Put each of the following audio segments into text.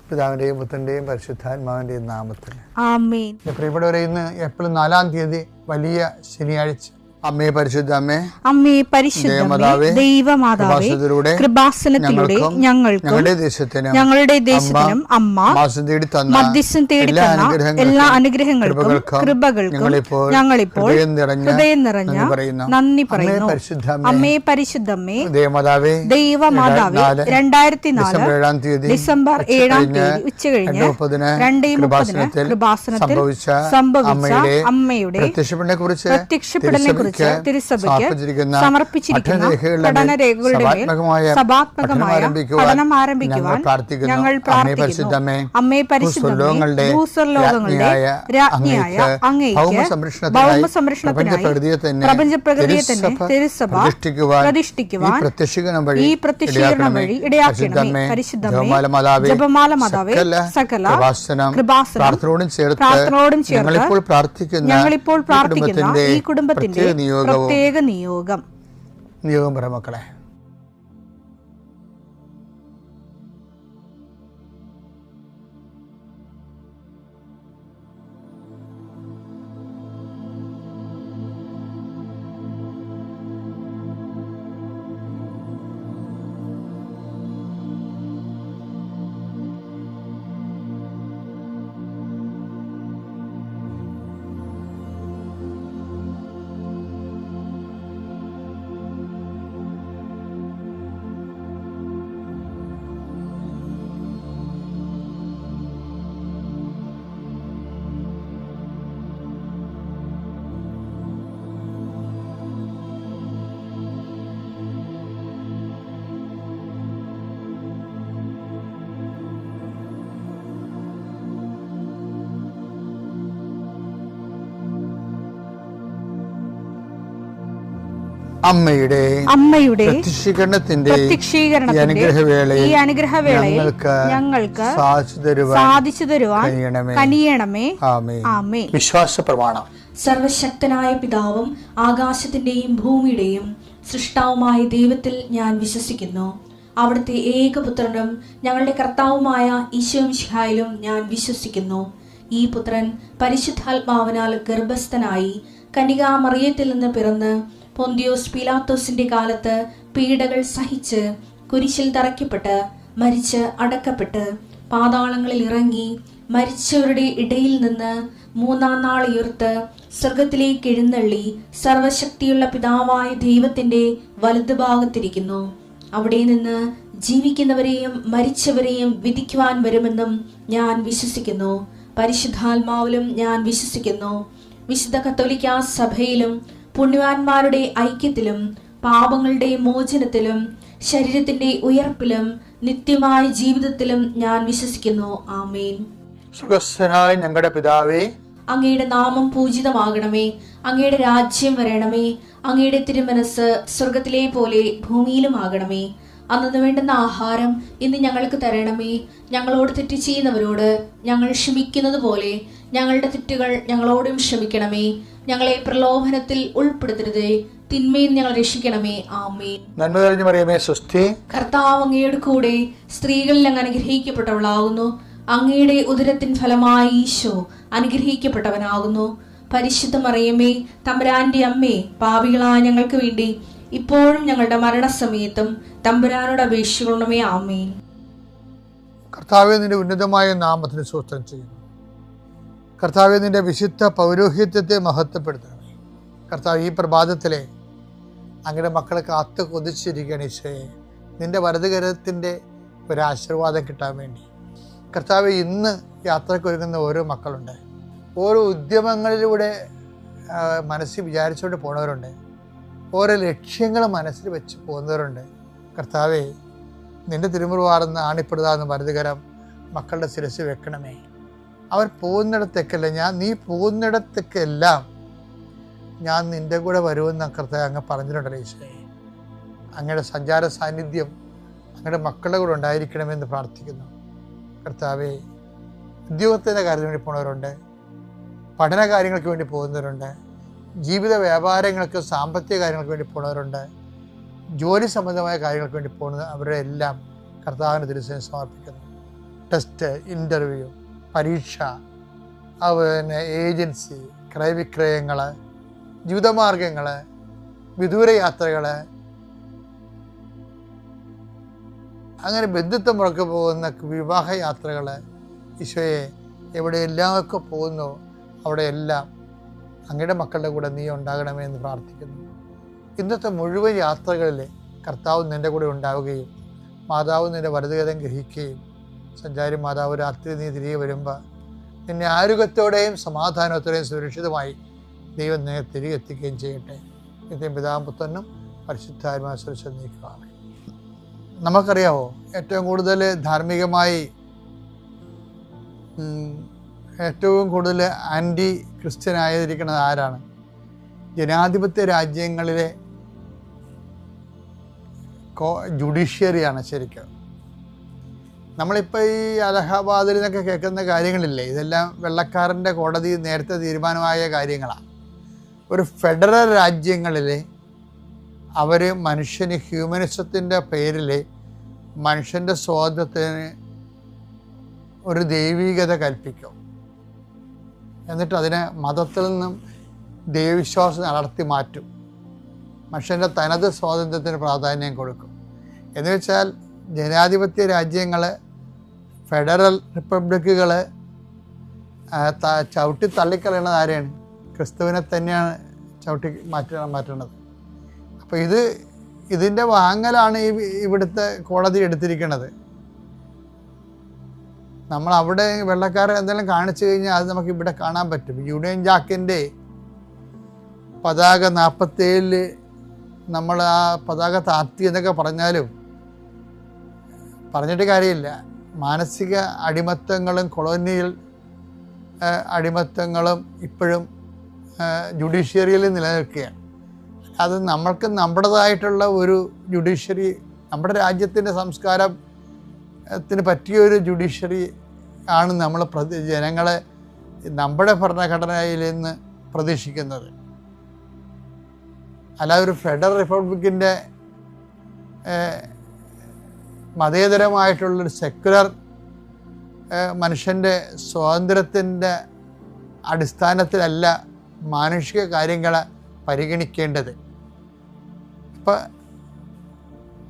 പിതാവിൻ്റെയും പുത്രൻ്റെയും പരിശുദ്ധാത്മാവിൻ്റെയും നാമത്തിൽ ആമേൻ. പ്രിയപ്പെട്ടവരെ, ഇന്ന് ഏപ്രിൽ 4-ാം തീയതി വലിയ ശനിയാഴ്ച. അമ്മേ പരിശുദ്ധ അമ്മേ, അമ്മേ പരിശുദ്ധമേ, ദൈവമാതാവേ, കൃപാസനത്തിലൂടെ ഞങ്ങൾക്കും ഞങ്ങളുടെ ദേശത്തിനും അമ്മ മധ്യസ്ഥം തേടി തന്ന എല്ലാ അനുഗ്രഹങ്ങൾക്കും കൃപകൾക്കും ഞങ്ങളിപ്പോൾ ഹൃദയം നിറഞ്ഞ നന്ദി പറയുന്നു. അമ്മേ പരിശുദ്ധമേ, ദൈവമാതാവേ, 2004 ഡിസംബർ 7-ാം തീയതി ഉച്ചകഴിഞ്ഞ് 2:30 കൃപാസനത്തിൽ സംഭവിച്ച അമ്മയുടെ പ്രത്യക്ഷപ്പെടലിനെ കുറിച്ച് തിരുസഭയ്ക്ക് സമർപ്പിച്ചിരിക്കുന്ന പഠനരേഖകളുടെ മേൽ സഭാത്മകമായ പഠനം ആരംഭിക്കുവാൻ ഞങ്ങൾ പ്രാർത്ഥിക്കുന്നു. അമ്മേ പരിശുദ്ധമേ, ഭൂസ്വർലോകങ്ങളുടെ രാജ്ഞിയായ അങ്ങേയ്ക്ക് ഭൗമസംരക്ഷണത്തിനായി പ്രപഞ്ചപ്രകൃതിയെ തന്നെ തിരുസഭ പ്രതിഷ്ഠിക്കുവാൻ ഈ പ്രത്യക്ഷീകരണം വഴി ഇടയാക്കണമേ. പരിശുദ്ധമേ, ജപമാല മാതാവേ, സകല കൃപാസനം പ്രാർത്ഥനയോടും ചേർത്ത് ഞങ്ങളിപ്പോൾ പ്രാർത്ഥിക്കുന്ന ഈ കുടുംബത്തിന്റെ പ്രത്യേക നിയോഗം പറ മക്കളെ. അമ്മയുടെ പ്രത്യക്ഷീകരണത്തിന്റെ ഈ അനുഗ്രഹവേളയിൽ ഞങ്ങൾക്ക് സാധിച്ചു തരുവാൻ കനിയണമേ. ആമേൻ. വിശ്വാസ പ്രമാണം. സർവശക്തനായ പിതാവും ആകാശത്തിന്റെയും ഭൂമിയുടെയും സൃഷ്ടാവുമായ ദൈവത്തിൽ ഞാൻ വിശ്വസിക്കുന്നു. അവിടുത്തെ ഏകപുത്രനും ഞങ്ങളുടെ കർത്താവുമായ ഈശോമിശിഹായിലും ഞാൻ വിശ്വസിക്കുന്നു. ഈ പുത്രൻ പരിശുദ്ധാത്മാവിനാൽ ഗർഭസ്ഥനായി കന്യകാമറിയത്തിൽ നിന്ന് പിറന്ന് പൊന്തിയോസ് പീലാത്തോസിന്റെ കാലത്ത് പീഡകൾ സഹിച്ച് കുരിശിൽ തറയ്ക്കപ്പെട്ട് മരിച്ച് അടക്കപ്പെട്ട് പാതാളങ്ങളിൽ ഇറങ്ങി മരിച്ചവരുടെ ഇടയിൽ നിന്ന് 3-ാം നാൾ ഉയർത്ത് സ്വർഗത്തിലേക്ക് എഴുന്നള്ളി സർവശക്തിയുള്ള പിതാവായ ദൈവത്തിന്റെ വലതുഭാഗത്തിരിക്കുന്നു. അവിടെ നിന്ന് ജീവിക്കുന്നവരെയും മരിച്ചവരെയും വിധിക്കുവാൻ വരുമെന്നും ഞാൻ വിശ്വസിക്കുന്നു. പരിശുദ്ധാത്മാവിലും ഞാൻ വിശ്വസിക്കുന്നു. വിശുദ്ധ കത്തോലിക്കാ സഭയിലും പുണ്യവാന്മാരുടെ ഐക്യത്തിലും പാപങ്ങളുടെ മോചനത്തിലും ശരീരത്തിന്റെ ഉയർപ്പിലും നിത്യമായ ജീവിതത്തിലും ഞാൻ വിശ്വസിക്കുന്നു. ആമേൻ. സ്വർഗ്ഗസ്ഥനായ ഞങ്ങളുടെ പിതാവേ, അങ്ങയുടെ നാമം പൂജിതമാകണമേ. അങ്ങയുടെ രാജ്യം വരണമേ. അങ്ങയുടെ തിരുമനസ് സ്വർഗത്തിലെ പോലെ ഭൂമിയിലും ആകണമേ. അന്നു വേണ്ടുന്ന ആഹാരം ഇന്ന് ഞങ്ങൾക്ക് തരണമേ. ഞങ്ങളോട് തെറ്റ് ചെയ്യുന്നവരോട് ഞങ്ങൾ ക്ഷമിക്കുന്നത് പോലെ ഞങ്ങളുടെ തെറ്റുകൾ ഞങ്ങളോടും ക്ഷമിക്കണമേ. ഞങ്ങളെ പ്രലോഭനത്തിൽ ഉൾപ്പെടുത്തരുതേ, തിന്മയിൽ ഞങ്ങൾ രക്ഷിക്കണമേ. ആമേൻ. നന്മ നിറഞ്ഞ മറിയമേ, സ്വസ്തി. കർത്താവ് അങ്ങയുടെ കൂടെ സ്ത്രീകളിൽ അങ്ങ് അനുഗ്രഹിക്കപ്പെട്ടവളാകുന്നു. അങ്ങയുടെ ഉദരത്തിൻ ഫലമായി ഈശോ അനുഗ്രഹിക്കപ്പെട്ടവനാകുന്നു. പരിശുദ്ധ മറിയമേ, തമ്പുരാന്റെ അമ്മേ, പാപികളായ ഞങ്ങൾക്ക് വേണ്ടി ഇപ്പോഴും ഞങ്ങളുടെ മരണസമയത്തും തമ്പുരാനോട് അപേക്ഷിക്കണമേ. ആമേൻ. കർത്താവേ, നിന്റെ ഉന്നതമായ നാമത്തിന് സ്തോത്രം ചെയ്യുന്നു. കർത്താവേ, നിന്റെ വിശുദ്ധ പൗരോഹിത്യത്തെ മഹത്വപ്പെടുത്തണമേ. കർത്താവ്, ഈ പ്രഭാതത്തിലെ അങ്ങയുടെ മക്കളെ കാത്തു കൊതിച്ചിരിക്കുകയാണ് ഈശോയെ. നിന്റെ വലതുകരത്തിൻ്റെ ഒരാശീർവാദം കിട്ടാൻ വേണ്ടി. കർത്താവ്, ഇന്ന് യാത്രക്കൊരുങ്ങുന്ന ഓരോ മക്കളുണ്ട്. ഓരോ ഉദ്യമങ്ങളിലൂടെ മനസ്സിൽ വിചാരിച്ചുകൊണ്ട് പോണവരുണ്ട്. ഓരോ ലക്ഷ്യങ്ങൾ മനസ്സിൽ വെച്ച് പോകുന്നവരുണ്ട്. കർത്താവേ, നിന്റെ തിരുമുറുവാർന്ന് ആണിപ്പെടുതാന്ന് വലതുകരം മക്കളുടെ ശിരസ് വെക്കണമേ. അവർ പോകുന്നിടത്തേക്കല്ല, നീ പോകുന്നിടത്തേക്കെല്ലാം ഞാൻ നിൻ്റെ കൂടെ വരുമെന്ന് കർത്താവ് അങ്ങ് പറഞ്ഞിട്ടുണ്ടല്ലോ ഈശോയെ. അങ്ങയുടെ സഞ്ചാര സാന്നിധ്യം അങ്ങയുടെ മക്കളുടെ കൂടെ ഉണ്ടായിരിക്കണമെന്ന് പ്രാർത്ഥിക്കുന്നു. കർത്താവേ, ഉദ്യോഗത്തിൻ്റെ കാര്യത്തിന് വേണ്ടി പോകുന്നവരുണ്ട്, പഠന കാര്യങ്ങൾക്ക് വേണ്ടി പോകുന്നവരുണ്ട്, ജീവിത വ്യാപാരങ്ങൾക്ക് സാമ്പത്തിക കാര്യങ്ങൾക്ക് വേണ്ടി പോകുന്നവരുണ്ട്, ജോലി സംബന്ധമായ കാര്യങ്ങൾക്ക് വേണ്ടി പോകുന്നത് അവരുടെ എല്ലാം കർത്താവിന് തിരുസേന സമർപ്പിക്കുന്നു. ടെസ്റ്റ്, ഇൻ്റർവ്യൂ, പരീക്ഷ, അതുപോലെ ഏജൻസി, ക്രയവിക്രയങ്ങൾ, ജീവിതമാർഗങ്ങൾ, വിദൂര യാത്രകൾ, അങ്ങനെ ബന്ധുത്വം മുറക്ക് പോകുന്ന വിവാഹയാത്രകൾ, ഈശോയെ എവിടെയെല്ലാമൊക്കെ പോകുന്നു അവിടെയെല്ലാം അങ്ങയുടെ മക്കളുടെ കൂടെ നീ ഉണ്ടാകണമേ എന്ന് പ്രാർത്ഥിക്കുന്നു. ഇന്നത്തെ മുഴുവൻ യാത്രകളിൽ കർത്താവ് നിൻ്റെ കൂടെ ഉണ്ടാവുകയും മാതാവ് നിൻ്റെ വലതുകരം ഗ്രഹിക്കുകയും സഞ്ചാരി മാതാവ് രാത്രി നീ തിരികെ വരുമ്പോൾ നിന്നെ ആരോഗ്യത്തോടെയും സമാധാനത്തോടെയും സുരക്ഷിതമായി ദൈവം നിന്നെ തിരികെ എത്തിക്കുകയും ചെയ്യട്ടെ. നിത്യം പിതാവും പുത്രനും പരിശുദ്ധാത്മാവും സുരക്ഷ നീക്കുകയാണ്. നമുക്കറിയാമോ, ഏറ്റവും കൂടുതൽ ധാർമ്മികമായി ഏറ്റവും കൂടുതൽ ആൻറ്റി ക്രിസ്ത്യൻ ആയിരിക്കുന്നത് ആരാണ്? ജനാധിപത്യ രാജ്യങ്ങളിലെ ജുഡീഷ്യറിയാണ് ശരിക്കും. നമ്മളിപ്പോൾ ഈ അലഹബാദിൽ നിന്നൊക്കെ കേൾക്കുന്ന കാര്യങ്ങളില്ലേ, ഇതെല്ലാം വെള്ളക്കാരൻ്റെ കോടതി നേരത്തെ തീരുമാനമായ കാര്യങ്ങളാണ്. ഒരു ഫെഡറൽ രാജ്യങ്ങളിൽ അവർ മനുഷ്യന് ഹ്യൂമനിസത്തിൻ്റെ പേരിൽ മനുഷ്യൻ്റെ സ്വാതന്ത്ര്യത്തിന് ഒരു ദൈവികത കൽപ്പിക്കും. എന്നിട്ട് അതിനെ മതത്തിൽ നിന്നും ദൈവവിശ്വാസം അടർത്തി മാറ്റും. മനുഷ്യൻ്റെ തനത് സ്വാതന്ത്ര്യത്തിന് പ്രാധാന്യം കൊടുക്കും. എന്ന് വെച്ചാൽ ജനാധിപത്യ രാജ്യങ്ങൾ, ഫെഡറൽ റിപ്പബ്ലിക്കുകൾ ചവിട്ടി തള്ളിക്കളയുന്നത് ആരെയാണ്? ക്രിസ്തുവിനെ തന്നെയാണ് ചവിട്ടി മാറ്റുന്നത്. അപ്പോൾ ഇതിൻ്റെ വാങ്ങലാണ് ഇവിടുത്തെ കോടതി എടുത്തിരിക്കുന്നത്. നമ്മൾ അവിടെ വെള്ളക്കാരെ എന്തെങ്കിലും കാണിച്ചു കഴിഞ്ഞാൽ അത് നമുക്ക് ഇവിടെ കാണാൻ പറ്റും. യൂണിയൻ ജാക്കിൻ്റെ പതാക 47 നമ്മൾ ആ പതാക താഴ്ത്തി എന്നൊക്കെ പറഞ്ഞിട്ട് കാര്യമില്ല. മാനസിക അടിമത്തങ്ങളും കൊളോണിയൽ അടിമത്തങ്ങളും ഇപ്പോഴും ജുഡീഷ്യറിയിൽ നിലനിൽക്കുകയാണ്. അത് നമ്മൾക്ക് നമ്മുടേതായിട്ടുള്ള ഒരു ജുഡീഷ്യറി, നമ്മുടെ രാജ്യത്തിൻ്റെ സംസ്കാരത്തിന് പറ്റിയൊരു ജുഡീഷ്യറി ആണ് നമ്മൾ ജനങ്ങളെ നമ്മുടെ ഭരണഘടനയിൽ നിന്ന് പ്രതീക്ഷിക്കുന്നത്. അല്ലാതെ ഒരു ഫെഡറൽ റിപ്പബ്ലിക്കിൻ്റെ മതേതരമായിട്ടുള്ളൊരു സെക്കുലർ മനുഷ്യൻ്റെ സ്വാതന്ത്ര്യത്തിൻ്റെ അടിസ്ഥാനത്തിലല്ല മാനുഷിക കാര്യങ്ങളെ പരിഗണിക്കേണ്ടത്. ഇപ്പം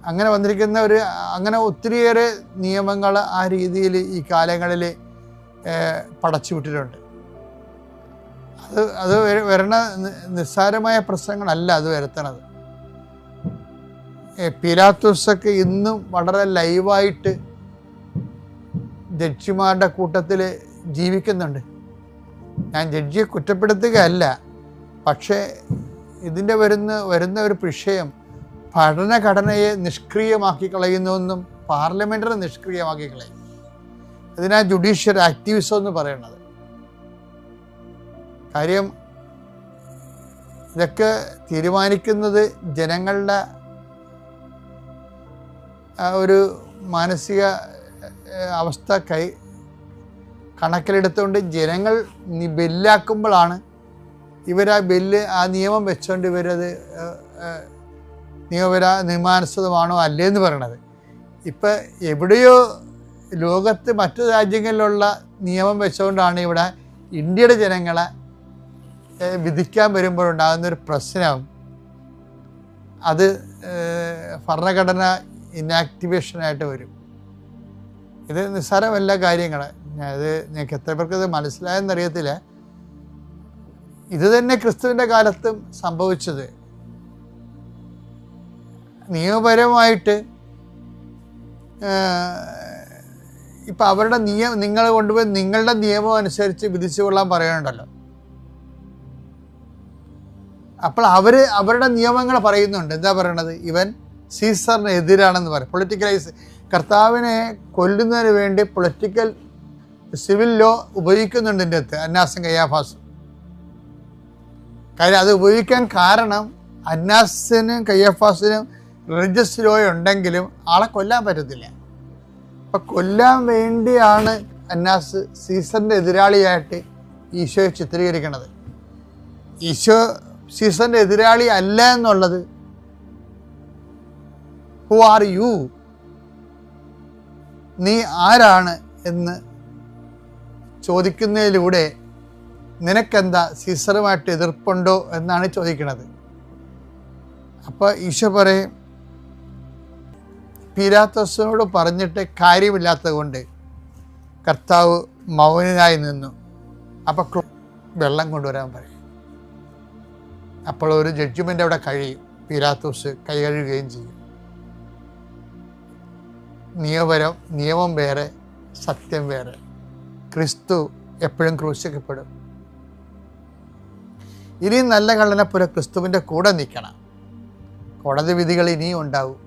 അങ്ങനെ വന്നിരിക്കുന്ന അങ്ങനെ ഒത്തിരിയേറെ നിയമങ്ങൾ ആ രീതിയിൽ ഈ കാലങ്ങളിൽ പടച്ചു വിട്ടിട്ടുണ്ട്. അത് വരണ നിസ്സാരമായ പ്രശ്നങ്ങളല്ല അത് വരുത്തണത്. പീലാത്തോസൊക്കെ ഇന്നും വളരെ ലൈവായിട്ട് ജഡ്ജിമാരുടെ കൂട്ടത്തിൽ ജീവിക്കുന്നുണ്ട്. ഞാൻ ജഡ്ജിയെ കുറ്റപ്പെടുത്തുകയല്ല, പക്ഷേ ഇതിൻ്റെ വരുന്ന ഒരു വിഷയം ഭരണഘടനയെ നിഷ്ക്രിയമാക്കി കളയുന്നുവെന്നും പാർലമെൻറ്റിനെ നിഷ്ക്രിയമാക്കി കളയും. ഇതിനാ ജുഡീഷ്യൽ ആക്ടിവിസം എന്ന് പറയുന്നത്. കാര്യം ഇതൊക്കെ തീരുമാനിക്കുന്നത് ജനങ്ങളുടെ ഒരു മാനസിക അവസ്ഥ കണക്കിലെടുത്തുകൊണ്ട് ജനങ്ങൾ ബില്ലാക്കുമ്പോഴാണ് ആ നിയമം വെച്ചുകൊണ്ട് ഇവരത് നിയമാനുസൃതമാണോ അല്ലേന്ന് പറയണത്. ഇപ്പം എവിടെയോ ലോകത്ത് മറ്റു രാജ്യങ്ങളിലുള്ള നിയമം വെച്ചുകൊണ്ടാണ് ഇവിടെ ഇന്ത്യയുടെ ജനങ്ങളെ വിധിക്കാൻ വരുമ്പോഴുണ്ടാകുന്നൊരു പ്രശ്നം. അത് ഭരണഘടന ഇനാക്ടിവേഷനായിട്ട് വരും. ഇത് നിസ്സാരമല്ല കാര്യങ്ങൾ. ഇത് നിങ്ങൾക്ക് എത്ര പേർക്ക് ഇത് മനസ്സിലായെന്നറിയത്തില്ല. ഇത് തന്നെ ക്രിസ്തുവിൻ്റെ കാലത്തും സംഭവിച്ചത്. നിയമപരമായിട്ട് ഇപ്പം അവരുടെ നിങ്ങൾ കൊണ്ടുപോയി നിങ്ങളുടെ നിയമം അനുസരിച്ച് വിധിച്ചു കൊള്ളാൻ പറയുന്നുണ്ടല്ലോ. അപ്പോൾ അവരുടെ നിയമങ്ങൾ പറയുന്നുണ്ട്. എന്താ പറയണത്? ഇവൻ സീസറിന് എതിരാണെന്ന് പറയും. പൊളിറ്റിക്കലൈസ് കർത്താവിനെ കൊല്ലുന്നതിന് വേണ്ടി പൊളിറ്റിക്കൽ സിവിൽ ലോ ഉപയോഗിക്കുന്നുണ്ട് ഇതിൻ്റെ അകത്ത് അന്നാസും കയ്യാഫാസും. കാര്യം അത് ഉപയോഗിക്കാൻ കാരണം അന്നാസിനും കയ്യാഫാസിനും റിലീജിയസ് ലോ ഉണ്ടെങ്കിലും ആളെ കൊല്ലാൻ പറ്റത്തില്ല. അപ്പം കൊല്ലാൻ വേണ്ടിയാണ് അന്നാസ് സീസറിൻ്റെ എതിരാളിയായിട്ട് ഈശോയെ ചിത്രീകരിക്കുന്നത്. ഈശോ സീസറിൻ്റെ എതിരാളി അല്ല എന്നുള്ളത് ഹു ആർ യു, നീ ആരാണ് എന്ന് ചോദിക്കുന്നതിലൂടെ നിനക്കെന്താ സീസറുമായിട്ട് എതിർപ്പുണ്ടോ എന്നാണ് ചോദിക്കുന്നത്. അപ്പോൾ ഈശോ പറയും, പീലാത്തോസിനോട് പറഞ്ഞിട്ട് കാര്യമില്ലാത്തത് കൊണ്ട് കർത്താവ് മൗനനായി നിന്നു. അപ്പോൾ വെള്ളം കൊണ്ടുവരാൻ പറയും. അപ്പോൾ ഒരു ജഡ്ജ്മെൻ്റ് അവിടെ കഴിയും. പീലാത്തോസ് കൈ കഴുകുകയും ചെയ്യും. നിയമം വേറെ, സത്യം വേറെ. ക്രിസ്തു എപ്പോഴും ക്രൂശിക്കപ്പെടും. ഇനിയും നല്ല കള്ളനെപ്പോലെ ക്രിസ്തുവിൻ്റെ കൂടെ നിൽക്കണം. കോടതി വിധികൾ ഇനിയും ഉണ്ടാവും.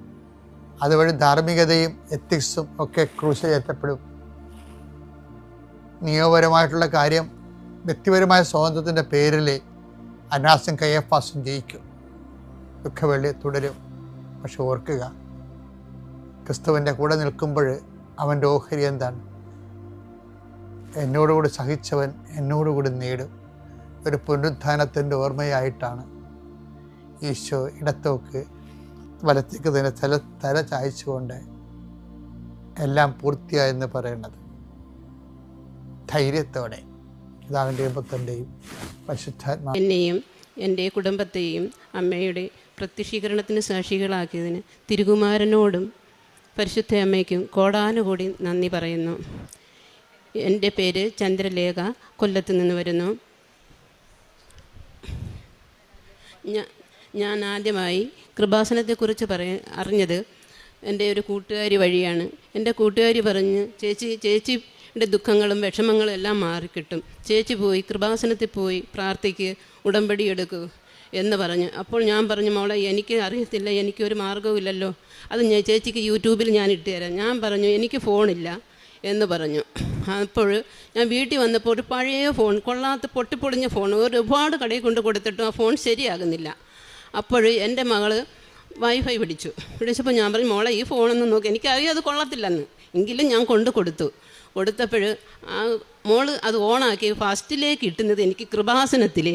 അതുവഴി ധാർമ്മികതയും എത്തിക്സും ഒക്കെ ക്രൂശിക്കപ്പെടും. നിയമപരമായിട്ടുള്ള കാര്യം വ്യക്തിപരമായ സ്വാതന്ത്ര്യത്തിൻ്റെ പേരിൽ അനാസും കയ്യഫാസും ജയിക്കും. ദുഃഖവെള്ളി തുടരും. പക്ഷെ ഓർക്കുക, ക്രിസ്തുവിൻ്റെ കൂടെ നിൽക്കുമ്പോൾ അവൻ്റെ ഓഹരി എന്താണ്? എന്നോടുകൂടി സഹിച്ചവൻ എന്നോടുകൂടി നേടും. ഒരു പുനരുത്ഥാനത്തിൻ്റെ ഓർമ്മയായിട്ടാണ് ഈശോ ഇടത്തോക്ക് വലത്തേക്ക് തന്നെ തല ചായച്ചുകൊണ്ട് എല്ലാം പൂർത്തിയായെന്ന് പറയുന്നത്. ധൈര്യത്തോടെ പിതാവിൻ്റെയും പുത്രൻ്റെയും പരിശുദ്ധാത്മാ എന്നെയും എൻ്റെ കുടുംബത്തെയും അമ്മയുടെ പ്രത്യക്ഷീകരണത്തിന് സാക്ഷികളാക്കിയതിന് തിരുകുമാരനോടും പരിശുദ്ധ അമ്മയ്ക്കും കോടാനുകൂടി നന്ദി പറയുന്നു. എൻ്റെ പേര് ചന്ദ്രലേഖ, കൊല്ലത്ത് നിന്ന് വരുന്നു. ഞാൻ ആദ്യമായി കൃപാസനത്തെക്കുറിച്ച് അറിഞ്ഞത് എൻ്റെ ഒരു കൂട്ടുകാരി വഴിയാണ്. എൻ്റെ കൂട്ടുകാരി പറഞ്ഞ്, ചേച്ചിയുടെ ദുഃഖങ്ങളും വിഷമങ്ങളും എല്ലാം മാറിക്കിട്ടും, ചേച്ചി പോയി കൃപാസനത്തിൽ പോയി പ്രാർത്ഥിക്ക്, ഉടമ്പടി എടുക്കൂ എന്ന് പറഞ്ഞു. അപ്പോൾ ഞാൻ പറഞ്ഞു, മോളെ എനിക്ക് അറിയത്തില്ല, എനിക്കൊരു മാർഗ്ഗവുമില്ലല്ലോ, അത് ചേച്ചിക്ക് യൂട്യൂബിൽ ഞാൻ ഇട്ടുതരാം. ഞാൻ പറഞ്ഞു, എനിക്ക് ഫോണില്ല എന്ന് പറഞ്ഞു. അപ്പോൾ ഞാൻ വീട്ടിൽ വന്നപ്പോൾ ഒരു പഴയ ഫോൺ, കൊള്ളാത്ത പൊട്ടിപ്പൊളിഞ്ഞ ഫോൺ, ഒരുപാട് കടയിൽ കൊണ്ട് കൊടുത്തിട്ടും ആ ഫോൺ ശരിയാകുന്നില്ല. അപ്പോൾ എൻ്റെ മകൾ വൈഫൈ പിടിച്ചപ്പോൾ ഞാൻ പറഞ്ഞു, മോളെ ഈ ഫോണൊന്നും നോക്കി, എനിക്കറിയാം അത് കൊള്ളത്തില്ലെന്ന്, എങ്കിലും ഞാൻ കൊടുത്തപ്പോൾ ആ മോള് അത് ഓണാക്കി ഫസ്റ്റിലേക്ക് ഇട്ടുന്നത് എനിക്ക് കൃപാസനത്തിലെ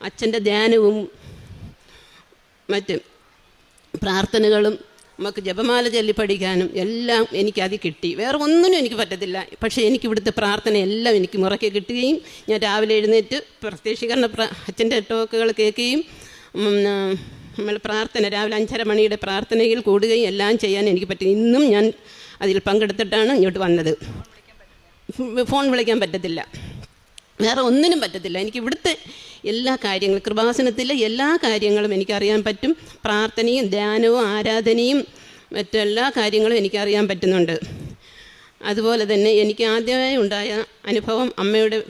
അച്ഛൻ്റെ ധ്യാനവും മറ്റ് പ്രാർത്ഥനകളും നമുക്ക് ജപമാല ചൊല്ലി പഠിക്കാനും എല്ലാം എനിക്കത് കിട്ടി. വേറെ ഒന്നിനും എനിക്ക് പറ്റത്തില്ല. പക്ഷേ എനിക്ക് ഇവിടുത്തെ പ്രാർത്ഥന എല്ലാം എനിക്ക് മുറക്കെ കിട്ടുകയും ഞാൻ രാവിലെ എഴുന്നേറ്റ് പ്രത്യക്ഷീകരണ അച്ഛൻ്റെ ടോക്കുകൾ കേൾക്കുകയും നമ്മൾ പ്രാർത്ഥന രാവിലെ 5:30 മണിയുടെ പ്രാർത്ഥനയിൽ കൂടുകയും എല്ലാം ചെയ്യാൻ എനിക്ക് പറ്റും. ഇന്നും ഞാൻ അതിൽ പങ്കെടുത്തിട്ടാണ് ഇങ്ങോട്ട് വന്നത്. ഫോൺ വിളിക്കാൻ പറ്റത്തില്ല, വേറെ ഒന്നിനും പറ്റത്തില്ല. എനിക്ക് ഇവിടുത്തെ എല്ലാ കാര്യങ്ങളും, കൃപാസനത്തിലെ എല്ലാ കാര്യങ്ങളും എനിക്കറിയാൻ പറ്റും. പ്രാർത്ഥനയും ധ്യാനവും ആരാധനയും മറ്റെല്ലാ കാര്യങ്ങളും എനിക്കറിയാൻ പറ്റുന്നുണ്ട്. അതുപോലെ തന്നെ എനിക്ക് ആദ്യമായി ഉണ്ടായ അനുഭവം, അമ്മയുടെ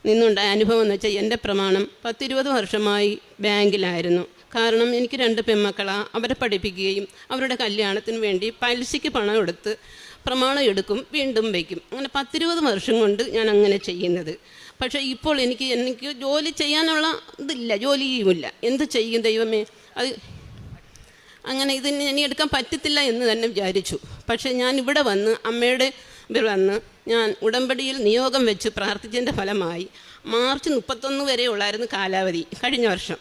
നിന്നുണ്ടായ അനുഭവം എന്ന് വെച്ചാൽ, എൻ്റെ പ്രമാണം 10-20 വർഷമായി ബാങ്കിലായിരുന്നു. കാരണം എനിക്ക് 2 പെൺമക്കളാണ്. അവരെ പഠിപ്പിക്കുകയും അവരുടെ കല്യാണത്തിന് വേണ്ടി പലിശയ്ക്ക് പണം എടുത്ത് പ്രമാണം എടുക്കും, വീണ്ടും വയ്ക്കും. അങ്ങനെ 10-20 വർഷം കൊണ്ട് ഞാൻ അങ്ങനെ ചെയ്യുന്നത്. പക്ഷേ ഇപ്പോൾ എനിക്ക് ജോലി ചെയ്യാനുള്ള ഇതില്ല, ജോലിയുമില്ല. എന്ത് ചെയ്യും ദൈവമേ, അത് അങ്ങനെ ഇതിന് ഇനി എടുക്കാൻ പറ്റത്തില്ല എന്ന് തന്നെ വിചാരിച്ചു. പക്ഷേ ഞാൻ ഇവിടെ വന്ന് അമ്മയുടെ വന്ന് ഞാൻ ഉടമ്പടിയിൽ നിയോഗം വെച്ച് പ്രാർത്ഥിച്ചതിൻ്റെ ഫലമായി മാർച്ച് 31 വരെ ഉള്ളായിരുന്നു കാലാവധി കഴിഞ്ഞ വർഷം.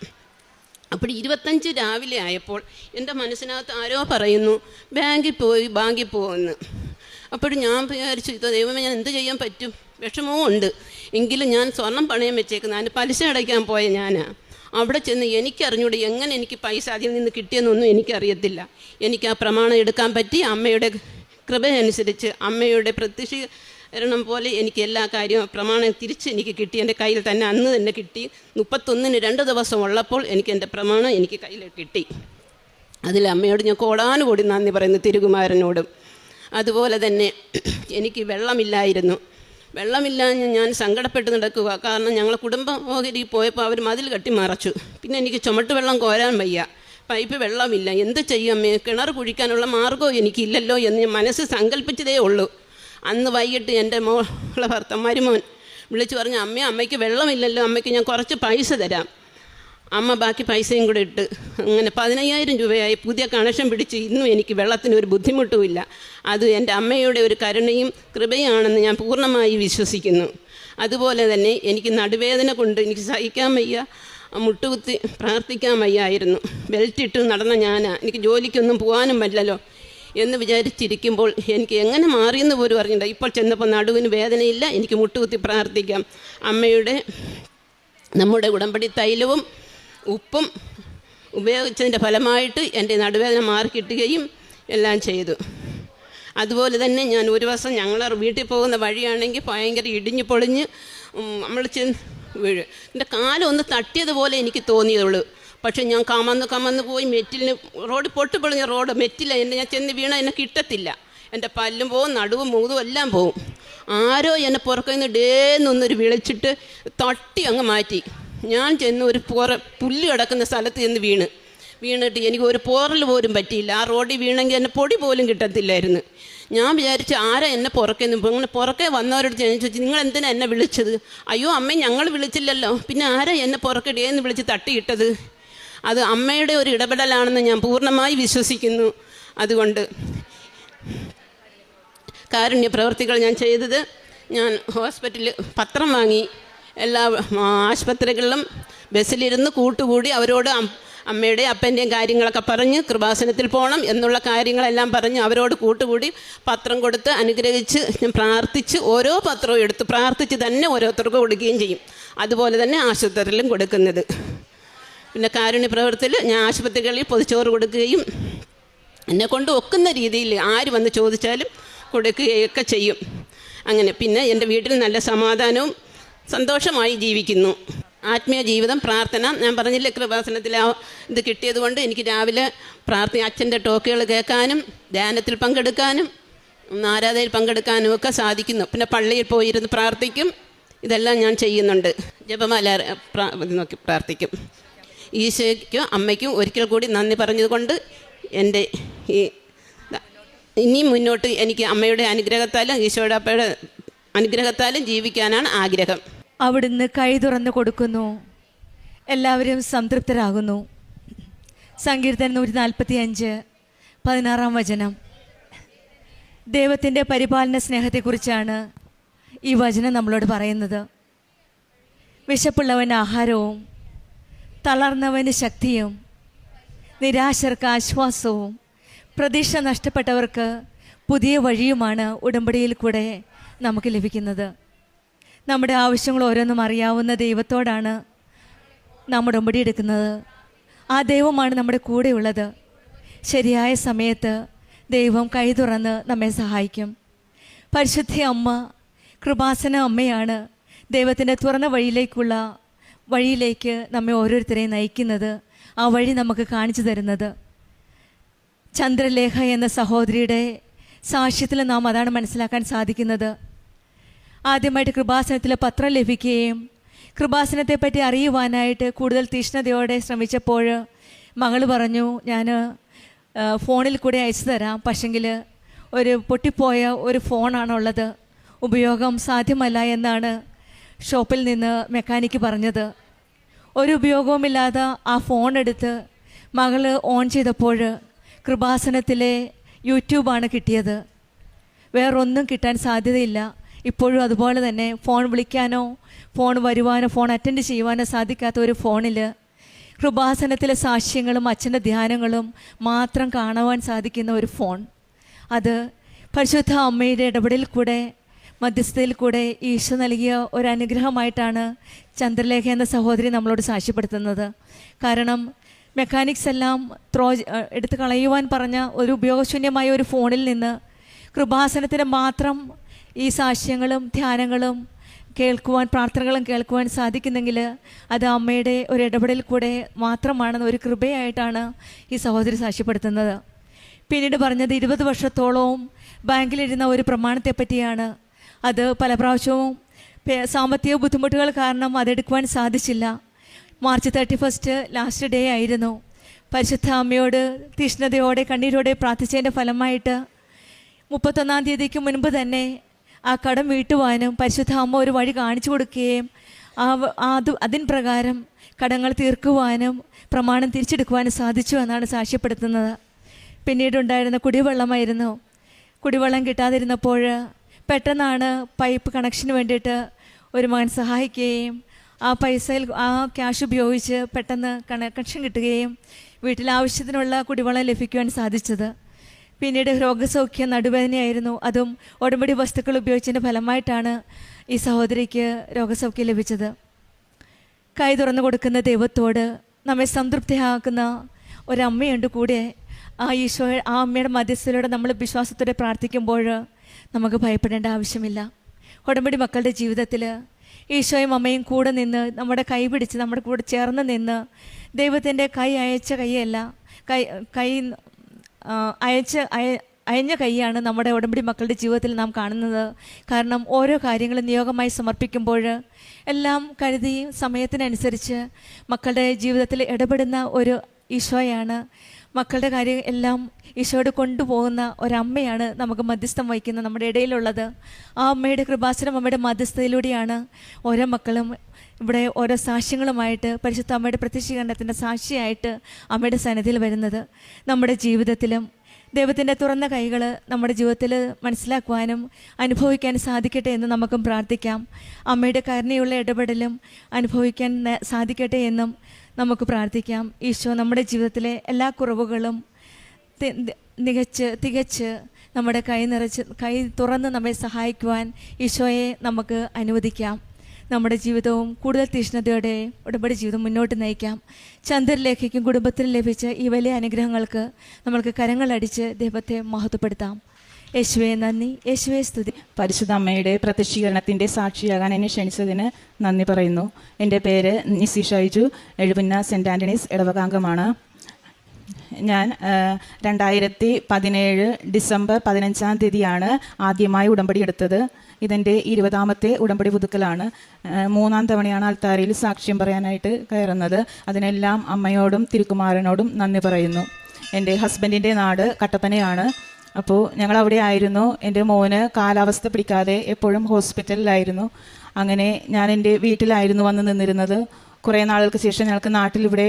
അപ്പോൾ 25 രാവിലെ ആയപ്പോൾ എൻ്റെ മനസ്സിനകത്ത് ആരോ പറയുന്നു, ബാങ്കിൽ പോകുമെന്ന്. അപ്പോൾ ഞാൻ വിചാരിച്ചു, ഇത് ദൈവമേ ഞാൻ എന്ത് ചെയ്യാൻ പറ്റും, വിഷമവും ഉണ്ട്. എങ്കിലും ഞാൻ സ്വർണം പണയം വെച്ചേക്കുന്നു, അതിന് പലിശ അടയ്ക്കാൻ പോയ ഞാനാണ്. അവിടെ ചെന്ന് എനിക്കറിഞ്ഞൂടെ എങ്ങനെ എനിക്ക് പൈസ അതിൽ നിന്ന് കിട്ടിയെന്നൊന്നും എനിക്കറിയത്തില്ല. എനിക്ക് ആ പ്രമാണം എടുക്കാൻ പറ്റി. അമ്മയുടെ കൃപയനുസരിച്ച്, അമ്മയുടെ പ്രത്യക്ഷീകരണം പോലെ എനിക്ക് എല്ലാ കാര്യവും പ്രമാണം തിരിച്ച് എനിക്ക് കിട്ടി. എൻ്റെ കയ്യിൽ തന്നെ അന്ന് തന്നെ കിട്ടി. 31-ന് 2 ദിവസം ഉള്ളപ്പോൾ എനിക്ക് എൻ്റെ പ്രമാണം എനിക്ക് കയ്യിൽ കിട്ടി. അതിൽ അമ്മയോട് ഞാൻ കോടാനുകൂടി നന്ദി പറയുന്നു, തിരുകുമാരനോടും. അതുപോലെ തന്നെ എനിക്ക് വെള്ളമില്ലായിരുന്നു. വെള്ളമില്ലാഞ്ഞ് ഞാൻ സങ്കടപ്പെട്ട് നടക്കുക. കാരണം ഞങ്ങൾ കുടുംബ ഓഹരി പോയപ്പോൾ അവർ മതിൽ കെട്ടി മറച്ചു. പിന്നെ എനിക്ക് ചുമട്ട് വെള്ളം കോരാൻ വയ്യ, പൈപ്പ് വെള്ളമില്ല, എന്ത് ചെയ്യാമേ, കിണർ കുഴിക്കാനുള്ള മാർഗ്ഗവും എനിക്കില്ലല്ലോ എന്ന് ഞാൻ മനസ്സ് സങ്കല്പിച്ചതേ ഉള്ളൂ. അന്ന് വൈകിട്ട് എൻ്റെ മരുമോൻ വിളിച്ചു പറഞ്ഞു, അമ്മയ്ക്ക് വെള്ളമില്ലല്ലോ, അമ്മയ്ക്ക് ഞാൻ കുറച്ച് പൈസ തരാം. അമ്മ ബാക്കി പൈസയും കൂടെ ഇട്ട് അങ്ങനെ 15,000 രൂപയായി. പുതിയ കണക്ഷൻ പിടിച്ച് ഇന്നും എനിക്ക് വെള്ളത്തിന് ഒരു ബുദ്ധിമുട്ടുമില്ല. അത് എൻ്റെ അമ്മയുടെ ഒരു കരുണയും കൃപയാണെന്ന് ഞാൻ പൂർണ്ണമായി വിശ്വസിക്കുന്നു. അതുപോലെ തന്നെ എനിക്ക് നടുവേദന കൊണ്ട് എനിക്ക് സഹിക്കാൻ വയ്യ, മുട്ടുകുത്തി പ്രാർത്ഥിക്കാൻ വയ്യായിരുന്നു. ബെൽറ്റിട്ട് നടന്ന എനിക്ക് ജോലിക്കൊന്നും പോകാനും പറ്റില്ലല്ലോ. എന്ന് വിചാരിച്ചിരിക്കുമ്പോൾ എനിക്ക് എങ്ങനെ മാറിയെന്ന് പോലും അറിഞ്ഞില്ല. ഇപ്പോൾ ചെന്നപ്പോൾ നടുവിന് വേദനയില്ല, എനിക്ക് മുട്ടുകുത്തി പ്രാർത്ഥിക്കാം. അമ്മയുടെ നമ്മുടെ ഉടമ്പടി തൈലവും ഉപ്പും ഉപയോഗിച്ചതിൻ്റെ ഫലമായിട്ട് എൻ്റെ നടുവേദന മാറിക്കിട്ടുകയും എല്ലാം ചെയ്തു. അതുപോലെ തന്നെ ഞാൻ ഒരു ദിവസം ഞങ്ങൾ വീട്ടിൽ പോകുന്ന വഴിയാണെങ്കിൽ ഭയങ്കര ഇടിഞ്ഞു പൊളിഞ്ഞ് നമ്മൾ വീഴും. എൻ്റെ കാലൊന്ന് തട്ടിയതുപോലെ എനിക്ക് തോന്നിയുള്ളൂ. പക്ഷെ ഞാൻ കമന്ന് പോയി മെറ്റിലിന് റോഡ് പൊട്ടിപ്പൊളിഞ്ഞ റോഡ് മെറ്റില എന്നെ ഞാൻ ചെന്ന് വീണ എന്നെ കിട്ടത്തില്ല. എൻ്റെ പല്ലും പോവും, നടുവും മൂതും എല്ലാം പോവും. ആരോ എന്നെ പുറകിൽ നിന്ന് ഡേന്നൊന്നൊരു വിളിച്ചിട്ട് തട്ടി അങ്ങ് മാറ്റി. ഞാൻ ചെന്ന് ഒരു പുല്ല് കിടക്കുന്ന സ്ഥലത്ത് ചെന്ന് വീണിട്ട് എനിക്ക് ഒരു പോറൽ പോലും പറ്റിയില്ല. ആ റോഡിൽ വീണെങ്കിൽ എന്നെ പൊടി പോലും കിട്ടത്തില്ലായിരുന്നു. ഞാൻ വിചാരിച്ചു ആരാ എന്നെ അങ്ങനെ പുറകെ വന്നവരോട് ഞാൻ ചോദിച്ചു, നിങ്ങൾ എന്തിനാ എന്നെ വിളിച്ചത്? അയ്യോ അമ്മ ഞങ്ങൾ വിളിച്ചില്ലല്ലോ, പിന്നെ ആരാ എന്നെ പുറകെ ഡേന്ന് വിളിച്ച് തട്ടിയിട്ടത്? അത് അമ്മയുടെ ഒരു ഇടപെടലാണെന്ന് ഞാൻ പൂർണ്ണമായി വിശ്വസിക്കുന്നു. അതുകൊണ്ട് കാരുണ്യ പ്രവർത്തികൾ ഞാൻ ചെയ്തത്, ഞാൻ ഹോസ്പിറ്റലിൽ പത്രം വാങ്ങി എല്ലാ ആശുപത്രികളിലും ബസ്സിലിരുന്ന് കൂട്ടുകൂടി അവരോട് അമ്മയുടെ അപ്പൻ്റെയും കാര്യങ്ങളൊക്കെ പറഞ്ഞ് കൃപാസനത്തിൽ പോകണം എന്നുള്ള കാര്യങ്ങളെല്ലാം പറഞ്ഞ് അവരോട് കൂട്ടുകൂടി പത്രം കൊടുത്ത് അനുഗ്രഹിച്ച് ഞാൻ പ്രാർത്ഥിച്ച് ഓരോ പത്രവും എടുത്ത് പ്രാർത്ഥിച്ച് തന്നെ ഓരോരുത്തർക്കും കൊടുക്കുകയും ചെയ്യും. അതുപോലെ തന്നെ ആശുപത്രിയിലും കൊടുക്കുന്നത്. പിന്നെ കാരുണ്യ പ്രവർത്തനത്തിൽ ഞാൻ ആശുപത്രികളിൽ പൊതിച്ചോറ് കൊടുക്കുകയും എന്നെ കൊണ്ട് ഒക്കുന്ന രീതിയിൽ ആര് വന്ന് ചോദിച്ചാലും കൊടുക്കുകയൊക്കെ ചെയ്യും. അങ്ങനെ പിന്നെ എൻ്റെ വീട്ടിൽ നല്ല സമാധാനവും സന്തോഷമായി ജീവിക്കുന്നു. ആത്മീയ ജീവിതം, പ്രാർത്ഥന, ഞാൻ പറഞ്ഞില്ലേ കൃപാസനത്തിൽ ഇത് കിട്ടിയത് കൊണ്ട് എനിക്ക് രാവിലെ അച്ഛൻ്റെ ടോക്കുകൾ കേൾക്കാനും ധ്യാനത്തിൽ പങ്കെടുക്കാനും ആരാധനയിൽ പങ്കെടുക്കാനും ഒക്കെ സാധിക്കുന്നു. പിന്നെ പള്ളിയിൽ പോയിരുന്ന് പ്രാർത്ഥിക്കും. ഇതെല്ലാം ഞാൻ ചെയ്യുന്നുണ്ട്. ജപമാല നോക്കി പ്രാർത്ഥിക്കും. ഈശോയ്ക്കും അമ്മയ്ക്കും ഒരിക്കൽ കൂടി നന്ദി പറഞ്ഞതുകൊണ്ട് എൻ്റെ ഇനി മുന്നോട്ട് എനിക്ക് അമ്മയുടെ അനുഗ്രഹത്താലും ഈശോയുടെ അപ്പയുടെ അനുഗ്രഹത്താലും ജീവിക്കാനാണ് ആഗ്രഹം. അവിടുന്ന് കൈ തുറന്ന് കൊടുക്കുന്നു, എല്ലാവരും സംതൃപ്തരാകുന്നു. സങ്കീർത്തനം 145:16 വചനം. ദൈവത്തിൻ്റെ പരിപാലന സ്നേഹത്തെക്കുറിച്ചാണ് ഈ വചനം നമ്മളോട് പറയുന്നത്. വിശപ്പുള്ളവന് ആഹാരവും തളർന്നവന് ശക്തിയും നിരാശർക്ക് ആശ്വാസവും പ്രതീക്ഷ നഷ്ടപ്പെട്ടവർക്ക് പുതിയ വഴിയുമാണ് ഉടമ്പടിയിൽ കൂടെ നമുക്ക് ലഭിക്കുന്നത്. നമ്മുടെ ആവശ്യങ്ങൾ ഓരോന്നും അറിയാവുന്ന ദൈവത്തോടാണ് നാം ഉടമ്പടി എടുക്കുന്നത്. ആ ദൈവമാണ് നമ്മുടെ കൂടെയുള്ളത്. ശരിയായ സമയത്ത് ദൈവം കൈ തുറന്ന് നമ്മെ സഹായിക്കും. പരിശുദ്ധ അമ്മ കൃപാസന അമ്മയാണ് ദൈവത്തിൻ്റെ തുറന്ന വഴിയിലേക്ക് നമ്മെ ഓരോരുത്തരെയും നയിക്കുന്നത്, ആ വഴി നമുക്ക് കാണിച്ചു തരുന്നത്. ചന്ദ്രലേഖ എന്ന സഹോദരിയുടെ സാക്ഷ്യത്തിൽ നാം അതാണ് മനസ്സിലാക്കാൻ സാധിക്കുന്നത്. ആദ്യമായിട്ട് കൃപാസനത്തിൽ പത്രം ലഭിക്കുകയും കൃപാസനത്തെപ്പറ്റി അറിയുവാനായിട്ട് കൂടുതൽ തീഷ്ണതയോടെ ശ്രമിച്ചപ്പോൾ മകൾ പറഞ്ഞു, ഞാൻ ഫോണിൽ കൂടെ അയച്ചു തരാം, പക്ഷെങ്കിൽ ഒരു പൊട്ടിപ്പോയ ഒരു ഫോണാണുള്ളത്, ഉപയോഗം സാധ്യമല്ല എന്നാണ് ഷോപ്പിൽ നിന്ന് മെക്കാനിക്ക് പറഞ്ഞത്. ഒരു ഉപയോഗവുമില്ലാതെ ആ ഫോൺ എടുത്ത് മകൾ ഓൺ ചെയ്തപ്പോൾ കൃപാസനത്തിലെ യൂട്യൂബാണ് കിട്ടിയത്. വേറൊന്നും കിട്ടാൻ സാധ്യതയില്ല. ഇപ്പോഴും അതുപോലെ തന്നെ ഫോൺ വിളിക്കാനോ ഫോൺ വരുവാനോ ഫോൺ അറ്റൻഡ് ചെയ്യുവാനോ സാധിക്കാത്ത ഒരു ഫോണിൽ കൃപാസനത്തിലെ സാക്ഷ്യങ്ങളും അച്ഛൻ്റെ ധ്യാനങ്ങളും മാത്രം കാണുവാൻ സാധിക്കുന്ന ഒരു ഫോൺ, അത് പരിശുദ്ധ അമ്മയുടെ ഇടപെടലിൽ കൂടെ മധ്യസ്ഥതയിൽ കൂടെ ഈശോ നൽകിയ ഒരു അനുഗ്രഹമായിട്ടാണ് ചന്ദ്രലേഖ എന്ന സഹോദരി നമ്മളോട് സാക്ഷ്യപ്പെടുത്തുന്നത്. കാരണം മെക്കാനിക്സ് എല്ലാം എടുത്ത് കളയുവാൻ പറഞ്ഞ ഒരു ഉപയോഗശൂന്യമായ ഒരു ഫോണിൽ നിന്ന് കൃപാസനത്തിന് മാത്രം ഈ സാക്ഷ്യങ്ങളും ധ്യാനങ്ങളും കേൾക്കുവാൻ, പ്രാർത്ഥനകളും കേൾക്കുവാൻ സാധിക്കുന്നെങ്കിൽ അത് അമ്മയുടെ ഒരു ഇടപെടൽ കൂടെ മാത്രമാണെന്ന് ഒരു കൃപയായിട്ടാണ് ഈ സഹോദരി സാക്ഷ്യപ്പെടുത്തുന്നത്. പിന്നീട് പറഞ്ഞത് 20 വർഷത്തോളവും ബാങ്കിലിരുന്ന ഒരു പ്രമാണത്തെ പറ്റിയാണ്. അത് പല പ്രാവശ്യവും സാമ്പത്തിക ബുദ്ധിമുട്ടുകൾ കാരണം അതെടുക്കുവാൻ സാധിച്ചില്ല. മാർച്ച് 31 ലാസ്റ്റ് ഡേ ആയിരുന്നു. പരിശുദ്ധ അമ്മയോട് തീഷ്ണതയോടെ കണ്ണീരോടെ പ്രാർത്ഥിച്ചതിൻ്റെ ഫലമായിട്ട് 31-ാം തീയതിക്ക് മുൻപ് തന്നെ ആ കടം വീട്ടുവാനും പരിശുദ്ധ അമ്മ ഒരു വഴി കാണിച്ചു കൊടുക്കുകയും അതിൻ പ്രകാരം കടങ്ങൾ തീർക്കുവാനും പ്രമാണം തിരിച്ചെടുക്കുവാനും സാധിച്ചു എന്നാണ് സാക്ഷ്യപ്പെടുത്തുന്നത്. പിന്നീടുണ്ടായിരുന്ന കുടിവെള്ളമായിരുന്നു. കുടിവെള്ളം കിട്ടാതിരുന്നപ്പോൾ പെട്ടെന്നാണ് പൈപ്പ് കണക്ഷന് വേണ്ടിയിട്ട് ഒരു മകൻ സഹായിക്കുകയും ആ പൈസയിൽ ആ ക്യാഷ് ഉപയോഗിച്ച് പെട്ടെന്ന് കണക്ഷൻ കിട്ടുകയും വീട്ടിൽ ആവശ്യത്തിനുള്ള കുടിവെള്ളം ലഭിക്കുവാൻ സാധിച്ചത്. പിന്നീട് രോഗസൗഖ്യ നടുവേദനയായിരുന്നു. അതും ഉടമ്പടി വസ്തുക്കൾ ഉപയോഗിച്ചതിൻ്റെ ഫലമായിട്ടാണ് ഈ സഹോദരിക്ക് രോഗസൗഖ്യം ലഭിച്ചത്. കൈ തുറന്നു കൊടുക്കുന്ന ദൈവത്തോട് നമ്മെ സംതൃപ്തിയാക്കുന്ന ഒരമ്മയുണ്ട് കൂടെ. ആ അമ്മയുടെ മധ്യസ്ഥയിലൂടെ നമ്മൾ വിശ്വാസത്തോടെ പ്രാർത്ഥിക്കുമ്പോൾ നമുക്ക് ഭയപ്പെടേണ്ട ആവശ്യമില്ല. ഉടമ്പടി മക്കളുടെ ജീവിതത്തിൽ ഈശോയും അമ്മയും കൂടെ നിന്ന് നമ്മുടെ കൈ പിടിച്ച് നമ്മുടെ കൂടെ ചേർന്ന് നിന്ന് ദൈവത്തിൻ്റെ കൈ അയച്ച കൈയല്ല, അയഞ്ഞ കൈയാണ് നമ്മുടെ ഉടമ്പടി മക്കളുടെ ജീവിതത്തിൽ നാം കാണുന്നത്. കാരണം ഓരോ കാര്യങ്ങളും നിയോഗമായി സമർപ്പിക്കുമ്പോൾ എല്ലാം കരുതി സമയത്തിനനുസരിച്ച് മക്കളുടെ ജീവിതത്തിൽ ഇടപെടുന്ന ഒരു ഈശോയാണ്. മക്കളുടെ കാര്യം എല്ലാം ഈശോയോട് കൊണ്ടുപോകുന്ന ഒരമ്മയാണ് നമുക്ക് മധ്യസ്ഥം വഹിക്കുന്ന നമ്മുടെ ഇടയിലുള്ളത്. ആ അമ്മയുടെ കൃപാസനം, അമ്മയുടെ മധ്യസ്ഥതയിലൂടെയാണ് ഓരോ മക്കളും ഇവിടെ ഓരോ സാക്ഷ്യങ്ങളുമായിട്ട് പരിശുദ്ധ അമ്മയുടെ പ്രത്യക്ഷീകരണത്തിൻ്റെ സാക്ഷിയായിട്ട് അമ്മയുടെ സന്നിധിയിൽ വരുന്നത്. നമ്മുടെ ജീവിതത്തിലും ദൈവത്തിൻ്റെ തുറന്ന കൈകൾ നമ്മുടെ ജീവിതത്തിൽ മനസ്സിലാക്കുവാനും അനുഭവിക്കാനും സാധിക്കട്ടെ എന്ന് നമുക്കും പ്രാർത്ഥിക്കാം. അമ്മയുടെ കരുണയുള്ള ഇടപെടലും അനുഭവിക്കാൻ സാധിക്കട്ടെ എന്നും നമുക്ക് പ്രാർത്ഥിക്കാം. ഈശോ നമ്മുടെ ജീവിതത്തിലെ എല്ലാ കുറവുകളും തികച്ച് നമ്മുടെ കൈ തുറന്ന് നമ്മെ സഹായിക്കുവാൻ ഈശോയെ നമുക്ക് അനുവദിക്കാം. നമ്മുടെ ജീവിതവും കൂടുതൽ തീഷ്ണതയോടെ ഉടമ്പടി ജീവിതം മുന്നോട്ട് നയിക്കാം. ചന്ദ്രലേഖയ്ക്കും കുടുംബത്തിനും ലഭിച്ച ഈ വലിയ അനുഗ്രഹങ്ങൾക്ക് നമ്മൾക്ക് കരങ്ങളടിച്ച് ദൈവത്തെ മഹത്വപ്പെടുത്താം. യേശുവേ നന്ദി, യേശുവേ സ്തുതി. പരിശുദ്ധ അമ്മയുടെ പ്രത്യക്ഷീകരണത്തിൻ്റെ സാക്ഷിയാകാൻ എന്നെ ക്ഷണിച്ചതിന് നന്ദി പറയുന്നു. എൻ്റെ പേര് നിസി ഷൈജു, എഴുപുന്ന സെൻറ്റ് ആൻ്റണീസ് ഇടവകാംഗമാണ്. ഞാൻ 2017 ഡിസംബർ 15 തീയതിയാണ് ആദ്യമായി ഉടമ്പടി എടുത്തത്. ഇതെൻ്റെ 20ാമത്തെ ഉടമ്പടി പുതുക്കലാണ്. 3ാം തവണയാണ് അൾത്താരയിൽ സാക്ഷ്യം പറയാനായിട്ട് കയറുന്നത്. അതിനെല്ലാം അമ്മയോടും തിരുക്കുമാരനോടും നന്ദി പറയുന്നു. എൻ്റെ ഹസ്ബൻഡിൻ്റെ നാട് കട്ടപ്പനയാണ്. അപ്പോൾ ഞങ്ങൾ അവിടെ ആയിരുന്നു. എൻ്റെ മോന് കാലാവസ്ഥ പിടിക്കാതെ എപ്പോഴും ഹോസ്പിറ്റലിലായിരുന്നു. അങ്ങനെ ഞാൻ എൻ്റെ വീട്ടിലായിരുന്നു വന്ന് നിന്നിരുന്നത്. കുറേ നാളുകൾക്ക് ശേഷം ഞങ്ങൾക്ക് നാട്ടിൽ ഇവിടെ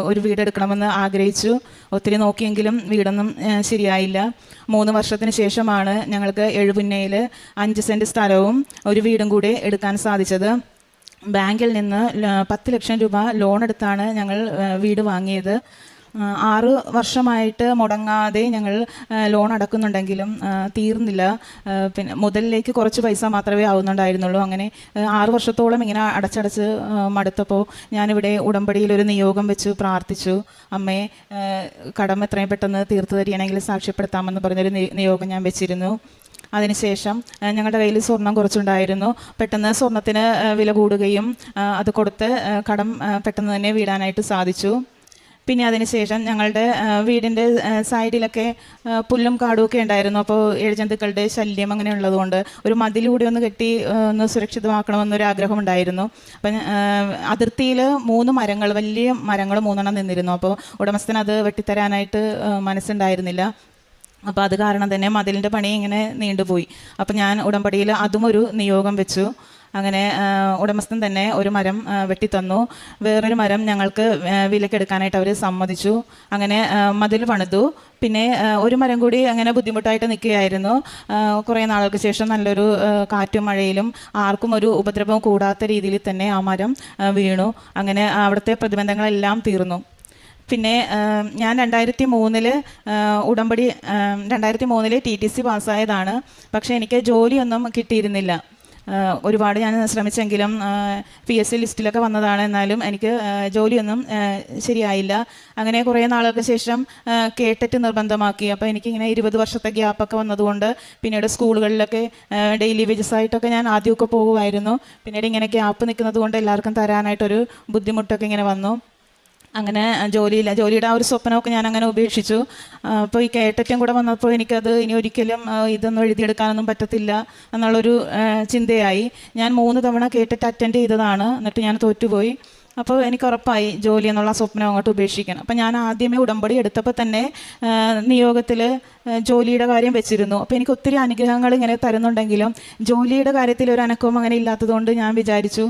ഒരു വീടെടുക്കണമെന്ന് ആഗ്രഹിച്ചു. ഒത്തിരി നോക്കിയെങ്കിലും വീടൊന്നും ശരിയായില്ല. 3 വർഷത്തിന് ശേഷമാണ് ഞങ്ങൾക്ക് എഴുപുന്നയിൽ 5 സെൻറ്റ് സ്ഥലവും ഒരു വീടും കൂടി എടുക്കാൻ സാധിച്ചത്. ബാങ്കിൽ നിന്ന് 10 ലക്ഷം രൂപ ലോൺ എടുത്താണ് ഞങ്ങൾ വീട് വാങ്ങിയത്. 6 വർഷമായിട്ട് മുടങ്ങാതെ ഞങ്ങൾ ലോൺ അടക്കുന്നുണ്ടെങ്കിലും തീർന്നില്ല. പിന്നെ മുതലിലേക്ക് കുറച്ച് പൈസ മാത്രമേ ആവുന്നുണ്ടായിരുന്നുള്ളൂ. അങ്ങനെ 6 വർഷത്തോളം ഇങ്ങനെ അടച്ചടച്ച് മടുത്തപ്പോൾ ഞാനിവിടെ ഉടമ്പടിയിലൊരു നിയോഗം വെച്ച് പ്രാർത്ഥിച്ചു. അമ്മയെ കടം എത്രയും പെട്ടെന്ന് തീർത്തു തരികയാണെങ്കിൽ സാക്ഷ്യപ്പെടുത്താമെന്ന് പറഞ്ഞൊരു നിയോഗം ഞാൻ വെച്ചിരുന്നു. അതിനുശേഷം ഞങ്ങളുടെ കയ്യിൽ സ്വർണം കുറച്ചുണ്ടായിരുന്നു. പെട്ടെന്ന് സ്വർണത്തിന് വില കൂടുകയും അത് കൊടുത്ത് കടം പെട്ടെന്ന് തന്നെ വീടാനായിട്ട് സാധിച്ചു. പിന്നെ അതിനുശേഷം ഞങ്ങളുടെ വീടിൻ്റെ സൈഡിലൊക്കെ പുല്ലും കാടും ഒക്കെ ഉണ്ടായിരുന്നു. അപ്പോൾ ഇഴജന്തുക്കളുടെ ശല്യം അങ്ങനെ ഉള്ളതുകൊണ്ട് ഒരു മതിലൂടെ ഒന്ന് കെട്ടി ഒന്ന് സുരക്ഷിതമാക്കണമെന്നൊരു ആഗ്രഹമുണ്ടായിരുന്നു. അപ്പം അതിർത്തിയിൽ 3 മരങ്ങൾ, വലിയ മരങ്ങൾ 3 നിന്നിരുന്നു. അപ്പോൾ ഉടമസ്ഥൻ അത് വെട്ടിത്തരാനായിട്ട് മനസ്സുണ്ടായിരുന്നില്ല. അപ്പോൾ അത് കാരണം തന്നെ മതിലിൻ്റെ പണി ഇങ്ങനെ നീണ്ടുപോയി. അപ്പോൾ ഞാൻ ഉടമ്പടിയിൽ അതും ഒരു നിയോഗം വെച്ചു. അങ്ങനെ ഉടമസ്ഥൻ തന്നെ ഒരു മരം വെട്ടിത്തന്നു. വേറൊരു മരം ഞങ്ങൾക്ക് വിലക്കെടുക്കാനായിട്ട് അവർ സമ്മതിച്ചു. അങ്ങനെ മതിൽ പണിതു. പിന്നെ ഒരു മരം കൂടി അങ്ങനെ ബുദ്ധിമുട്ടായിട്ട് നിൽക്കുകയായിരുന്നു. കുറേ നാളുകൾക്ക് ശേഷം നല്ലൊരു കാറ്റും മഴയിലും ആർക്കും ഒരു ഉപദ്രവം കൂടാത്ത രീതിയിൽ തന്നെ ആ മരം വീണു. അങ്ങനെ അവിടുത്തെ പ്രതിബന്ധങ്ങളെല്ലാം തീർന്നു. പിന്നെ ഞാൻ 2003 ഉടമ്പടി 2003 TTC പാസ്സായതാണ്. പക്ഷേ എനിക്ക് ജോലിയൊന്നും കിട്ടിയിരുന്നില്ല. ഒരുപാട് ഞാൻ ശ്രമിച്ചെങ്കിലും PSC ലിസ്റ്റിലൊക്കെ വന്നതാണ്. എന്നാലും എനിക്ക് ജോലിയൊന്നും ശരിയായില്ല. അങ്ങനെ കുറേ നാളുകൾക്ക് ശേഷം കേട്ടറ്റ് നിർബന്ധമാക്കി. അപ്പോൾ എനിക്കിങ്ങനെ 20 വർഷത്തെ ഗ്യാപ്പൊക്കെ വന്നതുകൊണ്ട് പിന്നീട് സ്കൂളുകളിലൊക്കെ ഡെയിലി വേജസ് ആയിട്ടൊക്കെ ഞാൻ ആദ്യമൊക്കെ പോകുമായിരുന്നു. പിന്നീട് ഇങ്ങനെ ഗ്യാപ്പ് നിൽക്കുന്നത് കൊണ്ട് എല്ലാവർക്കും തരാനായിട്ടൊരു ബുദ്ധിമുട്ടൊക്കെ ഇങ്ങനെ വന്നു. അങ്ങനെ ജോലിയുടെ ആ ഒരു സ്വപ്നമൊക്കെ ഞാൻ അങ്ങനെ ഉപേക്ഷിച്ചു. അപ്പോൾ ഈ കേട്ടറ്റും കൂടെ വന്നപ്പോൾ എനിക്കത് ഇനി ഒരിക്കലും ഇതൊന്നും എഴുതിയെടുക്കാനൊന്നും പറ്റത്തില്ല എന്നുള്ളൊരു ചിന്തയായി. ഞാൻ 3 തവണ കേട്ടറ്റ് അറ്റൻഡ് ചെയ്തതാണ്. എന്നിട്ട് ഞാൻ തോറ്റുപോയി. അപ്പോൾ എനിക്ക് ഉറപ്പായി ജോലി എന്നുള്ള സ്വപ്നം അങ്ങോട്ട് ഉപേക്ഷിക്കണം. അപ്പം ഞാൻ ആദ്യമേ ഉടമ്പടി എടുത്തപ്പോൾ തന്നെ നിയോഗത്തിൽ ജോലിയുടെ കാര്യം വെച്ചിരുന്നു. അപ്പോൾ എനിക്ക് ഒത്തിരി അനുഗ്രഹങ്ങൾ ഇങ്ങനെ തരുന്നുണ്ടെങ്കിലും ജോലിയുടെ കാര്യത്തിൽ ഒരു അനക്കവും അങ്ങനെ ഇല്ലാത്തതുകൊണ്ട് ഞാൻ വിചാരിച്ചു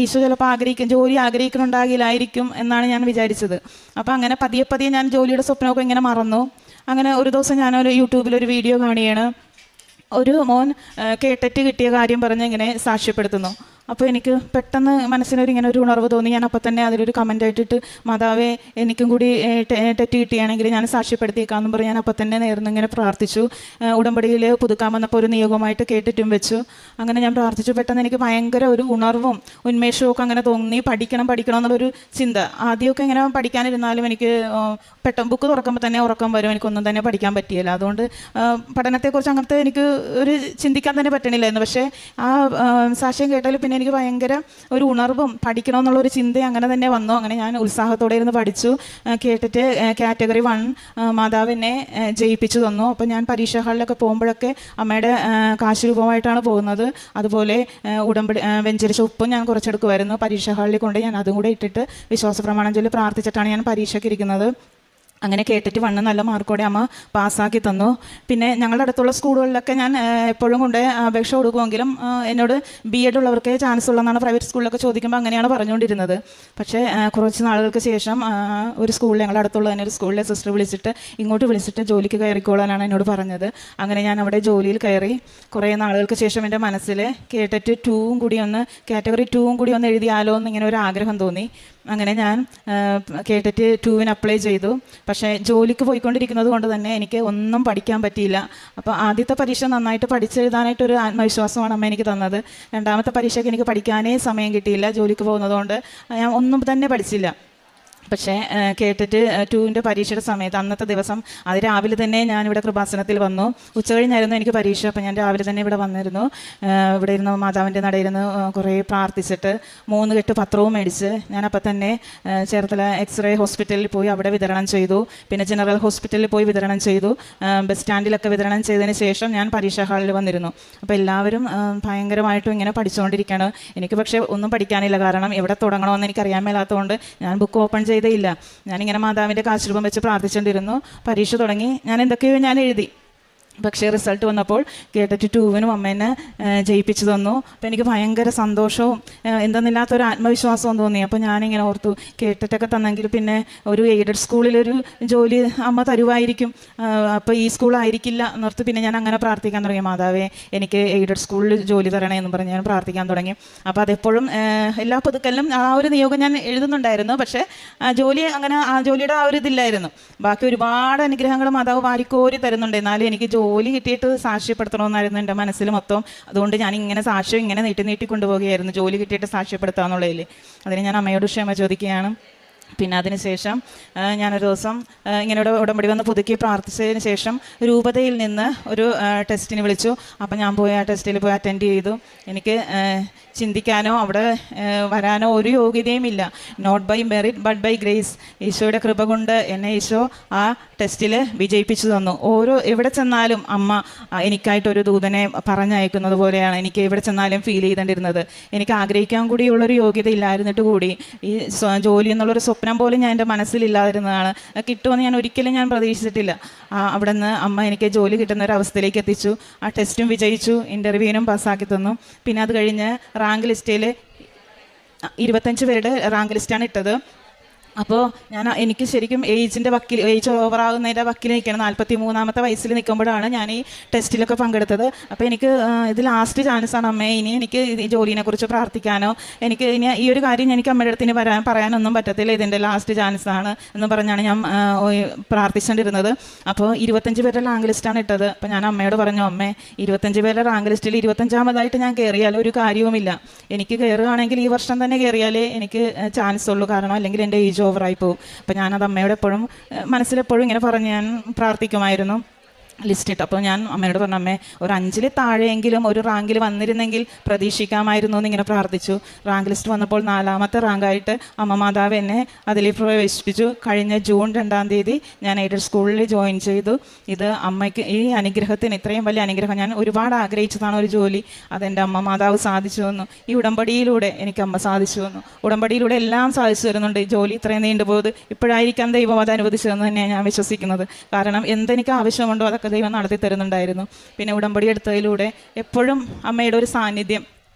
ഈശോ ചിലപ്പോൾ ജോലി ആഗ്രഹിക്കുന്നുണ്ടാകില്ലായിരിക്കും എന്നാണ് ഞാൻ വിചാരിച്ചത്. അപ്പോൾ അങ്ങനെ പതിയെ ഞാൻ ജോലിയുടെ സ്വപ്നമൊക്കെ ഇങ്ങനെ മറന്നു. അങ്ങനെ ഒരു ദിവസം ഞാനൊരു യൂട്യൂബിലൊരു വീഡിയോ കാണുകയാണ്. ഒരു മോൻ കേട്ടറ്റ് കിട്ടിയ കാര്യം പറഞ്ഞ് ഇങ്ങനെ സാക്ഷ്യപ്പെടുത്തുന്നു. അപ്പോൾ എനിക്ക് പെട്ടെന്ന് മനസ്സിനൊരു ഇങ്ങനെ ഒരു ഉണർവ് തോന്നി. ഞാൻ അപ്പോൾ തന്നെ അതിലൊരു കമൻ്റ് ആയിട്ടിട്ട്, മാതാവേ എനിക്കും കൂടി തെറ്റ് കിട്ടിയാണെങ്കിൽ ഞാൻ സാക്ഷ്യപ്പെടുത്തിയേക്കാമെന്നും പറഞ്ഞ് ഞാൻ അപ്പോൾ തന്നെ നേർന്ന് ഇങ്ങനെ പ്രാർത്ഥിച്ചു. ഉടമ്പടിയിൽ പുതുക്കാൻ വന്നപ്പോൾ ഒരു നിയോഗമായിട്ട് കേട്ടിട്ടും വെച്ചു. അങ്ങനെ ഞാൻ പ്രാർത്ഥിച്ചു. പെട്ടെന്ന് എനിക്ക് ഭയങ്കര ഒരു ഉണർവും ഉന്മേഷവും ഒക്കെ അങ്ങനെ തോന്നി. പഠിക്കണം എന്നുള്ളൊരു ചിന്ത. ആദ്യമൊക്കെ ഇങ്ങനെ പഠിക്കാനിരുന്നാലും എനിക്ക് പെട്ടെന്ന് ബുക്ക് തുറക്കുമ്പോൾ തന്നെ ഉറക്കം വരും. എനിക്കൊന്നും തന്നെ പഠിക്കാൻ പറ്റിയില്ല. അതുകൊണ്ട് പഠനത്തെക്കുറിച്ച് അങ്ങനത്തെ എനിക്ക് ഒരു ചിന്തിക്കാൻ തന്നെ പറ്റണില്ലായിരുന്നു. പക്ഷേ ആ സാക്ഷ്യം കേട്ടാൽ പിന്നെ എനിക്ക് ഭയങ്കര ഒരു ഉണർവും പഠിക്കണമെന്നുള്ളൊരു ചിന്ത അങ്ങനെ തന്നെ വന്നു. അങ്ങനെ ഞാൻ ഉത്സാഹത്തോടെ ഇരുന്ന് പഠിച്ചു. കേട്ടിട്ട് കാറ്റഗറി 1 മാതാവിനെ ജയിപ്പിച്ചു തന്നു. അപ്പോൾ ഞാൻ പരീക്ഷാ ഹാളിലൊക്കെ പോകുമ്പോഴൊക്കെ അമ്മയുടെ കാശ് രൂപമായിട്ടാണ് പോകുന്നത്. അതുപോലെ ഉടമ്പടി വെഞ്ചരിച്ച ഉപ്പും ഞാൻ കുറച്ചെടുക്കുമായിരുന്നു. പരീക്ഷാ ഹാളിൽ കൊണ്ട് ഞാൻ അതും കൂടെ ഇട്ടിട്ട് വിശ്വാസ പ്രമാണം ചൊല്ലി പ്രാർത്ഥിച്ചിട്ടാണ് ഞാൻ പരീക്ഷയ്ക്ക് ഇരിക്കുന്നത്. അങ്ങനെ കേട്ടിട്ട് 1 നല്ല മാർക്കോടെ അമ്മ പാസ്സാക്കി തന്നു. പിന്നെ ഞങ്ങളുടെ അടുത്തുള്ള സ്കൂളുകളിലൊക്കെ ഞാൻ എപ്പോഴും കൊണ്ട് അപേക്ഷ കൊടുക്കുമെങ്കിലും എന്നോട് BEd ഉള്ളവർക്കേ ചാൻസ് ഉള്ളതെന്നാണ് പ്രൈവറ്റ് സ്കൂളിലൊക്കെ ചോദിക്കുമ്പോൾ അങ്ങനെയാണ് പറഞ്ഞുകൊണ്ടിരുന്നത്. പക്ഷേ കുറച്ച് നാളുകൾക്ക് ശേഷം ഒരു സ്കൂളിൽ, ഞങ്ങളുടെ അടുത്തുള്ള തന്നെ ഒരു സ്കൂളിലെ സിസ്റ്റർ ഇങ്ങോട്ട് വിളിച്ചിട്ട് ജോലിക്ക് കയറിക്കോളാനാണ് എന്നോട് പറഞ്ഞത്. അങ്ങനെ ഞാൻ അവിടെ ജോലിയിൽ കയറി. കുറേ നാളുകൾക്ക് ശേഷം എൻ്റെ മനസ്സിൽ കേട്ടിട്ട് കാറ്റഗറി 2 കൂടി ഒന്ന് എഴുതിയാലോ എന്നിങ്ങനെ ഒരു ആഗ്രഹം തോന്നി. അങ്ങനെ ഞാൻ കേട്ടിട്ട് 2 അപ്ലൈ ചെയ്തു. പക്ഷേ ജോലിക്ക് പോയിക്കൊണ്ടിരിക്കുന്നത് കൊണ്ട് തന്നെ എനിക്ക് ഒന്നും പഠിക്കാൻ പറ്റിയില്ല. അപ്പോൾ ആദ്യത്തെ പരീക്ഷ നന്നായിട്ട് പഠിച്ചെഴുതാനായിട്ടൊരു ആത്മവിശ്വാസമാണ് അമ്മ എനിക്ക് തന്നത്. രണ്ടാമത്തെ പരീക്ഷയ്ക്ക് എനിക്ക് പഠിക്കാനേ സമയം കിട്ടിയില്ല. ജോലിക്ക് പോകുന്നതുകൊണ്ട് ഞാൻ ഒന്നും തന്നെ പഠിച്ചില്ല. പക്ഷേ കേട്ടിട്ട് 2 പരീക്ഷയുടെ സമയത്ത് അന്നത്തെ ദിവസം രാവിലെ തന്നെ ഞാനിവിടെ കൃപാസനത്തിൽ വന്നു. ഉച്ചകഴിഞ്ഞായിരുന്നു എനിക്ക് പരീക്ഷ. അപ്പോൾ ഞാൻ രാവിലെ തന്നെ ഇവിടെ വന്നിരുന്നു. ഇവിടെ ഇരുന്ന് മാതാവിൻ്റെ നടയിരുന്ന് കുറേ പ്രാർത്ഥിച്ചിട്ട് 3 കെട്ട് പത്രവും മേടിച്ച് ഞാനപ്പോൾ തന്നെ ചേർത്തല എക്സ്റേ ഹോസ്പിറ്റലിൽ പോയി അവിടെ വിതരണം ചെയ്തു. പിന്നെ ജനറൽ ഹോസ്പിറ്റലിൽ പോയി വിതരണം ചെയ്തു. ബസ് സ്റ്റാൻഡിലൊക്കെ വിതരണം ചെയ്തതിന് ശേഷം ഞാൻ പരീക്ഷാ ഹാളിൽ വന്നിരുന്നു. അപ്പോൾ എല്ലാവരും ഭയങ്കരമായിട്ടും ഇങ്ങനെ പഠിച്ചുകൊണ്ടിരിക്കുകയാണ്. എനിക്ക് പക്ഷേ ഒന്നും പഠിക്കാനില്ല. കാരണം എവിടെ തുടങ്ങണമെന്ന് എനിക്കറിയാൻ മേലാത്തതുകൊണ്ട് ഞാൻ ബുക്ക് ഓപ്പൺ ചെയ്തേയില്ല. ഞാനിങ്ങനെ മാതാവിൻ്റെ കാശുരൂപം വെച്ച് പ്രാർത്ഥിച്ചുകൊണ്ടിരുന്നു. പരീക്ഷ തുടങ്ങി. ഞാൻ എന്തൊക്കെയോ ഞാൻ എഴുതി. പക്ഷേ റിസൾട്ട് വന്നപ്പോൾ കേട്ടിട്ട് 2 അമ്മേനെ ജയിപ്പിച്ചു തന്നു. അപ്പോൾ എനിക്ക് ഭയങ്കര സന്തോഷവും എന്തെന്നില്ലാത്തൊരു ആത്മവിശ്വാസവും തോന്നി. അപ്പോൾ ഞാനിങ്ങനെ ഓർത്തു, കേട്ടിട്ടൊക്കെ തന്നെങ്കിൽ പിന്നെ ഒരു എയ്ഡഡ് സ്കൂളിലൊരു ജോലി അമ്മ തരുമായിരിക്കും, അപ്പോൾ ഈ സ്കൂളായിരിക്കില്ല എന്നോർത്ത് പിന്നെ ഞാൻ അങ്ങനെ പ്രാർത്ഥിക്കാൻ തുടങ്ങി. മാതാവേ എനിക്ക് എയ്ഡഡ് സ്കൂളിൽ ജോലി തരണേ എന്ന് പറഞ്ഞ് ഞാൻ പ്രാർത്ഥിക്കാൻ തുടങ്ങി. അപ്പോൾ അതെപ്പോഴും എല്ലാ പുതുക്കലിലും ആ ഒരു നിയോഗം ഞാൻ എഴുതുന്നുണ്ടായിരുന്നു. പക്ഷേ ജോലി അങ്ങനെ ആ ജോലിയുടെ ആ ഒരു ഇതില്ലായിരുന്നു. ബാക്കി ഒരുപാട് അനുഗ്രഹങ്ങൾ മാതാവ് വാരിക്കോരി തരുന്നുണ്ട്. എന്നാലും എനിക്ക് ജോലി കിട്ടിയിട്ട് സാക്ഷ്യപ്പെടുത്തണമെന്നായിരുന്നു എൻ്റെ മനസ്സിൽ മൊത്തം. അതുകൊണ്ട് ഞാൻ ഇങ്ങനെ സാക്ഷ്യം ഇങ്ങനെ നീട്ടി കൊണ്ടുപോവുകയായിരുന്നു, ജോലി കിട്ടിയിട്ട് സാക്ഷ്യപ്പെടുത്താമെന്നുള്ളതിൽ. അതിന് ഞാൻ അമ്മയോട് ക്ഷമ ചോദിക്കുകയാണ്. പിന്നെ അതിനുശേഷം ഞാനൊരു ദിവസം ഇങ്ങനെ ഉടമ്പടി വന്ന് പുതുക്കി പ്രാർത്ഥിച്ചതിന് ശേഷം രൂപതയിൽ നിന്ന് ഒരു ടെസ്റ്റിന് വിളിച്ചു. അപ്പം ഞാൻ പോയി ആ ടെസ്റ്റിൽ പോയി അറ്റൻഡ് ചെയ്തു. എനിക്ക് ചിന്തിക്കാനോ അവിടെ വരാനോ ഒരു യോഗ്യതയും ഇല്ല. Not by merit but by grace. ഈശോയുടെ കൃപ കൊണ്ട് എന്നെ ഈശോ ആ ടെസ്റ്റിൽ വിജയിപ്പിച്ചു തന്നു. എവിടെ ചെന്നാലും അമ്മ എനിക്കായിട്ടൊരു ദൂതനെ പറഞ്ഞയക്കുന്നത് പോലെയാണ് എനിക്ക് എവിടെ ചെന്നാലും ഫീൽ ചെയ്തുകൊണ്ടിരുന്നത്. എനിക്ക് ആഗ്രഹിക്കാൻ കൂടിയുള്ളൊരു യോഗ്യത ഇല്ലായിരുന്നിട്ട് കൂടി ഈ ജോലി എന്നുള്ളൊരു സ്വപ്നം പോലും ഞാൻ എൻ്റെ മനസ്സിലില്ലാതിരുന്നതാണ്. കിട്ടുമെന്ന് ഞാൻ ഒരിക്കലും ഞാൻ പ്രതീക്ഷിച്ചിട്ടില്ല. അവിടെ നിന്ന് അമ്മ എനിക്ക് ജോലി കിട്ടുന്ന ഒരു അവസ്ഥയിലേക്ക് എത്തിച്ചു. ആ ടെസ്റ്റും വിജയിച്ചു, ഇൻ്റർവ്യൂവിനും പാസ്സാക്കി തന്നു. പിന്നെ അത് കഴിഞ്ഞ് റാങ്ക് ലിസ്റ്റിൽ 25 പേരുടെ റാങ്ക് ലിസ്റ്റാണ് ഇട്ടത്. അപ്പോൾ എനിക്ക് ശരിക്കും ഏജ് ഓവറാകുന്നതിൻ്റെ വക്കിൽ നിൽക്കണം. 43-ാമത്തെ വയസ്സിൽ നിൽക്കുമ്പോഴാണ് ഞാൻ ഈ ടെസ്റ്റിലൊക്കെ പങ്കെടുത്തത്. അപ്പോൾ എനിക്ക് ഇത് ലാസ്റ്റ് ചാൻസാണ് അമ്മേ. ഇനി എനിക്ക് ഈ ജോലിനെക്കുറിച്ച് പ്രാർത്ഥിക്കാനോ ഇനി ഈ ഒരു കാര്യം എനിക്ക് അമ്മയുടെ അടുത്തിന് പറയാനൊന്നും പറ്റത്തില്ല. ഇതിൻ്റെ ലാസ്റ്റ് ചാൻസാണ് എന്ന് പറഞ്ഞാണ് ഞാൻ പ്രാർത്ഥിച്ചുകൊണ്ടിരുന്നത്. അപ്പോൾ 25 പേരുടെ റാങ്ക് ലിസ്റ്റാണ് ഇട്ടത്. അപ്പോൾ ഞാൻ അമ്മയോട് പറഞ്ഞു, അമ്മേ 25 പേരുടെ റാങ്ക് ലിസ്റ്റിൽ 25-ാമതായിട്ട് ഞാൻ കയറിയാൽ ഒരു കാര്യവുമില്ല. എനിക്ക് കയറുകയാണെങ്കിൽ ഈ വർഷം തന്നെ കയറിയാലേ എനിക്ക് ചാൻസ് ഉള്ളൂ. കാരണം അല്ലെങ്കിൽ എൻ്റെ ഏജ് ഓവറായി പോകും. അപ്പോൾ ഞാനത് അമ്മയോട് എപ്പോഴും മനസ്സിലെപ്പോഴും ഇങ്ങനെ പറഞ്ഞ് ഞാൻ പ്രാർത്ഥിക്കുമായിരുന്നു. ലിസ്റ്റ് ഇട്ട്. അപ്പോൾ ഞാൻ അമ്മയോട് പറഞ്ഞു, അമ്മേ ഒരു 5-ൽ താഴെയെങ്കിലും ഒരു റാങ്കിൽ വന്നിരുന്നെങ്കിൽ പ്രതീക്ഷിക്കാമായിരുന്നു എന്നിങ്ങനെ പ്രാർത്ഥിച്ചു. റാങ്ക് ലിസ്റ്റ് വന്നപ്പോൾ 4-ാമത്തെ റാങ്കായിട്ട് അമ്മ മാതാവ് എന്നെ അതിൽ പ്രവേശിപ്പിച്ചു. കഴിഞ്ഞ ജൂൺ 2-ാം തീയതി ഞാൻ എയ്ഡഡ് സ്കൂളിൽ ജോയിൻ ചെയ്തു. ഇത് അമ്മയ്ക്ക് ഈ അനുഗ്രഹത്തിന്, ഇത്രയും വലിയ അനുഗ്രഹം ഞാൻ ഒരുപാട് ആഗ്രഹിച്ചതാണ് ഒരു ജോലി. അതെൻ്റെ അമ്മ മാതാവ് സാധിച്ചു വന്നു. ഈ ഉടമ്പടിയിലൂടെ എനിക്ക് അമ്മ സാധിച്ചു വന്നു. ഉടമ്പടിയിലൂടെ എല്ലാം സാധിച്ചു വരുന്നുണ്ട്. ജോലി ഇത്രയും നീണ്ടുപോയത് ഇപ്പോഴായിരിക്കാം ദൈവം അത് അനുവദിച്ചതെന്ന് തന്നെയാണ് ഞാൻ വിശ്വസിക്കുന്നത്. കാരണം എന്തെനിക്ക് ആവശ്യമുണ്ടോ അതൊക്കെ ദൈവം നടത്തി തരുന്നുണ്ടായിരുന്നു. പിന്നെ ഉടമ്പടി എടുത്തതിലൂടെ എപ്പോഴും അമ്മയുടെ ഒരു സാന്നിധ്യം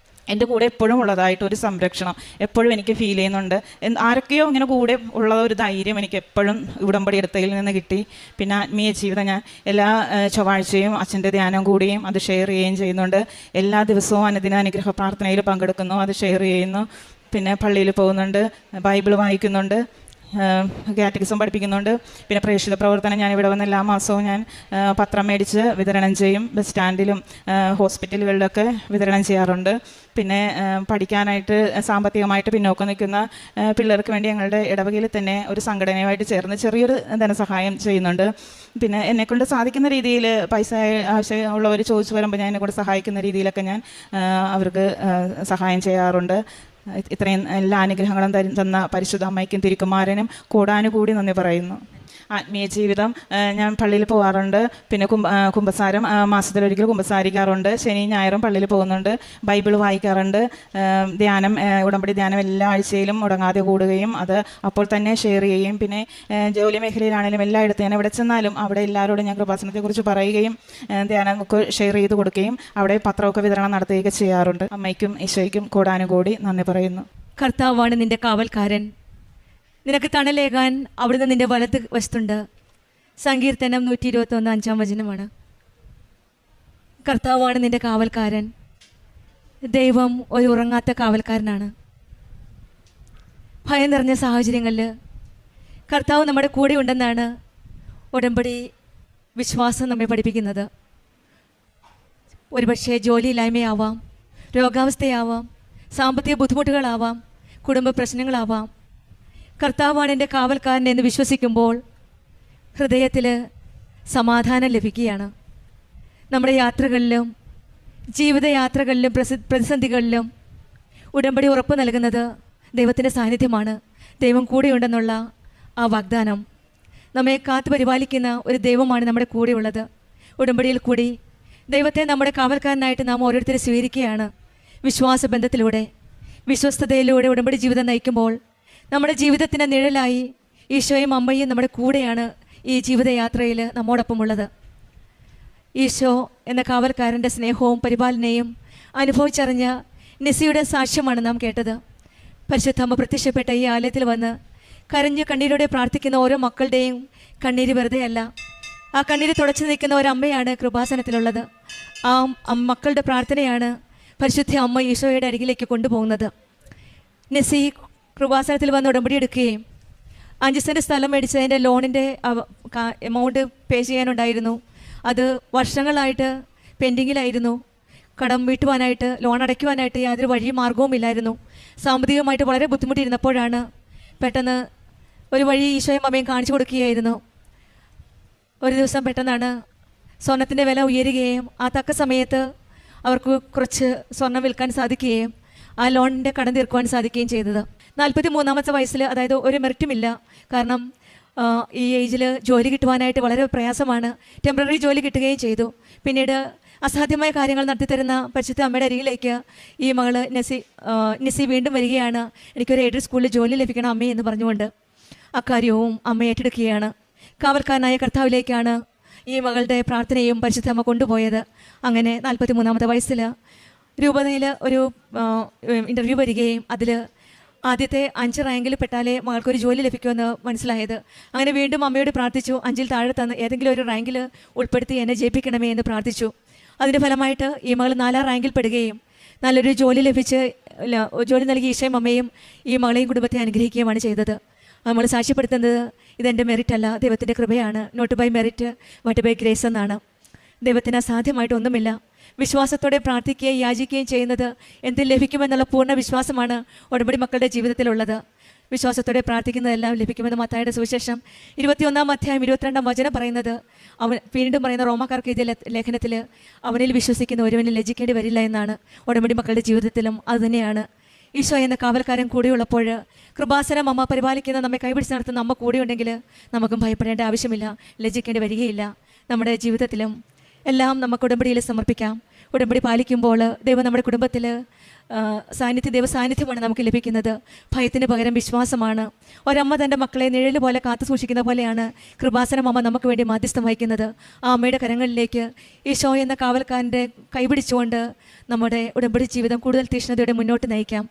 എൻ്റെ കൂടെ എപ്പോഴും ഉള്ളതായിട്ടൊരു സംരക്ഷണം എപ്പോഴും എനിക്ക് ഫീൽ ചെയ്യുന്നുണ്ട്. ആരൊക്കെയോ ഇങ്ങനെ കൂടെ ഉള്ള ഒരു ധൈര്യം എനിക്ക് എപ്പോഴും ഉടമ്പടി എടുത്തതിൽ നിന്ന് കിട്ടി. പിന്നെ ആത്മീയ ജീവിതം ഞാൻ എല്ലാ ചൊവ്വാഴ്ചയും അച്ഛൻ്റെ ധ്യാനം കൂടിയും അത് ഷെയർ ചെയ്യുകയും ചെയ്യുന്നുണ്ട്. എല്ലാ ദിവസവും അനുദിന അനുഗ്രഹ പ്രാർത്ഥനയിൽ പങ്കെടുക്കുന്നു, അത് ഷെയർ ചെയ്യുന്നു. പിന്നെ പള്ളിയിൽ പോകുന്നുണ്ട്, ബൈബിൾ വായിക്കുന്നുണ്ട്, കാറ്റഗിസം പഠിപ്പിക്കുന്നുണ്ട്. പിന്നെ പ്രേക്ഷിത പ്രവർത്തനം ഞാൻ ഇവിടെ വന്ന് എല്ലാ മാസവും ഞാൻ പത്രം മേടിച്ച് വിതരണം ചെയ്യും. ബസ് സ്റ്റാൻഡിലും ഹോസ്പിറ്റലുകളിലൊക്കെ വിതരണം ചെയ്യാറുണ്ട്. പിന്നെ പഠിക്കാനായിട്ട് സാമ്പത്തികമായിട്ട് പിന്നോക്കം നിൽക്കുന്ന പിള്ളേർക്ക് വേണ്ടി ഞങ്ങളുടെ ഇടവകയിൽ തന്നെ ഒരു സംഘടനയുമായിട്ട് ചേർന്ന് ചെറിയൊരു ധനസഹായം ചെയ്യുന്നുണ്ട്. പിന്നെ എന്നെക്കൊണ്ട് സാധിക്കുന്ന രീതിയിൽ പൈസ ആവശ്യമുള്ളവർ ചോദിച്ചു വരുമ്പോൾ ഞാൻ എന്നെക്കൊണ്ട് സഹായിക്കുന്ന രീതിയിലൊക്കെ ഞാൻ അവർക്ക് സഹായം ചെയ്യാറുണ്ട്. ഇത്രയും എല്ലാ അനുഗ്രഹങ്ങളും തന്ന പരിശുദ്ധ അമ്മയ്ക്കും തിരുക്കുമാരനും കൂടാനുകൂടി നന്ദി പറയുന്നു. ആത്മീയ ജീവിതം ഞാൻ പള്ളിയിൽ പോകാറുണ്ട്. പിന്നെ കുമ്പസാരം മാസത്തിലൊരിക്കൽ കുമ്പസാരിക്കാറുണ്ട്. ശനിയും ഞായറും പള്ളിയിൽ പോകുന്നുണ്ട്. ബൈബിൾ വായിക്കാറുണ്ട്. ധ്യാനം, ഉടമ്പടി ധ്യാനം എല്ലാ ആഴ്ചയിലും മുടങ്ങാതെ കൂടുകയും അത് അപ്പോൾ തന്നെ ഷെയർ ചെയ്യുകയും പിന്നെ ജോലി മേഖലയിലാണെങ്കിലും എല്ലായിടത്തും ഞാൻ എവിടെ ചെന്നാലും അവിടെ എല്ലാവരോടും ഞാൻ കൃപാസനത്തെക്കുറിച്ച് പറയുകയും ധ്യാനമൊക്കെ ഷെയർ ചെയ്ത് കൊടുക്കുകയും അവിടെ പത്രമൊക്കെ വിതരണം നടത്തുകയൊക്കെ ചെയ്യാറുണ്ട്. അമ്മയ്ക്കും ഈശോയ്ക്കും കൂടാനുകൂടി നന്ദി പറയുന്നു. കർത്താവാണ് നിന്റെ കാവൽക്കാരൻ, നിനക്ക് തണലേകാൻ അവിടുന്ന് നിന്റെ വലത്ത് വശത്തുണ്ട്. സങ്കീർത്തനം 121 5-ാം വചനമാണ്. കർത്താവാണ് നിന്റെ കാവൽക്കാരൻ. ദൈവം ഒരു ഉറങ്ങാത്ത കാവൽക്കാരനാണ്. ഭയം നിറഞ്ഞ സാഹചര്യങ്ങളിൽ കർത്താവ് നമ്മുടെ കൂടെ ഉണ്ടെന്നാണ് ഉടമ്പടി വിശ്വാസം നമ്മെ പഠിപ്പിക്കുന്നത്. ഒരുപക്ഷെ ജോലിയില്ലായ്മയാവാം, രോഗാവസ്ഥയാവാം, സാമ്പത്തിക ബുദ്ധിമുട്ടുകളാവാം, കുടുംബ പ്രശ്നങ്ങളാവാം. കർത്താവാണ് എൻ്റെ കാവൽക്കാരൻ എന്ന് വിശ്വസിക്കുമ്പോൾ ഹൃദയത്തിൽ സമാധാനം ലഭിക്കുകയാണ്. നമ്മുടെ യാത്രകളിലും ജീവിതയാത്രകളിലും പ്രതിസന്ധികളിലും ഉടമ്പടി ഉറപ്പ് നൽകുന്നത് ദൈവത്തിൻ്റെ സാന്നിധ്യമാണ്. ദൈവം കൂടെയുണ്ടെന്നുള്ള ആ വാഗ്ദാനം, നമ്മെ കാത്തു പരിപാലിക്കുന്ന ഒരു ദൈവമാണ് നമ്മുടെ കൂടെയുള്ളത്. ഉടമ്പടിയിൽ കൂടി ദൈവത്തെ നമ്മുടെ കാവൽക്കാരനായിട്ട് നാം ഓരോരുത്തരും സ്വീകരിക്കുകയാണ്. വിശ്വാസബന്ധത്തിലൂടെ, വിശ്വസ്തതയിലൂടെ ഉടമ്പടി ജീവിതം നയിക്കുമ്പോൾ നമ്മുടെ ജീവിതത്തിൻ്റെ നിഴലായി ഈശോയും അമ്മയും നമ്മുടെ കൂടെയാണ് ഈ ജീവിതയാത്രയിൽ നമ്മോടൊപ്പമുള്ളത്. ഈശോ എന്ന കാവൽക്കാരൻ്റെ സ്നേഹവും പരിപാലനയും അനുഭവിച്ചറിഞ്ഞ നെസിയുടെ സാക്ഷ്യമാണ് നാം കേട്ടത്. പരിശുദ്ധ അമ്മ പ്രത്യക്ഷപ്പെട്ട ഈ ആലയത്തിൽ വന്ന് കരഞ്ഞ് കണ്ണീരോടെ പ്രാർത്ഥിക്കുന്ന ഓരോ മക്കളുടെയും കണ്ണീര് വെറുതെയല്ല. ആ കണ്ണീര് തുടച്ചു നിൽക്കുന്ന ഒരമ്മയാണ് കൃപാസനത്തിലുള്ളത്. ആ മക്കളുടെ പ്രാർത്ഥനയാണ് പരിശുദ്ധ അമ്മ ഈശോയുടെ അരികിലേക്ക് കൊണ്ടുപോകുന്നത്. നെസി കൃപാസനത്തിൽ വന്ന് ഉടമ്പടി എടുക്കുകയും 5 സെൻറ്റ് സ്ഥലം മേടിച്ചതിൻ്റെ ലോണിൻ്റെ എമൗണ്ട് പേ ചെയ്യാനുണ്ടായിരുന്നു. അത് വർഷങ്ങളായിട്ട് പെൻഡിങ്ങിലായിരുന്നു. കടം വീട്ടുവാനായിട്ട്, ലോൺ അടയ്ക്കുവാനായിട്ട് യാതൊരു വഴി മാർഗവുമില്ലായിരുന്നു. സാമ്പത്തികമായിട്ട് വളരെ ബുദ്ധിമുട്ടിയിരുന്നപ്പോഴാണ് പെട്ടെന്ന് ഒരു വഴി ഈശോയും അമ്മയും കാണിച്ചു കൊടുക്കുകയായിരുന്നു. ഒരു ദിവസം പെട്ടെന്നാണ് സ്വർണത്തിൻ്റെ വില ഉയരുകയും ആ തക്ക സമയത്ത് അവർക്ക് കുറച്ച് സ്വർണം വിൽക്കാൻ സാധിക്കുകയും ആ ലോണിൻ്റെ കടം തീർക്കുവാൻ സാധിക്കുകയും ചെയ്തത്. 43-ാമത്തെ വയസ്സിൽ, അതായത് ഒരു മെറിറ്റുമില്ല. കാരണം ഈ ഏജിൽ ജോലി കിട്ടുവാനായിട്ട് വളരെ പ്രയാസമാണ്. ടെമ്പററി ജോലി കിട്ടുകയും ചെയ്തു. പിന്നീട് അസാധ്യമായ കാര്യങ്ങൾ നടത്തിത്തരുന്ന പരിശുദ്ധ അമ്മയുടെ അരികിലേക്ക് ഈ മകൾ നെസി വീണ്ടും വരികയാണ്. എനിക്കൊരു എയ്ഡഡ് സ്കൂളിൽ ജോലി ലഭിക്കണം അമ്മേ എന്ന് പറഞ്ഞുകൊണ്ട് അക്കാര്യവും അമ്മ ഏറ്റെടുക്കുകയാണ്. കാവൽക്കാരനായ കർത്താവിലേക്കാണ് ഈ മകളുടെ പ്രാർത്ഥനയും പരിശുദ്ധ അമ്മ കൊണ്ടുപോയത്. അങ്ങനെ 43-ാമത്തെ വയസ്സിൽ രൂപതയിൽ ഒരു ഇൻ്റർവ്യൂ വരികയും അതിൽ ആദ്യത്തെ 5 റാങ്കിൽ പെട്ടാലേ മകൾക്കൊരു ജോലി ലഭിക്കുമെന്ന് മനസ്സിലായത്. അങ്ങനെ വീണ്ടും അമ്മയോട് പ്രാർത്ഥിച്ചു, 5-ൽ താഴെ തന്ന് ഏതെങ്കിലും ഒരു റാങ്കിൽ ഉൾപ്പെടുത്തി എന്നെ ജയിപ്പിക്കണമേ എന്ന് പ്രാർത്ഥിച്ചു. അതിൻ്റെ ഫലമായിട്ട് ഈ മകൾ 4-ാം റാങ്കിൽ പെടുകയും നല്ലൊരു ജോലി ലഭിച്ച് ജോലി നൽകി ഈശോയും അമ്മയും ഈ മകളെയും കുടുംബത്തെ അനുഗ്രഹിക്കുകയുമാണ് ചെയ്തത്. നമ്മൾ സാക്ഷ്യപ്പെടുത്തുന്നത് ഇതെൻ്റെ മെറിറ്റ് അല്ല, ദൈവത്തിൻ്റെ കൃപയാണ്. Not by merit but by grace എന്നാണ്. ദൈവത്തിന് അസാധ്യമായിട്ടൊന്നുമില്ല. വിശ്വാസത്തോടെ പ്രാർത്ഥിക്കുകയും യാചിക്കുകയും ചെയ്യുന്നത് എന്തിൽ ലഭിക്കുമെന്നുള്ള പൂർണ്ണ വിശ്വാസമാണ് ഉടമ്പടി മക്കളുടെ ജീവിതത്തിലുള്ളത്. വിശ്വാസത്തോടെ പ്രാർത്ഥിക്കുന്നതെല്ലാം ലഭിക്കുമെന്ന് മത്തായിയുടെ സുവിശേഷം 21-ാം അധ്യായം 22-ാം വചനം പറയുന്നത്. അവൻ വീണ്ടും പറയുന്ന റോമാക്കാർക്ക് എഴുതിയ ലേഖനത്തിൽ അവനിൽ വിശ്വസിക്കുന്ന ഒരുവനിൽ ലജ്ജിക്കേണ്ടി വരില്ല എന്നാണ്. ഉടമ്പടി മക്കളുടെ ജീവിതത്തിലും അതുതന്നെയാണ്. ഈശോ എന്ന കാവൽക്കാരൻ കൂടെയുള്ളപ്പോൾ, കൃപാസനം അമ്മ പരിപാലിക്കുന്ന നമ്മെ കൈപിടിച്ച് നടത്തുന്ന അമ്മ കൂടെയുണ്ടെങ്കിൽ നമുക്കും ഭയപ്പെടേണ്ട ആവശ്യമില്ല, ലജ്ജിക്കേണ്ടി വരികയില്ല. നമ്മുടെ ജീവിതത്തിലും എല്ലാം നമുക്ക് ഉടമ്പടിയിൽ സമർപ്പിക്കാം. ഉടമ്പടി പാലിക്കുമ്പോൾ ദൈവം നമ്മുടെ കുടുംബത്തിൽ ദൈവ സാന്നിധ്യമാണ് നമുക്ക് ലഭിക്കുന്നത്. ഭയത്തിന് പകരം വിശ്വാസമാണ്. ഒരമ്മ തൻ്റെ മക്കളെ നിഴല് പോലെ കാത്തു സൂക്ഷിക്കുന്ന പോലെയാണ് കൃപാസനം അമ്മ നമുക്ക് വേണ്ടി മാധ്യസ്ഥം വഹിക്കുന്നത്. ആ അമ്മയുടെ കരങ്ങളിലേക്ക് ഈശോ എന്ന കാവൽക്കാരൻ്റെ കൈപിടിച്ചുകൊണ്ട് നമ്മുടെ ഉടമ്പടി ജീവിതം കൂടുതൽ തീക്ഷ്ണതയോടെ മുന്നോട്ട് നയിക്കാം.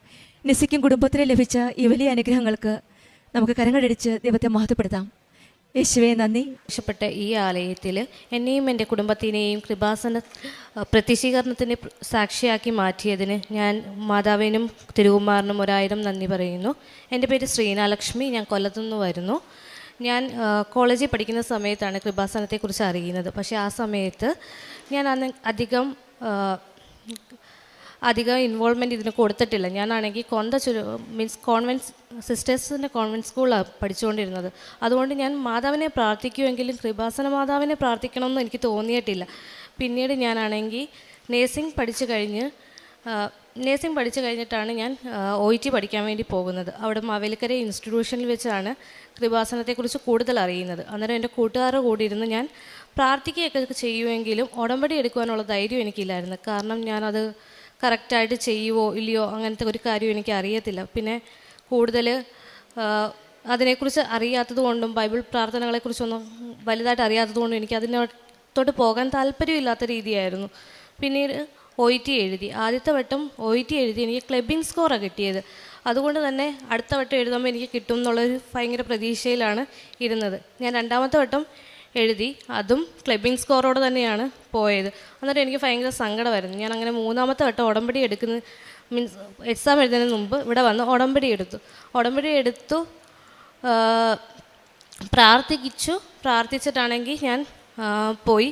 നിസിക്കും കുടുംബത്തിന് ലഭിച്ച ഈ വലിയ അനുഗ്രഹങ്ങൾക്ക് നമുക്ക് കരങ്ങളടിച്ച് ദൈവത്തെ മഹത്വപ്പെടുത്താം. യേശുവേ നന്ദി. രക്ഷപ്പെട്ട ഈ ആലയത്തിൽ എന്നെയും എൻ്റെ കുടുംബത്തിനെയും കൃപാസന പ്രത്യക്ഷീകരണത്തിന് സാക്ഷിയാക്കി മാറ്റിയതിന് ഞാൻ മാതാവിനും തിരുകുമാറിനും 1000 നന്ദി പറയുന്നു. എൻ്റെ പേര് ശ്രീനാലക്ഷ്മി. ഞാൻ കൊല്ലത്തുനിന്ന് വരുന്നു. ഞാൻ കോളേജിൽ പഠിക്കുന്ന സമയത്താണ് കൃപാസനത്തെക്കുറിച്ച് അറിയുന്നത്. പക്ഷേ ആ സമയത്ത് ഞാൻ അന്ന് അധികം ഇൻവോൾവ്മെൻറ്റ് ഇതിന് കൊടുത്തിട്ടില്ല. ഞാനാണെങ്കിൽ കോൺവെൻറ്റ് സിസ്റ്റേഴ്സിൻ്റെ കോൺവെൻറ്റ് സ്കൂളിലാണ് പഠിച്ചുകൊണ്ടിരുന്നത്. അതുകൊണ്ട് ഞാൻ മാതാവിനെ പ്രാർത്ഥിക്കുമെങ്കിലും കൃപാസന മാതാവിനെ പ്രാർത്ഥിക്കണമെന്ന് എനിക്ക് തോന്നിയിട്ടില്ല. പിന്നീട് ഞാനാണെങ്കിൽ നേഴ്സിംഗ് പഠിച്ചു കഴിഞ്ഞിട്ടാണ് ഞാൻ OIT പഠിക്കാൻ വേണ്ടി പോകുന്നത്. അവിടെ മാവേലിക്കര ഇൻസ്റ്റിറ്റ്യൂഷനിൽ വെച്ചാണ് കൃപാസനത്തെക്കുറിച്ച് കൂടുതൽ അറിയുന്നത്. അന്നേരം എൻ്റെ കൂട്ടുകാരുടെ കൂടി ഇരുന്ന് ഞാൻ പ്രാർത്ഥിക്കുകയൊക്കെ ചെയ്യുമെങ്കിലും ഉടമ്പടി എടുക്കുവാനുള്ള ധൈര്യം എനിക്കില്ലായിരുന്നു. കാരണം ഞാനത് കറക്റ്റായിട്ട് ചെയ്യുമോ ഇല്ലയോ അങ്ങനത്തെ ഒരു കാര്യം എനിക്ക് അറിയത്തില്ല. പിന്നെ കൂടുതൽ അതിനെക്കുറിച്ച് അറിയാത്തത് കൊണ്ടും ബൈബിൾ പ്രാർത്ഥനകളെക്കുറിച്ചൊന്നും വലുതായിട്ട് അറിയാത്തത് കൊണ്ടും എനിക്ക് അതിനോട്ട് പോകാൻ താല്പര്യമില്ലാത്ത രീതിയായിരുന്നു. പിന്നീട് OIT എഴുതി. ആദ്യത്തെ വട്ടം OIT എഴുതി എനിക്ക് ക്ലബിംഗ് സ്കോറാണ് കിട്ടിയത്. അതുകൊണ്ട് തന്നെ അടുത്ത വട്ടം എഴുതുമ്പോൾ എനിക്ക് കിട്ടും എന്നുള്ളൊരു ഭയങ്കര പ്രതീക്ഷയിലാണ് ഇരുന്നത്. ഞാൻ രണ്ടാമത്തെ വട്ടം എഴുതി. അതും ക്ലബിംഗ് സ്കോറോടെ തന്നെയാണ് പോയത്. അന്നേരം എനിക്ക് ഭയങ്കര സങ്കടമായിരുന്നു. ഞാൻ അങ്ങനെ മൂന്നാമത്തെ വട്ടം ഉടമ്പടി മീൻസ് എക്സാം എഴുതുന്നതിന് മുമ്പ് ഇവിടെ വന്ന് ഉടമ്പടി എടുത്തു പ്രാർത്ഥിച്ചിട്ടാണെങ്കിൽ ഞാൻ പോയി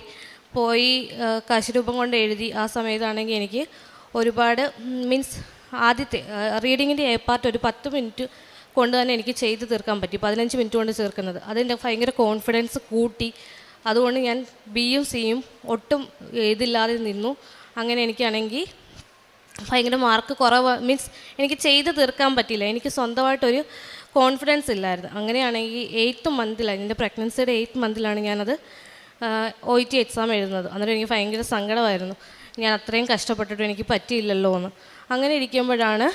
കാശുരൂപം കൊണ്ട് എഴുതി. ആ സമയത്താണെങ്കിൽ എനിക്ക് ഒരുപാട് മീൻസ് ആദ്യത്തെ റീഡിങ്ങിൻ്റെ പാർട്ട് ഒരു 10 മിനിറ്റ് കൊണ്ട് തന്നെ എനിക്ക് ചെയ്ത് തീർക്കാൻ പറ്റി. 15 മിനിറ്റ് കൊണ്ട് ചേർക്കുന്നത് അതെൻ്റെ ഭയങ്കര കോൺഫിഡൻസ് കൂട്ടി. അതുകൊണ്ട് ഞാൻ Bയും Cയും ഒട്ടും ഇതില്ലാതെ നിന്നു. അങ്ങനെ എനിക്കാണെങ്കിൽ ഭയങ്കര മാർക്ക് കുറവ് മീൻസ് എനിക്ക് ചെയ്ത് തീർക്കാൻ പറ്റില്ല. എനിക്ക് സ്വന്തമായിട്ടൊരു കോൺഫിഡൻസ് ഇല്ലായിരുന്നു. അങ്ങനെയാണെങ്കിൽ 8th മന്തിലാണ് എൻ്റെ പ്രഗ്നൻസിയുടെ 8th മന്തിലാണ് ഞാനത് OIT എക്സാം എഴുതുന്നത്. അന്നേരം എനിക്ക് ഭയങ്കര സങ്കടമായിരുന്നു. ഞാൻ അത്രയും കഷ്ടപ്പെട്ടിട്ടും എനിക്ക് പറ്റിയില്ലല്ലോ എന്ന്. അങ്ങനെ ഇരിക്കുമ്പോഴാണ്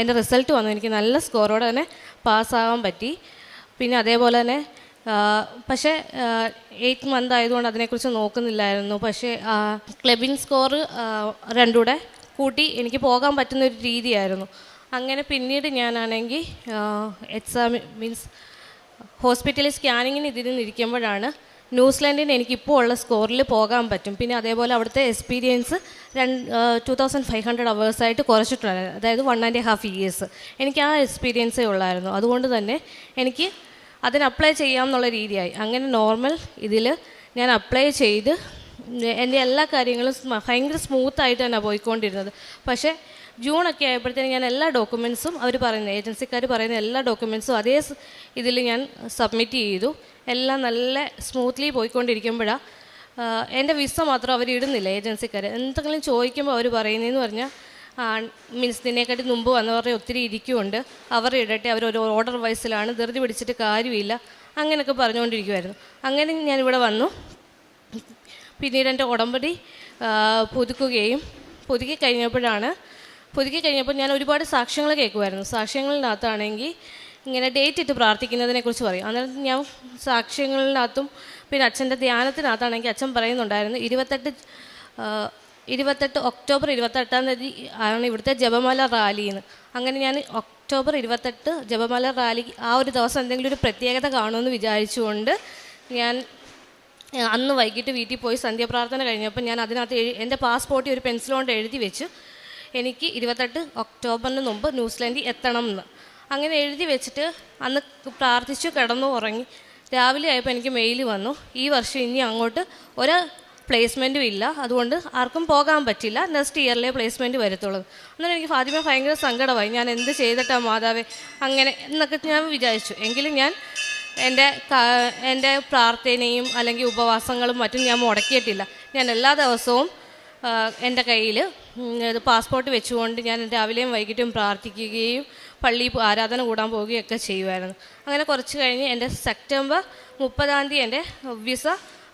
എൻ്റെ റിസൾട്ട് വന്നത്. എനിക്ക് നല്ല സ്കോറോടെ തന്നെ പാസ്സാകാൻ പറ്റി. പിന്നെ അതേപോലെ തന്നെ പക്ഷേ 8th മന്ത് ആയതുകൊണ്ട് അതിനെക്കുറിച്ച് നോക്കുന്നില്ലായിരുന്നു. പക്ഷേ ക്ലബിംഗ് സ്കോർ 2 കൂടെ കൂട്ടി എനിക്ക് പോകാൻ പറ്റുന്നൊരു രീതിയായിരുന്നു. അങ്ങനെ പിന്നീട് ഞാനാണെങ്കിൽ എക്സാം മീൻസ് ഹോസ്പിറ്റലിൽ സ്കാനിങ്ങിന് ഇതിരിക്കുമ്പോഴാണ് ന്യൂസിലാൻഡിന് എനിക്കിപ്പോൾ ഉള്ള സ്കോറിൽ പോകാൻ പറ്റും. പിന്നെ അതേപോലെ അവിടുത്തെ എക്സ്പീരിയൻസ് 2500 അവേഴ്സായിട്ട് കുറച്ചിട്ടുണ്ടായിരുന്നു. അതായത് 1.5 years എനിക്ക് ആ എക്സ്പീരിയൻസേ ഉള്ളായിരുന്നു. അതുകൊണ്ട് തന്നെ എനിക്ക് അതിന് അപ്ലൈ ചെയ്യാമെന്നുള്ള രീതിയായി. അങ്ങനെ നോർമൽ ഇതിൽ ഞാൻ അപ്ലൈ ചെയ്ത് എൻ്റെ എല്ലാ കാര്യങ്ങളും ഭയങ്കര സ്മൂത്തായിട്ട് തന്നെ പോയിക്കൊണ്ടിരുന്നത്. പക്ഷേ ജൂണൊക്കെ ആയപ്പോഴത്തേനും ഞാൻ എല്ലാ ഡോക്യുമെൻറ്റ്സും ഏജൻസിക്കാർ പറയുന്ന എല്ലാ ഡോക്യുമെൻറ്റ്സും അതേ ഇതിൽ ഞാൻ സബ്മിറ്റ് ചെയ്തു. എല്ലാം നല്ല സ്മൂത്ത്ലി പോയിക്കൊണ്ടിരിക്കുമ്പോഴാണ് എൻ്റെ വിസ മാത്രം അവർ ഇടുന്നില്ല ഏജൻസിക്കാർ. എന്തെങ്കിലും ചോദിക്കുമ്പോൾ അവർ പറയുന്നതെന്ന് പറഞ്ഞാൽ മീൻസ് നിന്നെക്കാട്ടി മുമ്പ് വന്നവരുടെ ഒത്തിരി ഇരിക്കുന്നുണ്ട്, അവർ ഇടട്ടെ, അവരൊരു ഓർഡർ വൈസിലാണ്, ധൃതി പിടിച്ചിട്ട് കാര്യമില്ല, അങ്ങനെയൊക്കെ പറഞ്ഞുകൊണ്ടിരിക്കുമായിരുന്നു. അങ്ങനെ ഞാനിവിടെ വന്നു. പിന്നീട് എൻ്റെ ഉടമ്പടി പുതുക്കി കഴിഞ്ഞപ്പോൾ ഞാൻ ഒരുപാട് സാക്ഷ്യങ്ങൾ കേൾക്കുമായിരുന്നു. സാക്ഷ്യങ്ങളിനകത്താണെങ്കിൽ ഇങ്ങനെ ഡേറ്റ് ഇട്ട് പ്രാർത്ഥിക്കുന്നതിനെക്കുറിച്ച് പറയും. അന്നേരം ഞാൻ സാക്ഷ്യങ്ങളിനകത്തും പിന്നെ അച്ഛൻ്റെ ധ്യാനത്തിനകത്താണെങ്കിൽ അച്ഛൻ പറയുന്നുണ്ടായിരുന്നു 28 ഒക്ടോബർ 28 ആണ് ഇവിടുത്തെ ജപമാല റാലിന്ന്. അങ്ങനെ ഞാൻ ഒക്ടോബർ 28 ജപമാല റാലി ആ ഒരു ദിവസം എന്തെങ്കിലും ഒരു പ്രത്യേകത കാണുമെന്ന് വിചാരിച്ചുകൊണ്ട് ഞാൻ അന്ന് വൈകിട്ട് വീട്ടിൽ പോയി സന്ധ്യാപ്രാർത്ഥന കഴിഞ്ഞപ്പോൾ ഞാൻ അതിനകത്ത് എൻ്റെ പാസ്പോർട്ടിൽ ഒരു പെൻസിൽ കൊണ്ട് എഴുതി വെച്ചു എനിക്ക് 28 ഒക്ടോബറിന് മുമ്പ് ന്യൂസിലാൻഡിൽ എത്തണം എന്ന്. അങ്ങനെ എഴുതി വെച്ചിട്ട് അന്ന് പ്രാർത്ഥിച്ചു കിടന്നു ഉറങ്ങി. രാവിലെ ആയപ്പോൾ എനിക്ക് മെയിൽ വന്നു, ഈ വർഷം ഇനി അങ്ങോട്ട് ഒരു പ്ലേസ്മെൻറ്റും ഇല്ല, അതുകൊണ്ട് ആർക്കും പോകാൻ പറ്റില്ല, നെക്സ്റ്റ് ഇയറിലെ പ്ലേസ്മെൻറ്റ് വരത്തുള്ളൂ. അന്നേരം എനിക്ക് ആദ്യമേ ഭയങ്കര സങ്കടമായി. ഞാൻ എന്ത് ചെയ്തിട്ടാണ് മാതാവേ അങ്ങനെ എന്നൊക്കെ ഞാൻ വിചാരിച്ചു. എങ്കിലും ഞാൻ എൻ്റെ പ്രാർത്ഥനയും അല്ലെങ്കിൽ ഉപവാസങ്ങളും മറ്റും ഞാൻ മുടക്കിയിട്ടില്ല. ഞാൻ എല്ലാ ദിവസവും എൻ്റെ കയ്യിൽ പാസ്പോർട്ട് വെച്ചുകൊണ്ട് ഞാൻ രാവിലെയും വൈകിട്ടും പ്രാർത്ഥിക്കുകയും പള്ളിയിൽ ആരാധന കൂടാൻ പോവുകയൊക്കെ ചെയ്യുമായിരുന്നു. അങ്ങനെ കുറച്ച് കഴിഞ്ഞ് എൻ്റെ സെപ്റ്റംബർ 30 എൻ്റെ വിസ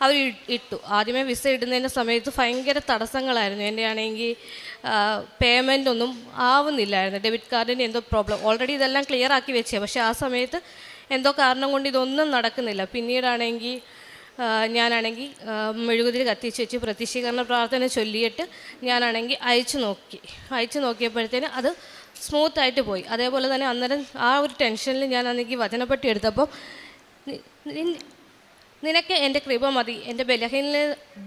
അവർ ഇട്ടു. ആദ്യമേ വിസ ഇടുന്നതിൻ്റെ സമയത്ത് ഭയങ്കര തടസ്സങ്ങളായിരുന്നു. എൻ്റെ ആണെങ്കിൽ പേയ്മെൻ്റ് ഒന്നും ആവുന്നില്ലായിരുന്നു. ഡെബിറ്റ് കാർഡിന് എന്തോ പ്രോബ്ലം. ഓൾറെഡി ഇതെല്ലാം ക്ലിയർ ആക്കി വെച്ചേ, പക്ഷേ ആ സമയത്ത് എന്തോ കാരണം കൊണ്ട് ഇതൊന്നും നടക്കുന്നില്ല. പിന്നീടാണെങ്കിൽ ഞാനാണെങ്കിൽ മെഴുകുതിരി കത്തിച്ച് വെച്ച് പ്രത്യക്ഷീകരണ പ്രാർത്ഥന ചൊല്ലിയിട്ട് ഞാനാണെങ്കിൽ അയച്ചു നോക്കിയപ്പോഴത്തേന് അത് സ്മൂത്തായിട്ട് പോയി. അതേപോലെ തന്നെ അന്നേരം ആ ഒരു ടെൻഷനിൽ ഞാനാണെങ്കിൽ വചനപ്പെട്ടി എടുത്തപ്പോൾ നിനക്ക് എൻ്റെ കൃപ മതി, എൻ്റെ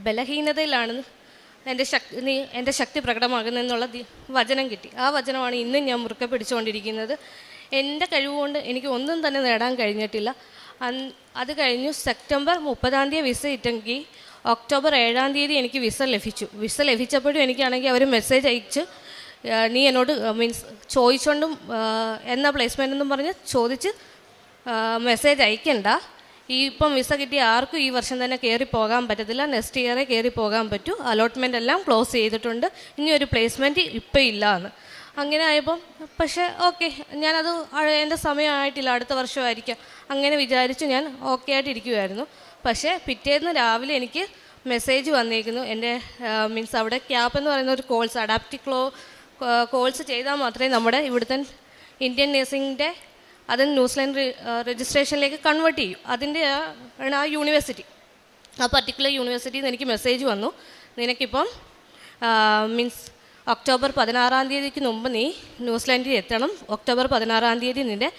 ബലഹീനതയിലാണ് എൻ്റെ ശക്തി പ്രകടമാകുന്നതെന്നുള്ള വചനം കിട്ടി. ആ വചനമാണ് ഇന്നും ഞാൻ മുറുക്കെ പിടിച്ചുകൊണ്ടിരിക്കുന്നത്. എൻ്റെ കഴിവുകൊണ്ട് എനിക്ക് ഒന്നും തന്നെ നേടാൻ കഴിഞ്ഞിട്ടില്ല. അത് കഴിഞ്ഞു സെപ്റ്റംബർ 30 വിസ ഇട്ടെങ്കിൽ ഒക്ടോബർ 7 എനിക്ക് വിസ ലഭിച്ചപ്പോഴും എനിക്കാണെങ്കിൽ അവർ മെസ്സേജ് അയച്ച് നീ എന്നോട് ചോദിച്ചുകൊണ്ടും എന്നാ പ്ലേസ്മെൻ്റ് എന്നും പറഞ്ഞ് ചോദിച്ച് മെസ്സേജ് അയക്കണ്ട, ഇപ്പം വിസ കിട്ടിയ ആർക്കും ഈ വർഷം തന്നെ കയറി പോകാൻ പറ്റത്തില്ല, നെക്സ്റ്റ് ഇയറേ കയറി പോകാൻ പറ്റൂ, അലോട്ട്മെൻ്റ് എല്ലാം ക്ലോസ് ചെയ്തിട്ടുണ്ട്, ഇനി ഒരു പ്ലേസ്മെൻറ്റ് ഇപ്പം ഇല്ല എന്ന്. അങ്ങനെ ആയപ്പം പക്ഷേ ഓക്കെ, ഞാനത് എൻ്റെ സമയമായിട്ടില്ല, അടുത്ത വർഷമായിരിക്കാം അങ്ങനെ വിചാരിച്ച് ഞാൻ ഓക്കെ ആയിട്ടിരിക്കുമായിരുന്നു. പക്ഷേ പിറ്റേന്ന് രാവിലെ എനിക്ക് മെസ്സേജ് വന്നിരിക്കുന്നു. എൻ്റെ അവിടെ ക്യാപ്പ് എന്ന് പറയുന്ന ഒരു കോഴ്സ്, അഡാപ്റ്റീവ് കോഴ്സ് ചെയ്താൽ മാത്രമേ നമ്മുടെ ഇവിടുത്തെ ഇന്ത്യൻ നേഴ്സിങ്ങിൻ്റെ അത് ന്യൂസിലാൻഡ് രജിസ്ട്രേഷനിലേക്ക് കൺവേർട്ട് ചെയ്യും. അതിൻ്റെ ആണ് ആ യൂണിവേഴ്സിറ്റി. ആ പർട്ടിക്കുലർ യൂണിവേഴ്സിറ്റിയിൽ നിന്ന് എനിക്ക് മെസ്സേജ് വന്നു, നിനക്കിപ്പം ഒക്ടോബർ 16 മുമ്പ് നീ ന്യൂസിലാൻഡിൽ എത്തണം, ഒക്ടോബർ 16 നിൻ്റെ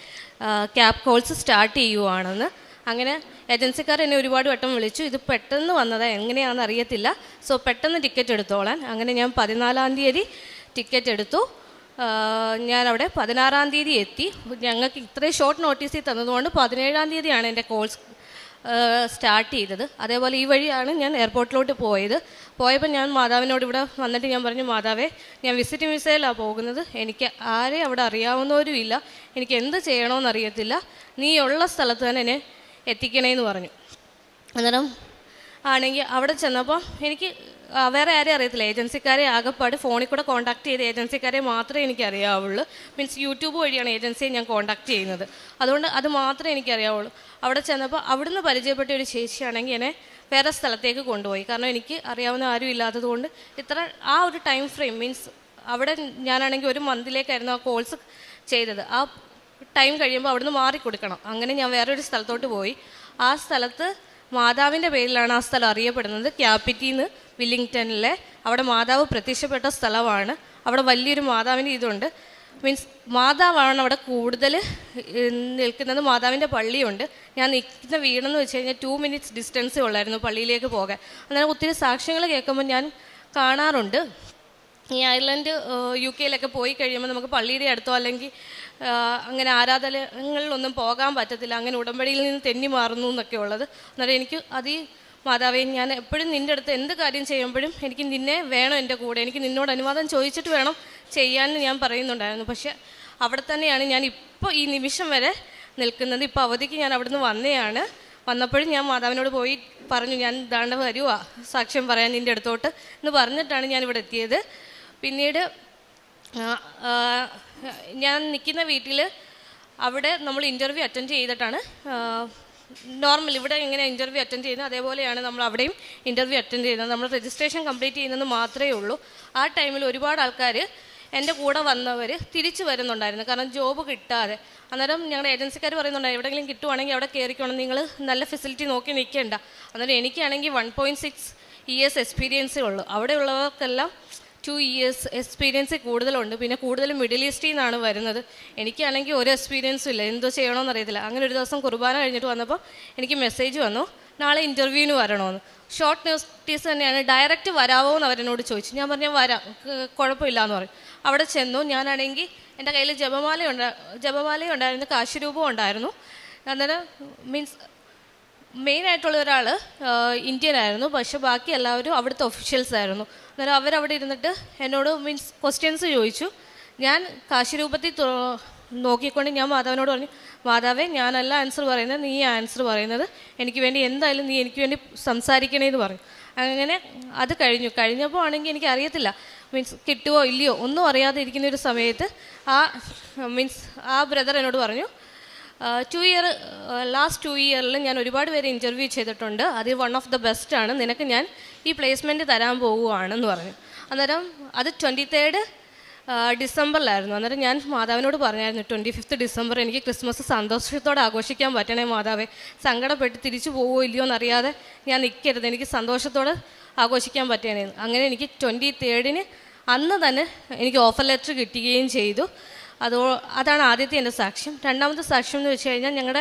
ക്യാബ് കോഴ്സ് സ്റ്റാർട്ട് ചെയ്യുവാണെന്ന്. അങ്ങനെ ഏജൻസിക്കാർ എന്നെ ഒരുപാട് വട്ടം വിളിച്ചു. ഇത് പെട്ടെന്ന് വന്നതാണ്, എങ്ങനെയാണെന്ന് അറിയത്തില്ല, സോ പെട്ടെന്ന് ടിക്കറ്റ് എടുത്തോളാൻ. അങ്ങനെ ഞാൻ 14 ടിക്കറ്റ് എടുത്തു. ഞാനവിടെ 16 എത്തി. ഞങ്ങൾക്ക് ഇത്രയും ഷോർട്ട് നോട്ടീസിൽ തന്നതുകൊണ്ട് 17 എൻ്റെ കോഴ്സ് സ്റ്റാർട്ട് ചെയ്തത്. അതേപോലെ ഈ വഴിയാണ് ഞാൻ എയർപോർട്ടിലോട്ട് പോയപ്പോൾ ഞാൻ മാതാവിനോട് ഇവിടെ വന്നിട്ട് ഞാൻ പറഞ്ഞു, മാതാവേ ഞാൻ വിസിറ്റിംഗ് വിസയിലാണ് പോകുന്നത്, എനിക്ക് ആരെയും അവിടെ അറിയാവുന്നവരും ഇല്ല, എനിക്ക് എന്ത് ചെയ്യണമെന്നറിയത്തില്ല, നീ ഉള്ള സ്ഥലത്ത് തന്നെ എന്നെ എത്തിക്കണേന്ന് പറഞ്ഞു. അന്നേരം ആണെങ്കിൽ അവിടെ ചെന്നപ്പോൾ എനിക്ക് വേറെ ആരെയും അറിയത്തില്ല. ഏജൻസിക്കാരെ ആകെപ്പാട് ഫോണിൽ കൂടെ കോൺടാക്ട് ചെയ്ത ഏജൻസിക്കാരെ മാത്രമേ എനിക്കറിയാവുള്ളൂ. യൂട്യൂബ് വഴിയാണ് ഏജൻസിയെ ഞാൻ കോൺടാക്ട് ചെയ്യുന്നത്, അതുകൊണ്ട് അത് മാത്രമേ എനിക്കറിയാവുള്ളൂ. അവിടെ ചെന്നപ്പോൾ അവിടുന്ന് പരിചയപ്പെട്ട ഒരു ചേച്ചിയാണെങ്കിൽ എന്നെ വേറെ സ്ഥലത്തേക്ക് കൊണ്ടുപോയി. കാരണം എനിക്ക് അറിയാവുന്ന ആരും ഇല്ലാത്തതുകൊണ്ട് ആ ഒരു ടൈം ഫ്രെയിം അവിടെ ഞാനാണെങ്കിൽ ഒരു മന്തിലേക്കായിരുന്നു ആ കോഴ്സ് ചെയ്തത്. ആ ടൈം കഴിയുമ്പോൾ അവിടുന്ന് മാറിക്കൊടുക്കണം. അങ്ങനെ ഞാൻ വേറൊരു സ്ഥലത്തോട്ട് പോയി. ആ സ്ഥലത്ത് മാതാവിൻ്റെ പേരിലാണ് ആ സ്ഥലം അറിയപ്പെടുന്നത്. ക്യാപിറ്റിന്ന് വില്ലിംഗ്ടണിലെ അവിടെ മാതാവ് പ്രത്യക്ഷപ്പെട്ട സ്ഥലമാണ്. അവിടെ വലിയൊരു മാതാവിൻ്റെ ഇതുണ്ട്. മാതാവാണ് അവിടെ കൂടുതൽ നിൽക്കുന്നത്. മാതാവിൻ്റെ പള്ളിയുണ്ട്. ഞാൻ നിൽക്കുന്ന വീടെന്ന് വെച്ച് കഴിഞ്ഞാൽ 2 minutes ഡിസ്റ്റൻസേ ഉള്ളായിരുന്നു പള്ളിയിലേക്ക് പോകാൻ. അന്നേരം ഒത്തിരി സാക്ഷ്യങ്ങൾ കേൾക്കുമ്പോൾ ഞാൻ കാണാറുണ്ട്, ഈ അയർലൻഡ് UK പോയി കഴിയുമ്പോൾ നമുക്ക് പള്ളിയുടെ അടുത്തോ അല്ലെങ്കിൽ അങ്ങനെ ആരാധനകളിലൊന്നും പോകാൻ പറ്റത്തില്ല, അങ്ങനെ ഉടമ്പടിയിൽ നിന്ന് തെന്നി മാറുന്നു എന്നൊക്കെ ഉള്ളത്. അന്നേരം എനിക്ക് മാതാവേ, ഞാൻ എപ്പോഴും നിൻ്റെ അടുത്ത് എന്ത് കാര്യം ചെയ്യുമ്പോഴും എനിക്ക് നിന്നെ വേണം എൻ്റെ കൂടെ, എനിക്ക് നിന്നോട് അനുവാദം ചോദിച്ചിട്ട് വേണം ചെയ്യാൻ ഞാൻ പറയുന്നുണ്ടായിരുന്നു. പക്ഷേ അവിടെ തന്നെയാണ് ഞാൻ ഇപ്പോൾ ഈ നിമിഷം വരെ നിൽക്കുന്നത്. ഇപ്പോൾ അവധിക്ക് ഞാൻ അവിടുന്ന് വന്നപ്പോഴും ഞാൻ മാതാവിനോട് പോയി പറഞ്ഞു, ഞാൻ ദാണ്ട വരുവാ സാക്ഷ്യം പറയാൻ നിൻ്റെ അടുത്തോട്ട് എന്ന് പറഞ്ഞിട്ടാണ് ഞാൻ ഇവിടെ എത്തിയത്. പിന്നീട് ഞാൻ നിൽക്കുന്ന വീട്ടിൽ അവിടെ നമ്മൾ ഇൻ്റർവ്യൂ അറ്റൻഡ് ചെയ്തിട്ടാണ് നോർമൽ ഇവിടെ എങ്ങനെ ഇൻ്റർവ്യൂ അറ്റൻഡ് ചെയ്യുന്നത് അതേപോലെയാണ് നമ്മൾ അവിടെയും ഇൻ്റർവ്യൂ അറ്റൻഡ് ചെയ്യുന്നത്. നമ്മൾ രജിസ്ട്രേഷൻ കംപ്ലീറ്റ് ചെയ്യുന്നത് മാത്രമേ ഉള്ളൂ. ആ ടൈമിൽ ഒരുപാട് ആൾക്കാർ എൻ്റെ കൂടെ വന്നവർ തിരിച്ചു വരുന്നുണ്ടായിരുന്നു, കാരണം ജോബ് കിട്ടാതെ. അന്നേരം ഞങ്ങളുടെ ഏജൻസിക്കാർ പറയുന്നുണ്ടായിരുന്നു, എവിടെയെങ്കിലും കിട്ടുവാണെങ്കിൽ അവിടെ കയറിക്കണം, നിങ്ങൾ നല്ല ഫെസിലിറ്റി നോക്കി നിൽക്കേണ്ട. അന്നേരം എനിക്കാണെങ്കിൽ 1.6 years എക്സ്പീരിയൻസേ ഉള്ളൂ. അവിടെയുള്ളവർക്കെല്ലാം 2 years എക്സ്പീരിയൻസ് കൂടുതലുണ്ട്. പിന്നെ കൂടുതലും മിഡിൽ ഈസ്റ്റിൽ നിന്നാണ് വരുന്നത്. എനിക്കാണെങ്കിൽ ഒരു എക്സ്പീരിയൻസും ഇല്ല, എന്തോ ചെയ്യണമെന്ന് അറിയത്തില്ല. അങ്ങനെ ഒരു ദിവസം കുർബാന കഴിഞ്ഞിട്ട് വന്നപ്പോൾ എനിക്ക് മെസ്സേജ് വന്നു, നാളെ ഇൻ്റർവ്യൂവിന് വരണമെന്ന്. ഷോർട്ട് നോട്ടീസ് തന്നെയാണ്, ഡയറക്റ്റ് വരാമോ എന്ന് അവരെന്നോട് ചോദിച്ചു. ഞാൻ പറഞ്ഞാൽ വരാം, കുഴപ്പമില്ല എന്ന് പറയും. അവിടെ ചെന്നു. ഞാനാണെങ്കിൽ എൻ്റെ കയ്യിൽ ജപമാലയും ഉണ്ടായിരുന്നു, കാശുരൂപവും ഉണ്ടായിരുന്നു. അന്നേരം മെയിനായിട്ടുള്ള ഒരാൾ ഇന്ത്യൻ ആയിരുന്നു, പക്ഷെ ബാക്കി എല്ലാവരും അവിടുത്തെ ഒഫീഷ്യൽസ് ആയിരുന്നു. അന്നേരം അവരവിടെ ഇരുന്നിട്ട് എന്നോട് ക്വസ്റ്റ്യൻസ് ചോദിച്ചു. ഞാൻ കാശുരൂപത്തിൽ നോക്കിക്കൊണ്ട് ഞാൻ മാതാവിനോട് പറഞ്ഞു, മാതാവേ ഞാനല്ല ആൻസർ പറയുന്നത്, നീ ആൻസർ പറയുന്നത്, എനിക്ക് വേണ്ടി എന്തായാലും നീ എനിക്ക് വേണ്ടി സംസാരിക്കണേന്ന് പറഞ്ഞു. അങ്ങനെ അത് കഴിഞ്ഞപ്പോൾ ആണെങ്കിൽ എനിക്ക് അറിയത്തില്ല കിട്ടുമോ ഇല്ലയോ ഒന്നും അറിയാതെ ഇരിക്കുന്ന ഒരു സമയത്ത് ആ ബ്രദർ എന്നോട് പറഞ്ഞു, ലാസ്റ്റ് 2 ഇയറിൽ ഞാൻ ഒരുപാട് പേര് ഇൻ്റർവ്യൂ ചെയ്തിട്ടുണ്ട്. അതിൽ വൺ ഓഫ് ദ ബെസ്റ്റാണ്, നിനക്ക് ഞാൻ ഈ പ്ലേസ്മെൻറ്റ് തരാൻ പോവുകയാണെന്ന് പറഞ്ഞു. അന്നേരം അത് 23rd ഡിസംബറിലായിരുന്നു. അന്നേരം ഞാൻ മാതാവിനോട് പറഞ്ഞായിരുന്നു 25th ഡിസംബർ എനിക്ക് ക്രിസ്മസ് സന്തോഷത്തോടെ ആഘോഷിക്കാൻ പറ്റണേ മാതാവേ, സങ്കടപ്പെട്ട് തിരിച്ചു പോവുമോ ഇല്ലയോ എന്നറിയാതെ ഞാൻ നിൽക്കരുത്, എനിക്ക് സന്തോഷത്തോടെ ആഘോഷിക്കാൻ പറ്റണേ. അങ്ങനെ എനിക്ക് 23rd അന്ന് തന്നെ എനിക്ക് ഓഫർ ലെറ്റർ കിട്ടുകയും ചെയ്തു. അതാണ് ആദ്യത്തെ എൻ്റെ സാക്ഷ്യം. രണ്ടാമത്തെ സാക്ഷ്യം എന്ന് വെച്ച് കഴിഞ്ഞാൽ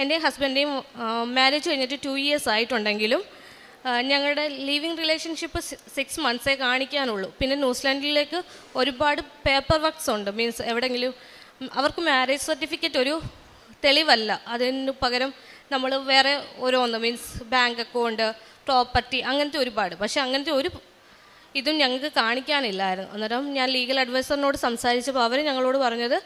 എൻ്റെയും ഹസ്ബൻഡേയും മാരേജ് കഴിഞ്ഞിട്ട് 2 years ആയിട്ടുണ്ടെങ്കിലും ഞങ്ങളുടെ ലീവിങ് റിലേഷൻഷിപ്പ് 6 months കാണിക്കാനുള്ളൂ. പിന്നെ ന്യൂസിലാൻഡിലേക്ക് ഒരുപാട് പേപ്പർ വർക്ക്സ് ഉണ്ട്. മീൻസ് എവിടെയെങ്കിലും അവർക്ക് മാരേജ് സർട്ടിഫിക്കറ്റ് ഒരു തെളിവല്ല, അതിന് പകരം നമ്മൾ വേറെ ഓരോന്ന് മീൻസ് ബാങ്ക് അക്കൗണ്ട്, പ്രോപ്പർട്ടി, അങ്ങനത്തെ ഒരുപാട്. പക്ഷേ അങ്ങനത്തെ ഒരു ഇതും ഞങ്ങൾക്ക് കാണിക്കാനില്ലായിരുന്നു. അന്നേരം ഞാൻ ലീഗൽ അഡ്വൈസറിനോട് സംസാരിച്ചപ്പോൾ അവർ ഞങ്ങളോട് പറഞ്ഞത്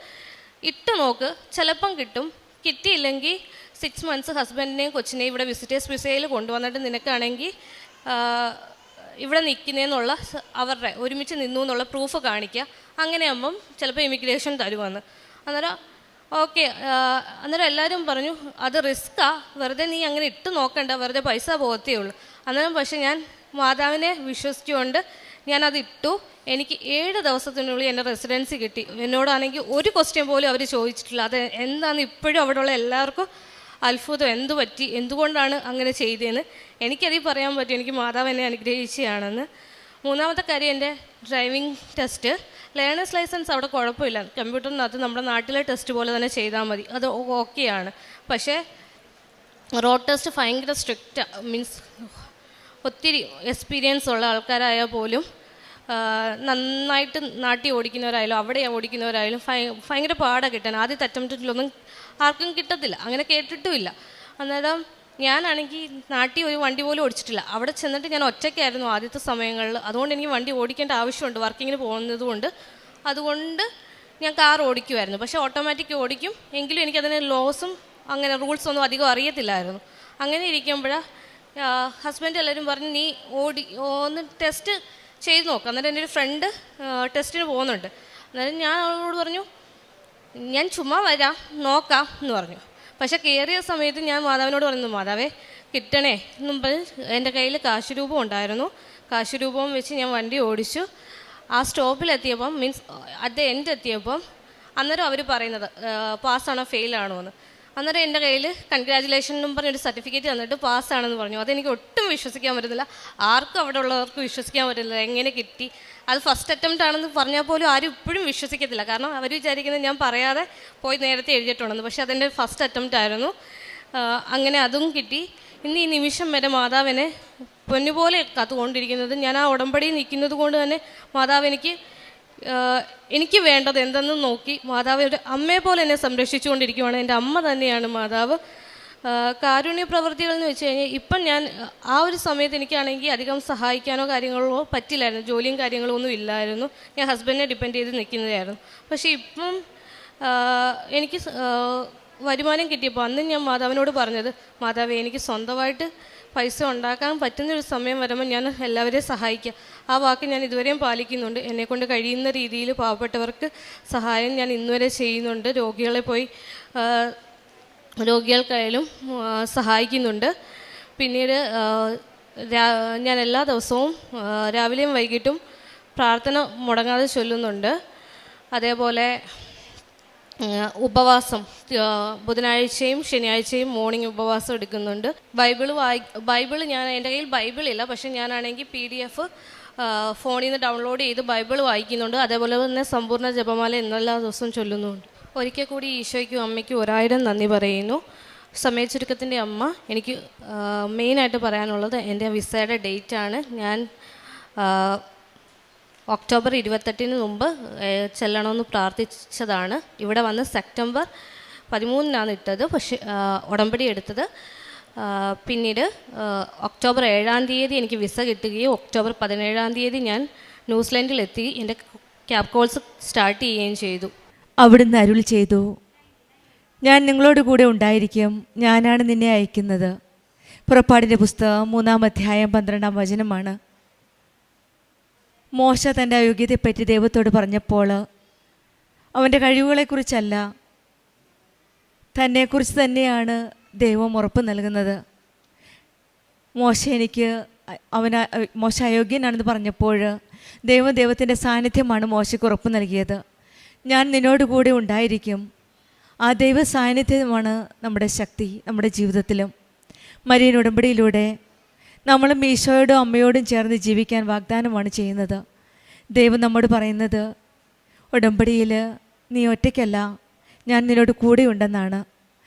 ഇട്ട് നോക്ക്, ചിലപ്പം കിട്ടും, കിട്ടിയില്ലെങ്കിൽ 6 months ഹസ്ബൻഡിനെയും കൊച്ചിനെയും ഇവിടെ വിസിറ്റേഴ്സ് വിസയിൽ കൊണ്ടുവന്നിട്ട് നിനക്കാണെങ്കിൽ ഇവിടെ നിൽക്കുന്നതെന്നുള്ള അവരുടെ ഒരുമിച്ച് നിന്നു എന്നുള്ള പ്രൂഫ് കാണിക്കുക, അങ്ങനെയാകുമ്പം ചിലപ്പോൾ ഇമിഗ്രേഷൻ തരുമെന്ന്. അന്നേരം ഓക്കെ. അന്നേരം എല്ലാവരും പറഞ്ഞു അത് റിസ്ക്കാണ്, വെറുതെ നീ അങ്ങനെ ഇട്ട് നോക്കണ്ട, വെറുതെ പൈസ പോകത്തേ ഉള്ളൂ. അന്നേരം പക്ഷേ ഞാൻ മാതാവിനെ വിശ്വസിച്ചുകൊണ്ട് ഞാനത് ഇട്ടു. എനിക്ക് 7 ദിവസത്തിനുള്ളിൽ എൻ്റെ റെസിഡൻസി കിട്ടി. എന്നോടാണെങ്കിൽ ഒരു ക്വസ്റ്റ്യൻ പോലും അവർ ചോദിച്ചിട്ടില്ല. അത് എന്താണെന്ന് ഇപ്പോഴും അവിടെയുള്ള എല്ലാവർക്കും അത്ഭുതം, എന്തു പറ്റി, എന്തുകൊണ്ടാണ് അങ്ങനെ ചെയ്തതെന്ന് എനിക്കതിൽ പറയാൻ പറ്റും. എനിക്ക് മാതാവ് എന്നെ അനുഗ്രഹിക്കുകയാണെന്ന്. മൂന്നാമത്തെ കാര്യം എൻ്റെ ഡ്രൈവിംഗ് ടെസ്റ്റ്, ലേണേഴ്സ് ലൈസൻസ് അവിടെ കുഴപ്പമില്ല, കമ്പ്യൂട്ടറിനകത്ത് നമ്മുടെ നാട്ടിലെ ടെസ്റ്റ് പോലെ തന്നെ ചെയ്താൽ മതി, അത് ഓക്കെയാണ്. പക്ഷേ റോഡ് ടെസ്റ്റ് ഭയങ്കര സ്ട്രിക്റ്റ്, മീൻസ് ഒത്തിരി എക്സ്പീരിയൻസ് ഉള്ള ആൾക്കാരായാൽ പോലും നന്നായിട്ട് നാട്ടിൽ ഓടിക്കുന്നവരായാലും അവിടെ ഓടിക്കുന്നവരായാലും ഭയങ്കര പാടാണ് കിട്ടാൻ. ആദ്യത്തെ അറ്റംപ്റ്റിലൊന്നും ആർക്കും കിട്ടത്തില്ല, അങ്ങനെ കേട്ടിട്ടുമില്ല. അന്നേരം ഞാനാണെങ്കിൽ നാട്ടിൽ ഒരു വണ്ടി പോലും ഓടിച്ചിട്ടില്ല. അവിടെ ചെന്നിട്ട് ഞാൻ ഒറ്റയ്ക്കായിരുന്നു ആദ്യത്തെ സമയങ്ങളിൽ. അതുകൊണ്ട് എനിക്ക് വണ്ടി ഓടിക്കേണ്ട ആവശ്യമുണ്ട്, വർക്കിങ്ങിന് പോകുന്നത് അതുകൊണ്ട് ഞാൻ കാർ ഓടിക്കുമായിരുന്നു. പക്ഷേ ഓട്ടോമാറ്റിക് ഓടിക്കും, എങ്കിലും എനിക്കതിന് ലോസും അങ്ങനെ റൂൾസൊന്നും അധികം അറിയത്തില്ലായിരുന്നു. അങ്ങനെ ഇരിക്കുമ്പോഴാണ് ഹസ്ബൻഡ് എല്ലാവരും പറഞ്ഞ് നീ ഒന്ന് ടെസ്റ്റ് ചെയ്ത് നോക്കാം. അന്നേരം എൻ്റെ ഒരു ഫ്രണ്ട് ടെസ്റ്റിന് പോകുന്നുണ്ട്. അന്നേരം ഞാൻ അവളോട് പറഞ്ഞു ഞാൻ ചുമ്മാ വരാം, നോക്കാം എന്ന് പറഞ്ഞു. പക്ഷേ കയറിയ സമയത്ത് ഞാൻ മാതാവിനോട് പറഞ്ഞു മാതാവേ കിട്ടണേ എന്നും പറഞ്ഞ് എൻ്റെ കയ്യിൽ കാശ് രൂപം ഉണ്ടായിരുന്നു. കാശ് രൂപം വെച്ച് ഞാൻ വണ്ടി ഓടിച്ചു. ആ സ്റ്റോപ്പിലെത്തിയപ്പം മീൻസ് അറ്റ് ദ എൻഡ് എത്തിയപ്പം അന്നേരം അവർ പറയുന്നത് പാസ്സാണോ ഫെയിലാണോ എന്ന്. അന്നേരം എൻ്റെ കയ്യിൽ കൺഗ്രാജുലേഷൻ എന്നും പറഞ്ഞൊരു സർട്ടിഫിക്കറ്റ് തന്നിട്ട് പാസ്സാണെന്ന് പറഞ്ഞു. അതെനിക്ക് ഒട്ടും വിശ്വസിക്കാൻ പറ്റുന്നില്ല, ആർക്കും അവിടെ ഉള്ളവർക്ക് വിശ്വസിക്കാൻ പറ്റുന്നില്ല. എങ്ങനെ കിട്ടി, അത് ഫസ്റ്റ് അറ്റംപ്റ്റ് ആണെന്ന് പറഞ്ഞാൽ പോലും ആരും ഇപ്പോഴും വിശ്വസിക്കത്തില്ല. കാരണം അവർ വിചാരിക്കുന്നത് ഞാൻ പറയാതെ പോയി നേരത്തെ എഴുതിയിട്ടുണ്ടെന്ന്. പക്ഷേ അതെൻ്റെ ഫസ്റ്റ് അറ്റംപ്റ്റ് ആയിരുന്നു. അങ്ങനെ അതും കിട്ടി. ഇന്ന് ഈ നിമിഷം വരെ മാതാവിനെ പൊന്നുപോലെ കാത്തുകൊണ്ടിരിക്കുന്നത്, ഞാൻ ആ ഉടമ്പടി നിൽക്കുന്നത് കൊണ്ട് തന്നെ മാതാവ് എനിക്ക് വേണ്ടത് എന്തെന്ന് നോക്കി മാതാവ് ഒരു അമ്മയെ പോലെ എന്നെ സംരക്ഷിച്ചുകൊണ്ടിരിക്കുകയാണ്. എൻ്റെ അമ്മ തന്നെയാണ് മാതാവ്. കാരുണ്യ പ്രവൃത്തികൾ എന്ന് വെച്ച് കഴിഞ്ഞാൽ ഇപ്പം ഞാൻ ആ ഒരു സമയത്ത് എനിക്കാണെങ്കിൽ അധികം സഹായിക്കാനോ കാര്യങ്ങളോ പറ്റില്ലായിരുന്നു, ജോലിയും കാര്യങ്ങളോ ഒന്നും ഇല്ലായിരുന്നു. ഞാൻ ഹസ്ബൻഡിനെ ഡിപ്പെൻഡ് ചെയ്ത് നിൽക്കുന്നതായിരുന്നു. പക്ഷേ ഇപ്പം എനിക്ക് വരുമാനം കിട്ടിയപ്പോൾ അന്ന് ഞാൻ മാതാവിനോട് പറഞ്ഞത് മാതാവേ എനിക്ക് സ്വന്തമായിട്ട് പൈസ ഉണ്ടാക്കാൻ പറ്റുന്നൊരു സമയം വരുമ്പോൾ ഞാൻ എല്ലാവരെയും സഹായിക്കാം. ആ വാക്ക് ഞാൻ ഇതുവരെയും പാലിക്കുന്നുണ്ട്. എന്നെക്കൊണ്ട് കഴിയുന്ന രീതിയിൽ പാവപ്പെട്ടവർക്ക് സഹായം ഞാൻ ഇന്നുവരെ ചെയ്യുന്നുണ്ട്. രോഗികൾക്കായാലും സഹായിക്കുന്നുണ്ട്. പിന്നീട് ഞാൻ എല്ലാ ദിവസവും രാവിലെയും വൈകിട്ടും പ്രാർത്ഥന മുടങ്ങാതെ ചൊല്ലുന്നുണ്ട്. അതേപോലെ ഉപവാസം ബുധനാഴ്ചയും ശനിയാഴ്ചയും മോർണിംഗ് ഉപവാസം എടുക്കുന്നുണ്ട്. ബൈബിൾ ഞാൻ എൻ്റെ കയ്യിൽ ബൈബിളില്ല, പക്ഷേ ഞാനാണെങ്കിൽ PDF ഫോണിൽ നിന്ന് ഡൗൺലോഡ് ചെയ്ത് ബൈബിൾ വായിക്കുന്നുണ്ട്. അതേപോലെ തന്നെ സമ്പൂർണ്ണ ജപമാല എല്ലാ ദിവസവും ചൊല്ലുന്നുണ്ട്. ഒരിക്കൽ കൂടി ഈശോയ്ക്കും അമ്മയ്ക്കും 1000 നന്ദി പറയുന്നു. സമയച്ചുരുക്കത്തിൻ്റെ അമ്മ, എനിക്ക് മെയിനായിട്ട് പറയാനുള്ളത് എൻ്റെ വിസയുടെ ഡേറ്റാണ്. ഞാൻ ഒക്ടോബർ 28 മുമ്പ് ചെല്ലണമെന്ന് പ്രാർത്ഥിച്ചതാണ്. ഇവിടെ വന്ന് സെപ്റ്റംബർ 13 ഇട്ടത്, പക്ഷേ ഉടമ്പടി എടുത്തത്. പിന്നീട് ഒക്ടോബർ 7 എനിക്ക് വിസ കിട്ടുകയും ഒക്ടോബർ 17 ഞാൻ ന്യൂസിലൻഡിലെത്തി എൻ്റെ ക്യാബ് കോഴ്സ് സ്റ്റാർട്ട് ചെയ്യുകയും ചെയ്തു. അവിടുന്ന് അരുൾ ചെയ്തു, ഞാൻ നിങ്ങളോട് കൂടെ ഉണ്ടായിരിക്കും, ഞാനാണ് നിന്നെ അയക്കുന്നത്. പുറപ്പാടിൻ്റെ പുസ്തകം 3-ാം അധ്യായം 12-ാം വചനമാണ്. മോശ തൻ്റെ അയോഗ്യതയെപ്പറ്റി ദൈവത്തോട് പറഞ്ഞപ്പോൾ അവൻ്റെ കഴിവുകളെക്കുറിച്ചല്ല, തന്നെക്കുറിച്ച് തന്നെയാണ് ദൈവം ഉറപ്പ് നൽകുന്നത്. മോശ അയോഗ്യനാണെന്ന് പറഞ്ഞപ്പോൾ ദൈവത്തിൻ്റെ സാന്നിധ്യമാണ് മോശയ്ക്ക് ഉറപ്പ് നൽകിയത്. ഞാൻ നിന്നോട് കൂടെ ഉണ്ടായിരിക്കും. ആ ദൈവ സാന്നിധ്യമാണ് നമ്മുടെ ശക്തി നമ്മുടെ ജീവിതത്തിലും. മരിയൻ ഉടമ്പടിയിലൂടെ നമ്മളും ഈശോയോടും അമ്മയോടും ചേർന്ന് ജീവിക്കാൻ വാഗ്ദാനമാണ് ചെയ്യുന്നത്. ദൈവം നമ്മോട് പറയുന്നത്, ഉടമ്പടിയിൽ നീ ഒറ്റയ്ക്കല്ല, ഞാൻ നിന്നോട് കൂടെ ഉണ്ടെന്നാണ്.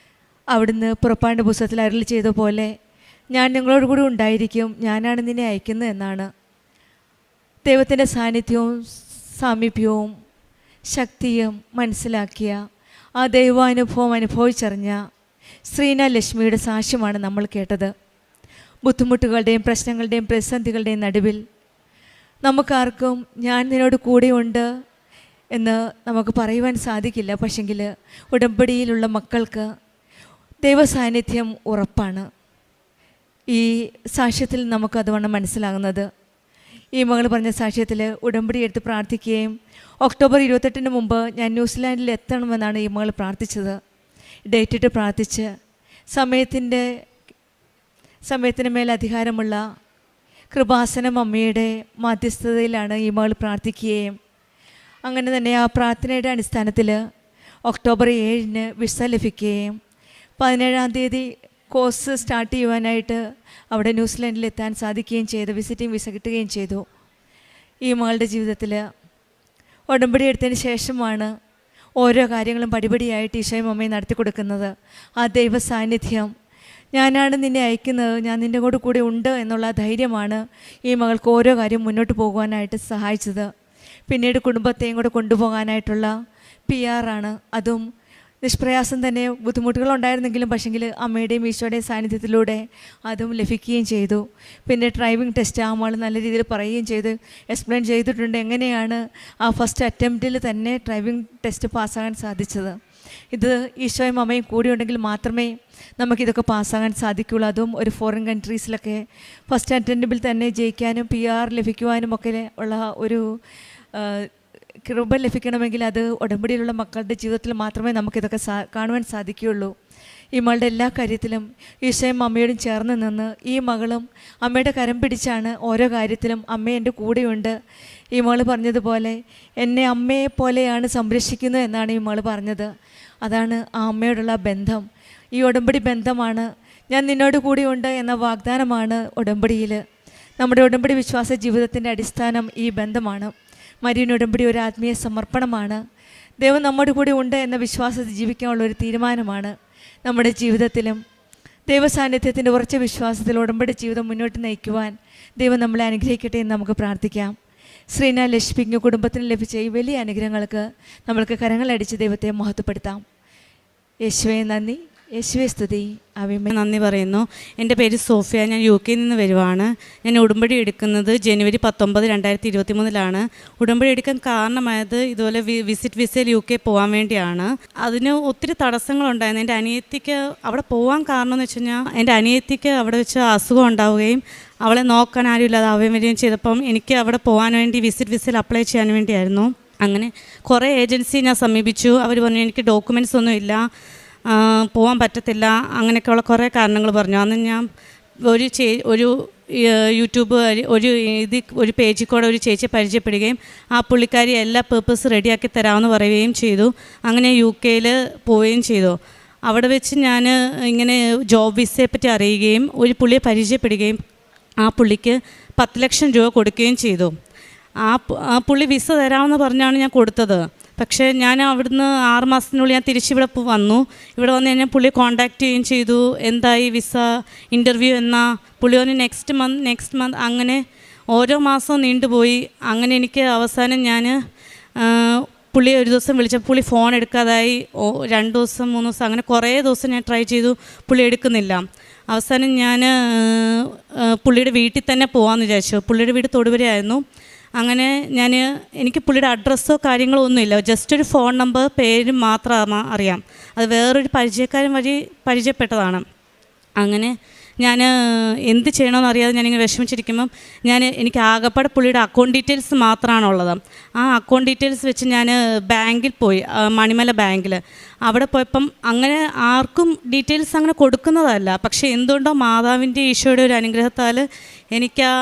അവിടുന്ന് പുറപ്പാടിൻ്റെ പുസ്തകത്തിൽ അരുളി ചെയ്ത പോലെ ഞാൻ നിങ്ങളോട് കൂടി ഉണ്ടായിരിക്കും, ഞാനാണ് നിന്നെ അയക്കുന്നത് എന്നാണ്. ദൈവത്തിൻ്റെ സാന്നിധ്യവും സാമീപ്യവും ശക്തിയും മനസ്സിലാക്കിയ ആ ദൈവാനുഭവം അനുഭവിച്ചറിഞ്ഞ ശ്രീന ലക്ഷ്മിയുടെ സാക്ഷ്യമാണ് നമ്മൾ കേട്ടത്. ബുദ്ധിമുട്ടുകളുടെയും പ്രശ്നങ്ങളുടെയും പ്രതിസന്ധികളുടെയും നടുവിൽ നമുക്കാർക്കും ഞാൻ നിന്നോട് കൂടെയുണ്ട് എന്ന് നമുക്ക് പറയുവാൻ സാധിക്കില്ല. പക്ഷെങ്കിൽ ഉടമ്പടിയിലുള്ള മക്കൾക്ക് ദൈവസാന്നിധ്യം ഉറപ്പാണ്. ഈ സാക്ഷ്യത്തിൽ നമുക്കതുവണ്ണം മനസ്സിലാകുന്നത്. ഈ മകൾ പറഞ്ഞ സാക്ഷ്യത്തിൽ ഉടമ്പടി എടുത്ത് പ്രാർത്ഥിക്കുകയും ഒക്ടോബർ 28 മുമ്പ് ഞാൻ ന്യൂസിലാൻഡിൽ എത്തണമെന്നാണ് ഈ മകൾ പ്രാർത്ഥിച്ചത്. ഡേറ്റ് ഇട്ട് പ്രാർത്ഥിച്ച് സമയത്തിന് മേൽ അധികാരമുള്ള കൃപാസനം അമ്മയുടെ മധ്യസ്ഥതയിലാണ് ഈ മകൾ പ്രാർത്ഥിക്കുകയും അങ്ങനെ തന്നെ ആ പ്രാർത്ഥനയുടെ അടിസ്ഥാനത്തിൽ ഒക്ടോബർ 7 വിസ ലഭിക്കുകയും 17-ാം തീയതി കോഴ്സ് സ്റ്റാർട്ട് ചെയ്യുവാനായിട്ട് അവിടെ ന്യൂസിലാൻഡിൽ എത്താൻ സാധിക്കുകയും ചെയ്തു. വിസിറ്റിംഗ് വിസ കിട്ടുകയും ചെയ്തു. ഈ മകളുടെ ജീവിതത്തിൽ ഉടമ്പടി എടുത്തതിന് ശേഷമാണ് ഓരോ കാര്യങ്ങളും പടിപടിയായിട്ട് ഈശോയും അമ്മയും നടത്തി കൊടുക്കുന്നത്. ആ ദൈവ സാന്നിധ്യം, ഞാനാണ് നിന്നെ അയക്കുന്നത്, ഞാൻ നിൻ്റെ കൂടെ ഉണ്ട് എന്നുള്ള ധൈര്യമാണ് ഈ മകൾക്ക് ഓരോ കാര്യം മുന്നോട്ട് പോകുവാനായിട്ട് സഹായിച്ചത്. പിന്നീട് കുടുംബത്തെയും കൂടെ കൊണ്ടുപോകാനായിട്ടുള്ള PR ആണ്. അതും നിഷ്പ്രയാസം തന്നെ. ബുദ്ധിമുട്ടുകളുണ്ടായിരുന്നെങ്കിലും പക്ഷെങ്കിൽ അമ്മയുടെയും ഈശോയുടെയും സാന്നിധ്യത്തിലൂടെ അതും ലഭിക്കുകയും ചെയ്തു. പിന്നെ ഡ്രൈവിംഗ് ടെസ്റ്റ് ആ മകൾ നല്ല രീതിയിൽ പറയുകയും ചെയ്ത് എക്സ്പ്ലെയിൻ ചെയ്തിട്ടുണ്ട് എങ്ങനെയാണ് ആ ഫസ്റ്റ് അറ്റംപ്റ്റിൽ തന്നെ ഡ്രൈവിംഗ് ടെസ്റ്റ് പാസ്സാകാൻ സാധിച്ചത്. ഇത് ഈശോയും അമ്മയും കൂടി ഉണ്ടെങ്കിൽ മാത്രമേ നമുക്കിതൊക്കെ പാസ്സാകാൻ സാധിക്കുകയുള്ളൂ. അതും ഒരു ഫോറിൻ കൺട്രീസിലൊക്കെ ഫസ്റ്റ് അറ്റംപ്റ്റിൽ തന്നെ ജയിക്കാനും PR ലഭിക്കുവാനും ഒക്കെ ഉള്ള ഒരു കൃപ ലഭിക്കണമെങ്കിൽ അത് ഉടമ്പടിയിലുള്ള മക്കളുടെ ജീവിതത്തിൽ മാത്രമേ നമുക്കിതൊക്കെ കാണുവാൻ സാധിക്കുകയുള്ളൂ. ഈ മകളുടെ എല്ലാ കാര്യത്തിലും ഈശോയും അമ്മയോടും ചേർന്ന് നിന്ന് ഈ മകളും അമ്മയുടെ കരം പിടിച്ചാണ് ഓരോ കാര്യത്തിലും അമ്മ എൻ്റെ കൂടെയുണ്ട്. ഈ മകൾ പറഞ്ഞതുപോലെ എന്നെ അമ്മയെ പോലെയാണ് സംരക്ഷിക്കുന്നത് എന്നാണ് ഈ മകൾ പറഞ്ഞത്. അതാണ് ആ അമ്മയോടുള്ള ബന്ധം. ഈ ഉടമ്പടി ബന്ധമാണ്. ഞാൻ നിന്നോട് കൂടെയുണ്ട് എന്ന വാഗ്ദാനമാണ് ഉടമ്പടിയിൽ. നമ്മുടെ ഉടമ്പടി വിശ്വാസ ജീവിതത്തിൻ്റെ അടിസ്ഥാനം ഈ ബന്ധമാണ്. മരിയൻ ഉടമ്പടി ഒരു ആത്മീയ സമർപ്പണമാണ്. ദൈവം നമ്മുടെ കൂടെ ഉണ്ട് എന്ന വിശ്വാസത്തിൽ ജീവിക്കാനുള്ള ഒരു തീരുമാനമാണ്. നമ്മുടെ ജീവിതത്തിലും ദൈവസാന്നിധ്യത്തിൻ്റെ ഉറച്ച വിശ്വാസത്തിൽ ഉടമ്പടി ജീവിതം മുന്നോട്ട് നയിക്കുവാൻ ദൈവം നമ്മളെ അനുഗ്രഹിക്കട്ടെ എന്ന് നമുക്ക് പ്രാർത്ഥിക്കാം. ശ്രീന ലക്ഷ്മിക്ക് കുടുംബത്തിന് ലഭിച്ച ഈ വലിയ അനുഗ്രഹങ്ങൾക്ക് നമ്മൾക്ക് കരങ്ങളടിച്ച് ദൈവത്തെ മഹത്വപ്പെടുത്താം. യേശുവേ നന്ദി, യേശുവേ സ്തുതി. നന്ദി പറയുന്നു. എൻ്റെ പേര് സോഫിയ. ഞാൻ UK നിന്ന് വരുവാണ്. ഞാൻ ഉടമ്പടി എടുക്കുന്നത് ജനുവരി 19, 2023 ഉടമ്പടി എടുക്കാൻ കാരണമായത് ഇതുപോലെ വിസിറ്റ് വിസയിൽ UK പോകാൻ വേണ്ടിയാണ്. അതിന് ഒത്തിരി തടസ്സങ്ങളുണ്ടായിരുന്നു. എൻ്റെ അനിയത്തിക്ക് അവിടെ പോകാൻ കാരണം എന്ന് വെച്ച് കഴിഞ്ഞാൽ എൻ്റെ അനിയത്തിക്ക് അവിടെ വെച്ച് അസുഖം ഉണ്ടാവുകയും അവളെ നോക്കാൻ ആരും ഇല്ലാതാവുകയും വരികയും ചെയ്തപ്പം എനിക്ക് അവിടെ പോകാൻ വേണ്ടി വിസിറ്റ് വിസയിൽ അപ്ലൈ ചെയ്യാൻ വേണ്ടിയായിരുന്നു. അങ്ങനെ കുറേ ഏജൻസി ഞാൻ സമീപിച്ചു. അവർ പറഞ്ഞു എനിക്ക് ഡോക്യുമെൻറ്റ്സ് ഒന്നും ഇല്ല, പോകാൻ പറ്റത്തില്ല, അങ്ങനെയൊക്കെയുള്ള കുറേ കാരണങ്ങൾ പറഞ്ഞു. അന്ന് ഞാൻ ഒരു യൂട്യൂബ് ഒരു പേജിൽ കൂടെ ഒരു ചേച്ചിയെ പരിചയപ്പെടുകയും ആ പുള്ളിക്കാരി എല്ലാ പേപ്പേഴ്സ് റെഡിയാക്കി തരാമെന്ന് പറയുകയും ചെയ്തു. അങ്ങനെ UK പോവുകയും ചെയ്തു. അവിടെ വെച്ച് ഞാൻ ഇങ്ങനെ ജോബ് വിസയെ പറ്റി അറിയുകയും ഒരു പുള്ളിയെ പരിചയപ്പെടുകയും ആ പുള്ളിക്ക് 10 ലക്ഷം രൂപ കൊടുക്കുകയും ചെയ്തു. ആ പുള്ളി വിസ തരാമെന്ന് പറഞ്ഞാണ് ഞാൻ കൊടുത്തത്. പക്ഷേ ഞാൻ അവിടുന്ന് 6 മാസത്തിനുള്ളിൽ ഞാൻ തിരിച്ചിവിടെ വന്നു. ഇവിടെ വന്ന് കഴിഞ്ഞാൽ പുള്ളി കോൺടാക്റ്റ് ചെയ്യുകയും ചെയ്തു. എന്തായി വിസ ഇൻ്റർവ്യൂ എന്നാ? പുള്ളി വന്ന് നെക്സ്റ്റ് മന്ത് അങ്ങനെ ഓരോ മാസവും നീണ്ടുപോയി. അങ്ങനെ എനിക്ക് അവസാനം ഞാൻ പുള്ളിയെ ഒരു ദിവസം വിളിച്ചപ്പോൾ പുള്ളി ഫോൺ എടുക്കാതായി. 2 ദിവസം 3 ദിവസം അങ്ങനെ കുറേ ദിവസം ഞാൻ ട്രൈ ചെയ്തു, പുള്ളി എടുക്കുന്നില്ല. അവസാനം ഞാൻ പുള്ളിയുടെ വീട്ടിൽ തന്നെ പോകാമെന്ന് വിചാരിച്ചു. പുള്ളിയുടെ വീട് തൊടുപുഴയായിരുന്നു. അങ്ങനെ എനിക്ക് പുള്ളിയുടെ അഡ്രസ്സോ കാര്യങ്ങളോ ഒന്നുമില്ല, ജസ്റ്റ് ഒരു ഫോൺ നമ്പർ പേരും മാത്രം അറിയാം. അത് വേറൊരു പരിചയക്കാരൻ വഴി പരിചയപ്പെട്ടതാണ്. അങ്ങനെ ഞാൻ എന്ത് ചെയ്യണമെന്ന് അറിയാതെ ഞാനിങ്ങനെ വിഷമിച്ചിരിക്കുമ്പം എനിക്ക് ആകപ്പാടെ പുള്ളിയുടെ അക്കൗണ്ട് ഡീറ്റെയിൽസ് മാത്രമാണുള്ളത്. ആ അക്കൗണ്ട് ഡീറ്റെയിൽസ് വെച്ച് ഞാൻ ബാങ്കിൽ പോയി, മണിമല ബാങ്കിൽ. അവിടെ പോയപ്പം അങ്ങനെ ആർക്കും ഡീറ്റെയിൽസ് അങ്ങനെ കൊടുക്കുന്നതല്ല. പക്ഷേ എന്തുകൊണ്ടോ മാതാവിൻ്റെ ഈശോയുടെ ഒരു അനുഗ്രഹത്താൽ എനിക്ക് ആ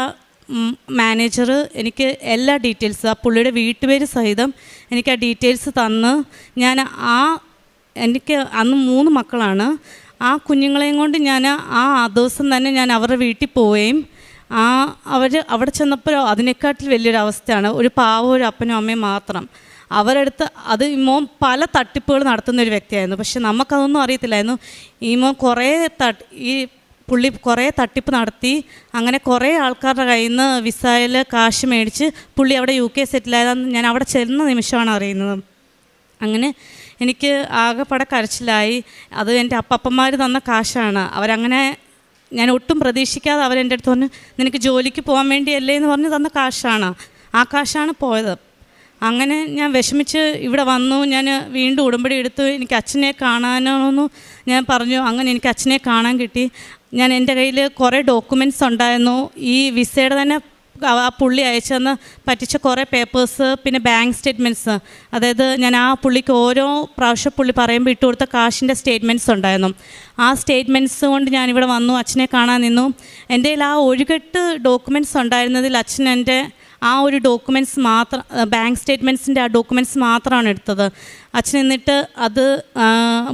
മാനേജർ എനിക്ക് എല്ലാ ഡീറ്റെയിൽസ്, ആ പുള്ളിയുടെ വീട്ടുപേര് സഹിതം എനിക്ക് ആ ഡീറ്റെയിൽസ് തന്ന് എനിക്ക് അന്ന് 3 മക്കളാണ്. ആ കുഞ്ഞുങ്ങളെയും കൊണ്ട് ഞാൻ ആ ദിവസം തന്നെ ഞാൻ അവരുടെ വീട്ടിൽ പോവുകയും അവിടെ ചെന്നപ്പോൾ അതിനെക്കാട്ടിൽ വലിയൊരു അവസ്ഥയാണ്. ഒരു പാവം ഒരു അപ്പനും അമ്മയും മാത്രം. അവരടുത്ത് അത് മോൻ പല തട്ടിപ്പുകൾ നടത്തുന്ന ഒരു വ്യക്തിയായിരുന്നു. പക്ഷെ നമുക്കതൊന്നും അറിയത്തില്ലായിരുന്നു. ഈ മോൻ പുള്ളി കുറേ തട്ടിപ്പ് നടത്തി. അങ്ങനെ കുറേ ആൾക്കാരുടെ കയ്യിൽ നിന്ന് വിസയിൽ കാശ് മേടിച്ച് പുള്ളി അവിടെ UK സെറ്റിലായതെന്ന് ഞാൻ അവിടെ ചെല്ലുന്ന നിമിഷമാണ് അറിയുന്നത്. അങ്ങനെ എനിക്ക് ആകെപ്പാടെ കരച്ചിലായി. അത് എൻ്റെ അപ്പന്മാർ തന്ന കാശാണ്. അവരങ്ങനെ ഞാൻ ഒട്ടും പ്രതീക്ഷിക്കാതെ അവരെൻ്റെ അടുത്ത് പറഞ്ഞു, നിനക്ക് ജോലിക്ക് പോകാൻ വേണ്ടിയല്ലേ എന്ന് പറഞ്ഞ് തന്ന കാശാണ്. ആ കാശാണ് പോയത്. അങ്ങനെ ഞാൻ വിഷമിച്ച് ഇവിടെ വന്നു. ഞാൻ വീണ്ടും ഉടമ്പടി എടുത്തു. എനിക്ക് അച്ഛനെ കാണാനോന്ന് ഞാൻ പറഞ്ഞു. അങ്ങനെ എനിക്ക് അച്ഛനെ കാണാൻ കിട്ടി. എൻ്റെ കയ്യിൽ കുറേ ഡോക്യുമെൻറ്റ്സ് ഉണ്ടായിരുന്നു. ഈ വിസയുടെ തന്നെ ആ പുള്ളി അയച്ചെന്ന് പറ്റിച്ച കുറേ പേപ്പേഴ്സ്, പിന്നെ ബാങ്ക് സ്റ്റേറ്റ്മെൻറ്റ്സ്. അതായത് ഞാൻ ആ പുള്ളിക്ക് ഓരോ പ്രാവശ്യം പുള്ളി പറയുമ്പോൾ ഇട്ട് കൊടുത്ത കാശിൻ്റെ സ്റ്റേറ്റ്മെൻറ്റ്സ് ഉണ്ടായിരുന്നു. ആ സ്റ്റേറ്റ്മെൻറ്റ്സ് കൊണ്ട് ഞാനിവിടെ വന്നു, അച്ഛനെ കാണാൻ നിന്നു. എൻ്റെ കയ്യിൽ ആ ഒരു കെട്ട് ഡോക്യുമെൻറ്റ്സ് ഉണ്ടായിരുന്നതിൽ അച്ഛൻ എൻ്റെ ആ ഒരു ഡോക്യുമെൻറ്റ്സ് മാത്രം, ബാങ്ക് സ്റ്റേറ്റ്മെൻറ്റ്സിൻ്റെ ആ ഡോക്യുമെൻറ്റ്സ് മാത്രമാണ് എടുത്തത്. അച്ഛൻ എന്നിട്ട് അത്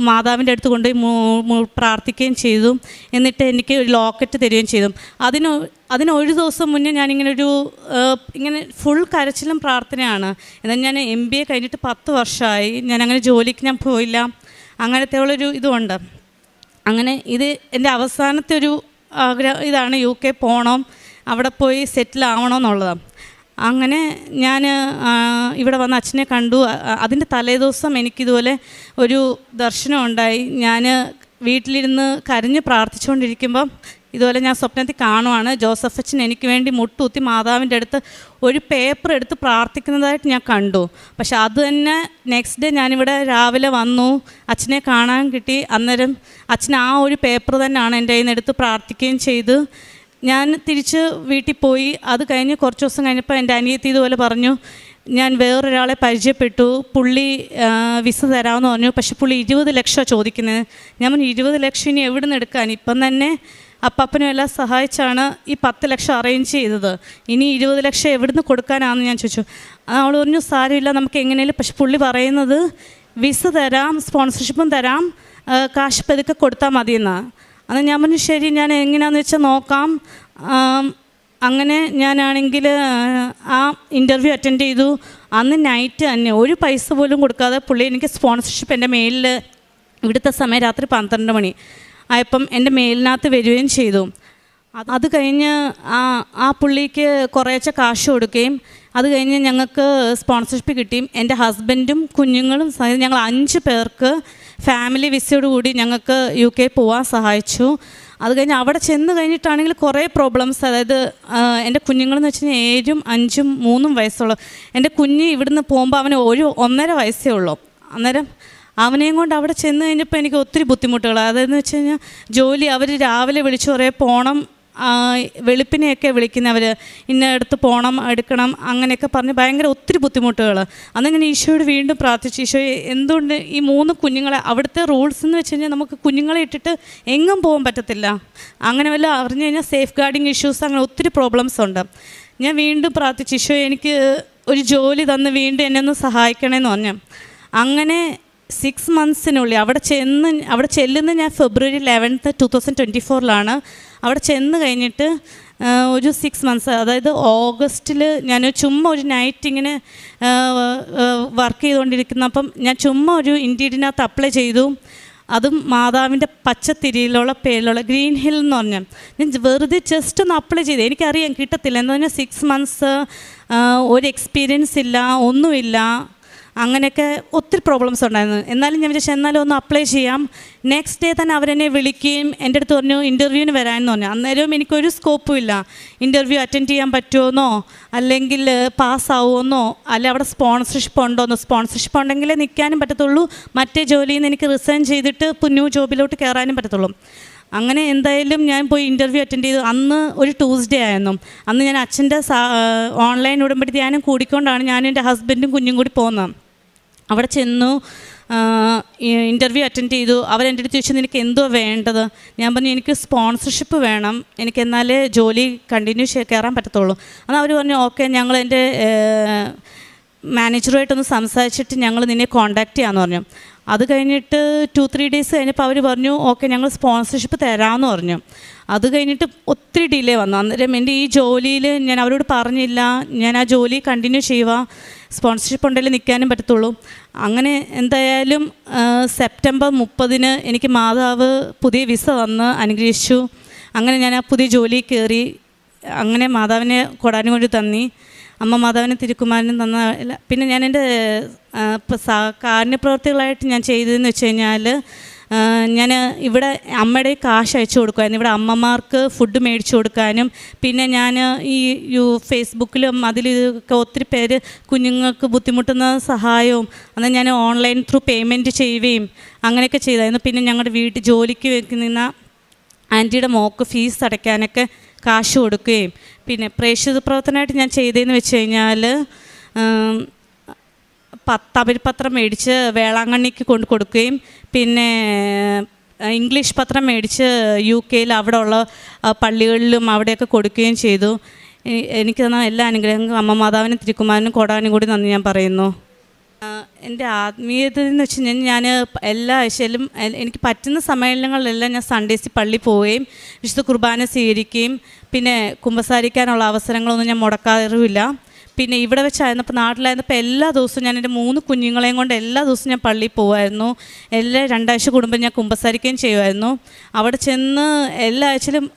മാതാവിൻ്റെ അടുത്ത് കൊണ്ടുപോയി പ്രാർത്ഥിക്കുകയും ചെയ്തു. എന്നിട്ട് എനിക്ക് ഒരു ലോക്കറ്റ് തരികയും ചെയ്തു. അതിനൊരു ദിവസം മുന്നേ ഇങ്ങനെ ഫുൾ കരച്ചിലും പ്രാർത്ഥനയാണ്. എന്നാൽ ഞാൻ MBA കഴിഞ്ഞിട്ട് 10 വർഷമായി. അങ്ങനെ ജോലിക്ക് പോയില്ല. അങ്ങനത്തെ ഉള്ളൊരു ഇതുമുണ്ട്. അങ്ങനെ ഇത് എൻ്റെ അവസാനത്തെ ഒരു ആഗ്രഹം ഇതാണ്, UK പോകണം, അവിടെ പോയി സെറ്റിൽ ആവണമെന്നുള്ളത്. അങ്ങനെ ഞാൻ ഇവിടെ വന്ന് അച്ഛനെ കണ്ടു. അതിൻ്റെ തലേദിവസം എനിക്കിതുപോലെ ഒരു ദർശനം ഉണ്ടായി. ഞാൻ വീട്ടിലിരുന്ന് കരഞ്ഞ് പ്രാർത്ഥിച്ചുകൊണ്ടിരിക്കുമ്പം ഇതുപോലെ ഞാൻ സ്വപ്നത്തിൽ കാണുവാണ് ജോസഫ് അച്ഛൻ എനിക്ക് വേണ്ടി മുട്ടുകുത്തി മാതാവിൻ്റെ അടുത്ത് ഒരു പേപ്പർ എടുത്ത് പ്രാർത്ഥിക്കുന്നതായിട്ട് ഞാൻ കണ്ടു. പക്ഷെ അത് തന്നെ നെക്സ്റ്റ് ഡേ ഞാനിവിടെ രാവിലെ വന്നു, അച്ഛനെ കാണാൻ കിട്ടി. അന്നേരം അച്ഛൻ ആ ഒരു പേപ്പർ തന്നെയാണ് എൻ്റെ കയ്യിൽ നിന്ന് എടുത്ത് പ്രാർത്ഥിക്കുകയും ചെയ്ത് ഞാൻ തിരിച്ച് വീട്ടിൽ പോയി. അത് കഴിഞ്ഞ് കുറച്ച് ദിവസം കഴിഞ്ഞപ്പോൾ എൻ്റെ അനിയത്തി ഇതുപോലെ പറഞ്ഞു, ഞാൻ വേറൊരാളെ പരിചയപ്പെട്ടു, പുള്ളി വിസ തരാമെന്ന് പറഞ്ഞു. പക്ഷെ പുള്ളി 20 ലക്ഷം ചോദിക്കുന്നത്. ഞാൻ പറഞ്ഞു 20 ലക്ഷം ഇനി എവിടെ നിന്ന് എടുക്കാൻ? ഇപ്പം തന്നെ അപ്പനും എല്ലാം സഹായിച്ചാണ് ഈ 10 ലക്ഷം അറേഞ്ച് ചെയ്തത്. ഇനി 20 ലക്ഷം എവിടെ നിന്ന് കൊടുക്കാനാണെന്ന് ഞാൻ ചോദിച്ചു. അവൾ പറഞ്ഞു സാരമില്ല, നമുക്ക് എങ്ങനെയും. പക്ഷെ പുള്ളി പറയുന്നത് വിസ തരാം, സ്പോൺസർഷിപ്പും തരാം, കാശ് പതുക്കെ കൊടുത്താൽ മതിയെന്നാണ്. അത് ഞാൻ പറഞ്ഞു ശരി, ഞാൻ എങ്ങനെയാണെന്ന് വെച്ചാൽ നോക്കാം. അങ്ങനെ ഞാനാണെങ്കിൽ ആ ഇൻ്റർവ്യൂ അറ്റൻഡ് ചെയ്തു. അന്ന് നൈറ്റ് തന്നെ ഒരു പൈസ പോലും കൊടുക്കാതെ പുള്ളി എനിക്ക് സ്പോൺസർഷിപ്പ് എൻ്റെ മെയിലിൽ, ഇവിടുത്തെ സമയം രാത്രി 12 മണി ആയപ്പം എൻ്റെ മെയിലിനകത്ത് വരികയും ചെയ്തു. അത് കഴിഞ്ഞ് ആ പുള്ളിക്ക് കുറേശ്ശെ കാശ് കൊടുക്കുകയും അത് കഴിഞ്ഞ് ഞങ്ങൾക്ക് സ്പോൺസർഷിപ്പ് കിട്ടിയും എൻ്റെ ഹസ്ബൻഡും കുഞ്ഞുങ്ങളും ഞങ്ങൾ 5 പേർക്ക് ഫാമിലി വിസയോടുകൂടി ഞങ്ങൾക്ക് UK പോകാൻ സഹായിച്ചു. അത് കഴിഞ്ഞ് അവിടെ ചെന്ന് കഴിഞ്ഞിട്ടാണെങ്കിൽ കുറേ പ്രോബ്ലംസ്. അതായത് എൻ്റെ കുഞ്ഞുങ്ങളെന്ന് വെച്ച് കഴിഞ്ഞാൽ 7ഉം 5ഉം 3ഉം വയസ്സുള്ളൂ. എൻ്റെ കുഞ്ഞ് ഇവിടുന്ന് പോകുമ്പോൾ അവന് 1.5 വയസ്സേ ഉള്ളൂ. അന്നേരം അവനെയും കൊണ്ട് അവിടെ ചെന്ന് കഴിഞ്ഞപ്പോൾ എനിക്ക് ഒത്തിരി ബുദ്ധിമുട്ടുകൾ. അതെന്ന് വെച്ച് കഴിഞ്ഞാൽ ജോലി അവർ രാവിലെ വിളിച്ചു കുറേ പോകണം, വെളുപ്പിനെയൊക്കെ വിളിക്കുന്നവർ, ഇന്നടുത്ത് പോകണം, എടുക്കണം, അങ്ങനെയൊക്കെ പറഞ്ഞ് ഭയങ്കര ഒത്തിരി ബുദ്ധിമുട്ടുകൾ. അന്ന് ഞാൻ ഈശോയോട് വീണ്ടും പ്രാർത്ഥിച്ചു, ഈശോയെ എന്തുകൊണ്ട് ഈ 3 കുഞ്ഞുങ്ങളെ, അവിടുത്തെ റൂൾസ് എന്ന് വെച്ച് കഴിഞ്ഞാൽ നമുക്ക് കുഞ്ഞുങ്ങളെ ഇട്ടിട്ട് എങ്ങും പോകാൻ പറ്റത്തില്ല. അങ്ങനെ വല്ല അറിഞ്ഞു കഴിഞ്ഞാൽ സേഫ് ഗാർഡിങ് ഇഷ്യൂസ്, അങ്ങനെ ഒത്തിരി പ്രോബ്ലംസ് ഉണ്ട്. ഞാൻ വീണ്ടും പ്രാർത്ഥിച്ചു, ഈശോയെ എനിക്ക് ഒരു ജോലി തന്ന് വീണ്ടും എന്നെ ഒന്ന് സഹായിക്കണമെന്ന് പറഞ്ഞു. അങ്ങനെ 6 മന്ത്സിനുള്ളിൽ അവിടെ ചെല്ലുന്ന ഞാൻ February 11, 2024 അവിടെ ചെന്ന് കഴിഞ്ഞിട്ട് ഒരു 6 മന്ത്സ്, അതായത് ഓഗസ്റ്റിൽ ഞാൻ ചുമ്മാ ഒരു നൈറ്റ് ഇങ്ങനെ വർക്ക് ചെയ്തുകൊണ്ടിരിക്കുന്നപ്പം ഞാൻ ചുമ്മാ ഒരു ഇൻഡീഡിനകത്ത് അപ്ലൈ ചെയ്തു. അതും മാതാവിൻ്റെ പച്ചത്തിരിയിലുള്ള പേരിലുള്ള ഗ്രീൻ ഹിൽ എന്ന് പറഞ്ഞാൽ ഞാൻ വെറുതെ ജസ്റ്റ് ഒന്ന് അപ്ലൈ ചെയ്തു. എനിക്കറിയാം കിട്ടത്തില്ല, എന്താ പറഞ്ഞാൽ 6 മന്ത്സ് ഒരു എക്സ്പീരിയൻസ് ഇല്ല, ഒന്നുമില്ല, അങ്ങനെയൊക്കെ ഒത്തിരി പ്രോബ്ലംസ് ഉണ്ടായിരുന്നു. എന്നാലും ഞാൻ വിചാരിച്ചു എന്നാലും ഒന്ന് അപ്ലൈ ചെയ്യാം. നെക്സ്റ്റ് ഡേ തന്നെ അവരെന്നെ വിളിക്കുകയും എൻ്റെ അടുത്ത് പറഞ്ഞു ഇൻ്റർവ്യൂവിന് വരാമെന്ന് പറഞ്ഞു. അന്നേരവും എനിക്കൊരു സ്കോപ്പും ഇല്ല. ഇൻ്റർവ്യൂ അറ്റൻഡ് ചെയ്യാൻ പറ്റുമോയെന്നോ അല്ലെങ്കിൽ പാസ്സാവുമെന്നോ അല്ലെ അവിടെ സ്പോൺസർഷിപ്പ് ഉണ്ടോയെന്നോ. സ്പോൺസർഷിപ്പ് ഉണ്ടെങ്കിലേ നിൽക്കാനും പറ്റത്തുള്ളൂ, മറ്റേ ജോലിയിൽ നിന്ന് എനിക്ക് റിസൈൻ ചെയ്തിട്ട് ന്യൂ ജോബിലോട്ട് കയറാനും പറ്റത്തുള്ളൂ. അങ്ങനെ എന്തായാലും ഞാൻ പോയി ഇൻ്റർവ്യൂ അറ്റൻഡ് ചെയ്തു. അന്ന് ഒരു ട്യൂസ്ഡേ ആയിരുന്നു. അന്ന് ഞാൻ അച്ഛൻ്റെ ഓൺലൈൻ ഉടമ്പടി ധ്യാനം കൂടിക്കൊണ്ടാണ് ഞാനും എൻ്റെ ഹസ്ബൻഡും കുഞ്ഞും കൂടി പോകുന്നത്. അവിടെ ചെന്നു, ഇൻ്റർവ്യൂ അറ്റൻഡ് ചെയ്തു. അവരെൻ്റെ അടുത്ത് ചോദിച്ചു, നിനക്ക് എന്തോ വേണ്ടത്? ഞാൻ പറഞ്ഞു, എനിക്ക് സ്പോൺസർഷിപ്പ് വേണം, എനിക്ക് എന്നാലേ ജോലി കണ്ടിന്യൂ കയറാൻ പറ്റത്തുള്ളൂ. എന്നാൽ അവർ പറഞ്ഞു, ഓക്കെ, ഞങ്ങൾ എൻ്റെ മാനേജറുമായിട്ടൊന്ന് സംസാരിച്ചിട്ട് ഞങ്ങൾ നിന്നെ കോൺടാക്റ്റ് ചെയ്യാമെന്ന് പറഞ്ഞു. അത് കഴിഞ്ഞിട്ട് 2-3 ഡേയ്സ് കഴിഞ്ഞപ്പോൾ അവർ പറഞ്ഞു, ഓക്കെ, ഞങ്ങൾ സ്പോൺസർഷിപ്പ് തരാമെന്ന് പറഞ്ഞു. അത് കഴിഞ്ഞിട്ട് ഒത്തിരി ഡിലേ വന്നു. അന്നേരം എൻ്റെ ഈ ജോലിയിൽ ഞാൻ അവരോട് പറഞ്ഞില്ല, ഞാൻ ആ ജോലി കണ്ടിന്യൂ ചെയ്യുക, സ്പോൺസർഷിപ്പ് ഉണ്ടെങ്കിൽ നിൽക്കാനും പറ്റത്തുള്ളൂ. അങ്ങനെ എന്തായാലും സെപ്റ്റംബർ 30 എനിക്ക് മാതാവ് പുതിയ വിസ തന്ന് അനുഗ്രഹിച്ചു. അങ്ങനെ ഞാൻ ആ പുതിയ ജോലിയിൽ കയറി. അങ്ങനെ മാതാവിനെ കൊടാനും കൊണ്ട് തന്നി, അമ്മ മാതാവിനെ തിരുക്കുമാരനും തന്ന. പിന്നെ ഞാൻ എൻ്റെ കാരുണ്യപ്രവർത്തികളായിട്ട് ഞാൻ ചെയ്തതെന്ന് വെച്ച് കഴിഞ്ഞാൽ, ഞാൻ ഇവിടെ അമ്മയുടെ കാശ് അയച്ചു കൊടുക്കുമായിരുന്നു. ഇവിടെ അമ്മമാർക്ക് ഫുഡ് മേടിച്ചു കൊടുക്കാനും, പിന്നെ ഞാൻ ഈ ഫേസ്ബുക്കിലും അതിലൊക്കെ ഒത്തിരി പേര് കുഞ്ഞുങ്ങൾക്ക് ബുദ്ധിമുട്ടുന്ന സഹായവും അന്ന് ഞാൻ ഓൺലൈൻ ത്രൂ പേയ്മെൻറ്റ് ചെയ്യുകയും അങ്ങനെയൊക്കെ ചെയ്തായിരുന്നു. പിന്നെ ഞങ്ങളുടെ വീട്ടിൽ ജോലിക്ക് നിന്ന ആൻറ്റിയുടെ മോക്ക് ഫീസ് അടയ്ക്കാനൊക്കെ കാശ് കൊടുക്കുകയും, പിന്നെ പ്രേക്ഷിത പ്രവർത്തനമായിട്ട് ഞാൻ ചെയ്തതെന്ന് വെച്ച് കഴിഞ്ഞാൽ തമിഴ് പത്രം മേടിച്ച് വേളാങ്കണ്ണിക്ക് കൊണ്ട് കൊടുക്കുകയും, പിന്നെ ഇംഗ്ലീഷ് പത്രം മേടിച്ച് UK അവിടെ ഉള്ള പള്ളികളിലും അവിടെയൊക്കെ കൊടുക്കുകയും ചെയ്തു. എനിക്ക് തന്ന എല്ലാ അനുഗ്രഹങ്ങളും അമ്മ മാതാവിനും തിരുക്കുമാരനും കൊടാനും കൂടി നന്ദി ഞാൻ പറയുന്നു. എൻ്റെ ആത്മീയത എന്ന് വെച്ച് കഴിഞ്ഞാൽ ഞാൻ എല്ലാ ആഴ്ചയിലും എനിക്ക് പറ്റുന്ന സമ്മേളനങ്ങളിലെല്ലാം ഞാൻ സൺഡേസിൽ പള്ളി പോവുകയും വിശുദ്ധ കുർബാന സ്വീകരിക്കുകയും, പിന്നെ കുമ്പസാരിക്കാനുള്ള അവസരങ്ങളൊന്നും ഞാൻ മുടക്കാറുമില്ല. പിന്നെ ഇവിടെ വെച്ചായിരുന്നപ്പോൾ, നാട്ടിലായിരുന്നപ്പോൾ എല്ലാ ദിവസവും ഞാൻ എൻ്റെ 3 കുഞ്ഞുങ്ങളെയും കൊണ്ട് എല്ലാ ദിവസവും ഞാൻ പള്ളിയിൽ പോകുമായിരുന്നു. എല്ലാ 2 ആഴ്ച കൂടുമ്പോൾ ഞാൻ കുമ്പസാരിക്കുകയും ചെയ്യുമായിരുന്നു. അവിടെ ചെന്ന് എല്ലാ ആഴ്ചയിലും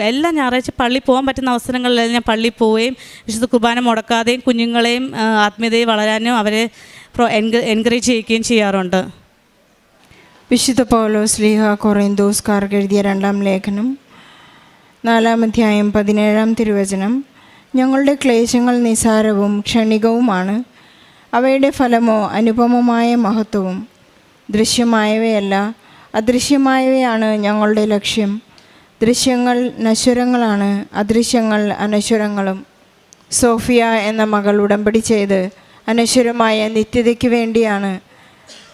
എല്ലാ ഞായറാഴ്ച പള്ളിയിൽ പോകാൻ പറ്റുന്ന അവസരങ്ങളിലെല്ലാം ഞാൻ പള്ളിയിൽ പോവുകയും വിശുദ്ധ കുർബാന മുടക്കാതെയും കുഞ്ഞുങ്ങളെയും ആത്മീയതയിൽ വളരാനും അവരെ എൻകറേജ് ചെയ്യുകയും ചെയ്യാറുണ്ട്. വിശുദ്ധ പൗലോസ് ശ്ലീഹ കൊറിന്തോസ്കാർക്ക് എഴുതിയ 2-ാം ലേഖനം 4-ാം അധ്യായം 17-ാം തിരുവചനം. ഞങ്ങളുടെ ക്ലേശങ്ങൾ നിസാരവും ക്ഷണികവുമാണ്, അവയുടെ ഫലമോ അനുപമമായ മഹത്വവും. ദൃശ്യമായവയല്ല, അദൃശ്യമായവയാണ് ഞങ്ങളുടെ ലക്ഷ്യം. ദൃശ്യങ്ങൾ നശ്വരങ്ങളാണ്, അദൃശ്യങ്ങൾ അനശ്വരങ്ങളും. സോഫിയ എന്ന മകൾ ഉടമ്പടി ചെയ്ത് അനശ്വരമായ നിത്യതയ്ക്ക് വേണ്ടിയാണ്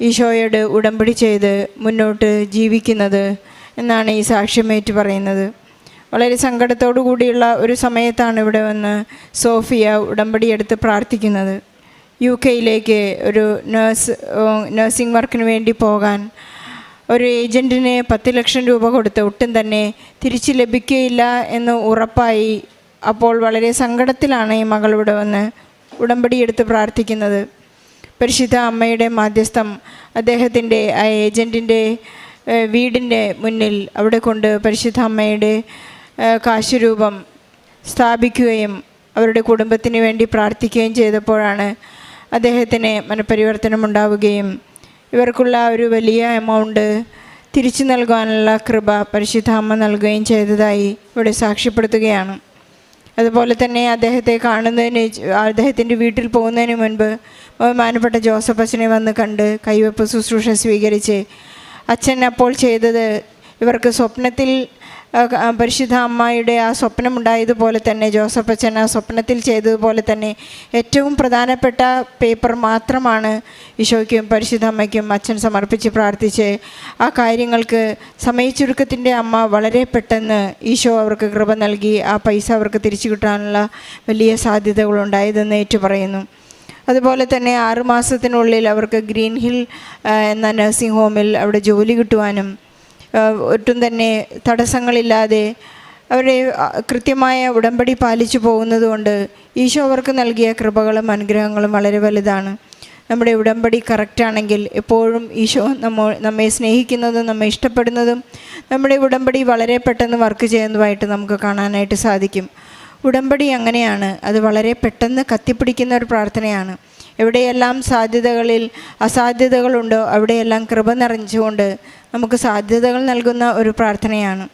ഈശോയോട് ഉടമ്പടി ചെയ്ത് മുന്നോട്ട് ജീവിക്കുന്നത് എന്നാണ് ഈ സാക്ഷ്യമേറ്റ് പറയുന്നത്. വളരെ സങ്കടത്തോടു കൂടിയുള്ള ഒരു സമയത്താണ് ഇവിടെ വന്ന് സോഫിയ ഉടമ്പടിയെടുത്ത് പ്രാർത്ഥിക്കുന്നത്. UK ഒരു നഴ്സിംഗ് വർക്കിന് വേണ്ടി പോകാൻ ഒരു ഏജൻറ്റിന് 10 ലക്ഷം രൂപ കൊടുത്ത് ഒട്ടും തന്നെ തിരിച്ച് ലഭിക്കുകയില്ല എന്ന് ഉറപ്പായി. അപ്പോൾ വളരെ സങ്കടത്തിലാണ് ഈ മകൾ ഇവിടെ വന്ന് ഉടമ്പടിയെടുത്ത് പ്രാർത്ഥിക്കുന്നത്. പരിശുദ്ധ അമ്മയുടെ മാധ്യസ്ഥം അദ്ദേഹത്തിൻ്റെ ആ ഏജൻറ്റിൻ്റെ വീടിൻ്റെ മുന്നിൽ അവിടെ കൊണ്ട് പരിശുദ്ധ അമ്മയുടെ കാശുരൂപം സ്ഥാപിക്കുകയും അവരുടെ കുടുംബത്തിന് വേണ്ടി പ്രാർത്ഥിക്കുകയും ചെയ്തപ്പോഴാണ് അദ്ദേഹത്തിന് മനപരിവർത്തനമുണ്ടാവുകയും ഇവർക്കുള്ള ഒരു വലിയ എമൗണ്ട് തിരിച്ചു നൽകാനുള്ള കൃപ പരിശുദ്ധ അമ്മ നൽകുകയും ചെയ്തതായി ഇവിടെ സാക്ഷ്യപ്പെടുത്തുകയാണ്. അതുപോലെ തന്നെ അദ്ദേഹത്തെ കാണുന്നതിന്, അദ്ദേഹത്തിൻ്റെ വീട്ടിൽ പോകുന്നതിന് മുൻപ് ബഹുമാനപ്പെട്ട ജോസഫ് അച്ഛനെ വന്ന് കണ്ട് കൈവെപ്പ് ശുശ്രൂഷ സ്വീകരിച്ച് അച്ഛൻ അപ്പോൾ ചെയ്തത് ഇവർക്ക് സ്വപ്നത്തിൽ പരിശുദ്ധ അമ്മയുടെ ആ സ്വപ്നമുണ്ടായതുപോലെ തന്നെ ജോസഫ് അച്ഛൻ ആ സ്വപ്നത്തിൽ ചെയ്തതുപോലെ തന്നെ ഏറ്റവും പ്രധാനപ്പെട്ട പേപ്പർ മാത്രമാണ് ഈശോയ്ക്കും പരിശുദ്ധ അമ്മയ്ക്കും അച്ഛൻ സമർപ്പിച്ച് പ്രാർത്ഥിച്ച് ആ കാര്യങ്ങൾക്ക് സമയച്ചുരുക്കത്തിൻ്റെ അമ്മ വളരെ പെട്ടെന്ന് ഈശോ അവർക്ക് കൃപ നൽകി ആ പൈസ അവർക്ക് തിരിച്ചു കിട്ടാനുള്ള വലിയ സാധ്യതകളുണ്ടായതെന്ന് ഏറ്റുപറയുന്നു. അതുപോലെ തന്നെ 6 മാസത്തിനുള്ളിൽ അവർക്ക് ഗ്രീൻ ഹിൽ എന്ന നഴ്സിംഗ് ഹോമിൽ അവിടെ ജോലി കിട്ടുവാനും ഒട്ടും തന്നെ തടസ്സങ്ങളില്ലാതെ അവരുടെ കൃത്യമായ ഉടമ്പടി പാലിച്ചു പോകുന്നതുകൊണ്ട് ഈശോ അവർക്ക് നൽകിയ കൃപകളും അനുഗ്രഹങ്ങളും വളരെ വലുതാണ്. നമ്മുടെ ഉടമ്പടി കറക്റ്റാണെങ്കിൽ എപ്പോഴും ഈശോ നമ്മെ സ്നേഹിക്കുന്നതും നമ്മെ ഇഷ്ടപ്പെടുന്നതും നമ്മുടെ ഉടമ്പടി വളരെ പെട്ടെന്ന് വർക്ക് ചെയ്യുന്നതുമായിട്ട് നമുക്ക് കാണാനായിട്ട് സാധിക്കും. ഉടമ്പടി അങ്ങനെയാണ്, അത് വളരെ പെട്ടെന്ന് കത്തിപ്പിടിക്കുന്ന ഒരു പ്രാർത്ഥനയാണ്. എവിടെയെല്ലാം അസാധ്യതകളുണ്ടോ അവിടെയെല്ലാം കൃപ നിറഞ്ഞുകൊണ്ട് നമുക്ക് സാധ്യതകൾ നൽകുന്ന ഒരു പ്രാർത്ഥനയാണ്.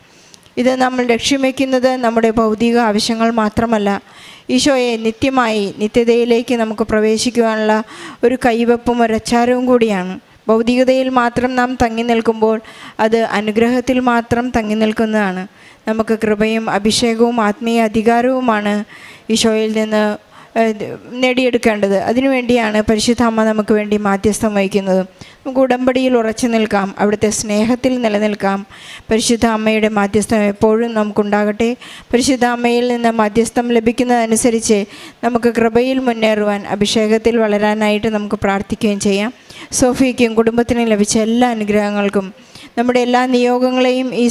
ഇത് നമ്മൾ ലക്ഷ്യം വയ്ക്കുന്നത് നമ്മുടെ ഭൗതിക ആവശ്യങ്ങൾ മാത്രമല്ല, ഈശോയെ നിത്യമായി നിത്യതയിലേക്ക് നമുക്ക് പ്രവേശിക്കുവാനുള്ള ഒരു കൈവെപ്പും ഒരച്ചാരവും കൂടിയാണ്. ഭൗതികതയിൽ മാത്രം നാം തങ്ങി നിൽക്കുമ്പോൾ അത് അനുഗ്രഹത്തിൽ മാത്രം തങ്ങി നിൽക്കുന്നതാണ്. നമുക്ക് കൃപയും അഭിഷേകവും ആത്മീയ അധികാരവുമാണ് ഈശോയിൽ നിന്ന് നേടിയെടുക്കേണ്ടത്. അതിനുവേണ്ടിയാണ് പരിശുദ്ധ അമ്മ നമുക്ക് വേണ്ടി മാധ്യസ്ഥം വഹിക്കുന്നത്. നമുക്ക് ഉടമ്പടിയിൽ ഉറച്ചു നിൽക്കാം, അവിടുത്തെ സ്നേഹത്തിൽ നിലനിൽക്കാം. പരിശുദ്ധ അമ്മയുടെ മാധ്യസ്ഥം എപ്പോഴും നമുക്കുണ്ടാകട്ടെ. പരിശുദ്ധ അമ്മയിൽ നിന്ന് മാധ്യസ്ഥം ലഭിക്കുന്നതനുസരിച്ച് നമുക്ക് കൃപയിൽ മുന്നേറുവാൻ, അഭിഷേകത്തിൽ വളരാനായിട്ട് നമുക്ക് പ്രാർത്ഥിക്കുകയും ചെയ്യാം. സോഫിയയ്ക്കും കുടുംബത്തിനും ലഭിച്ച എല്ലാ അനുഗ്രഹങ്ങൾക്കും, നമ്മുടെ എല്ലാ നിയോഗങ്ങളെയും ഈ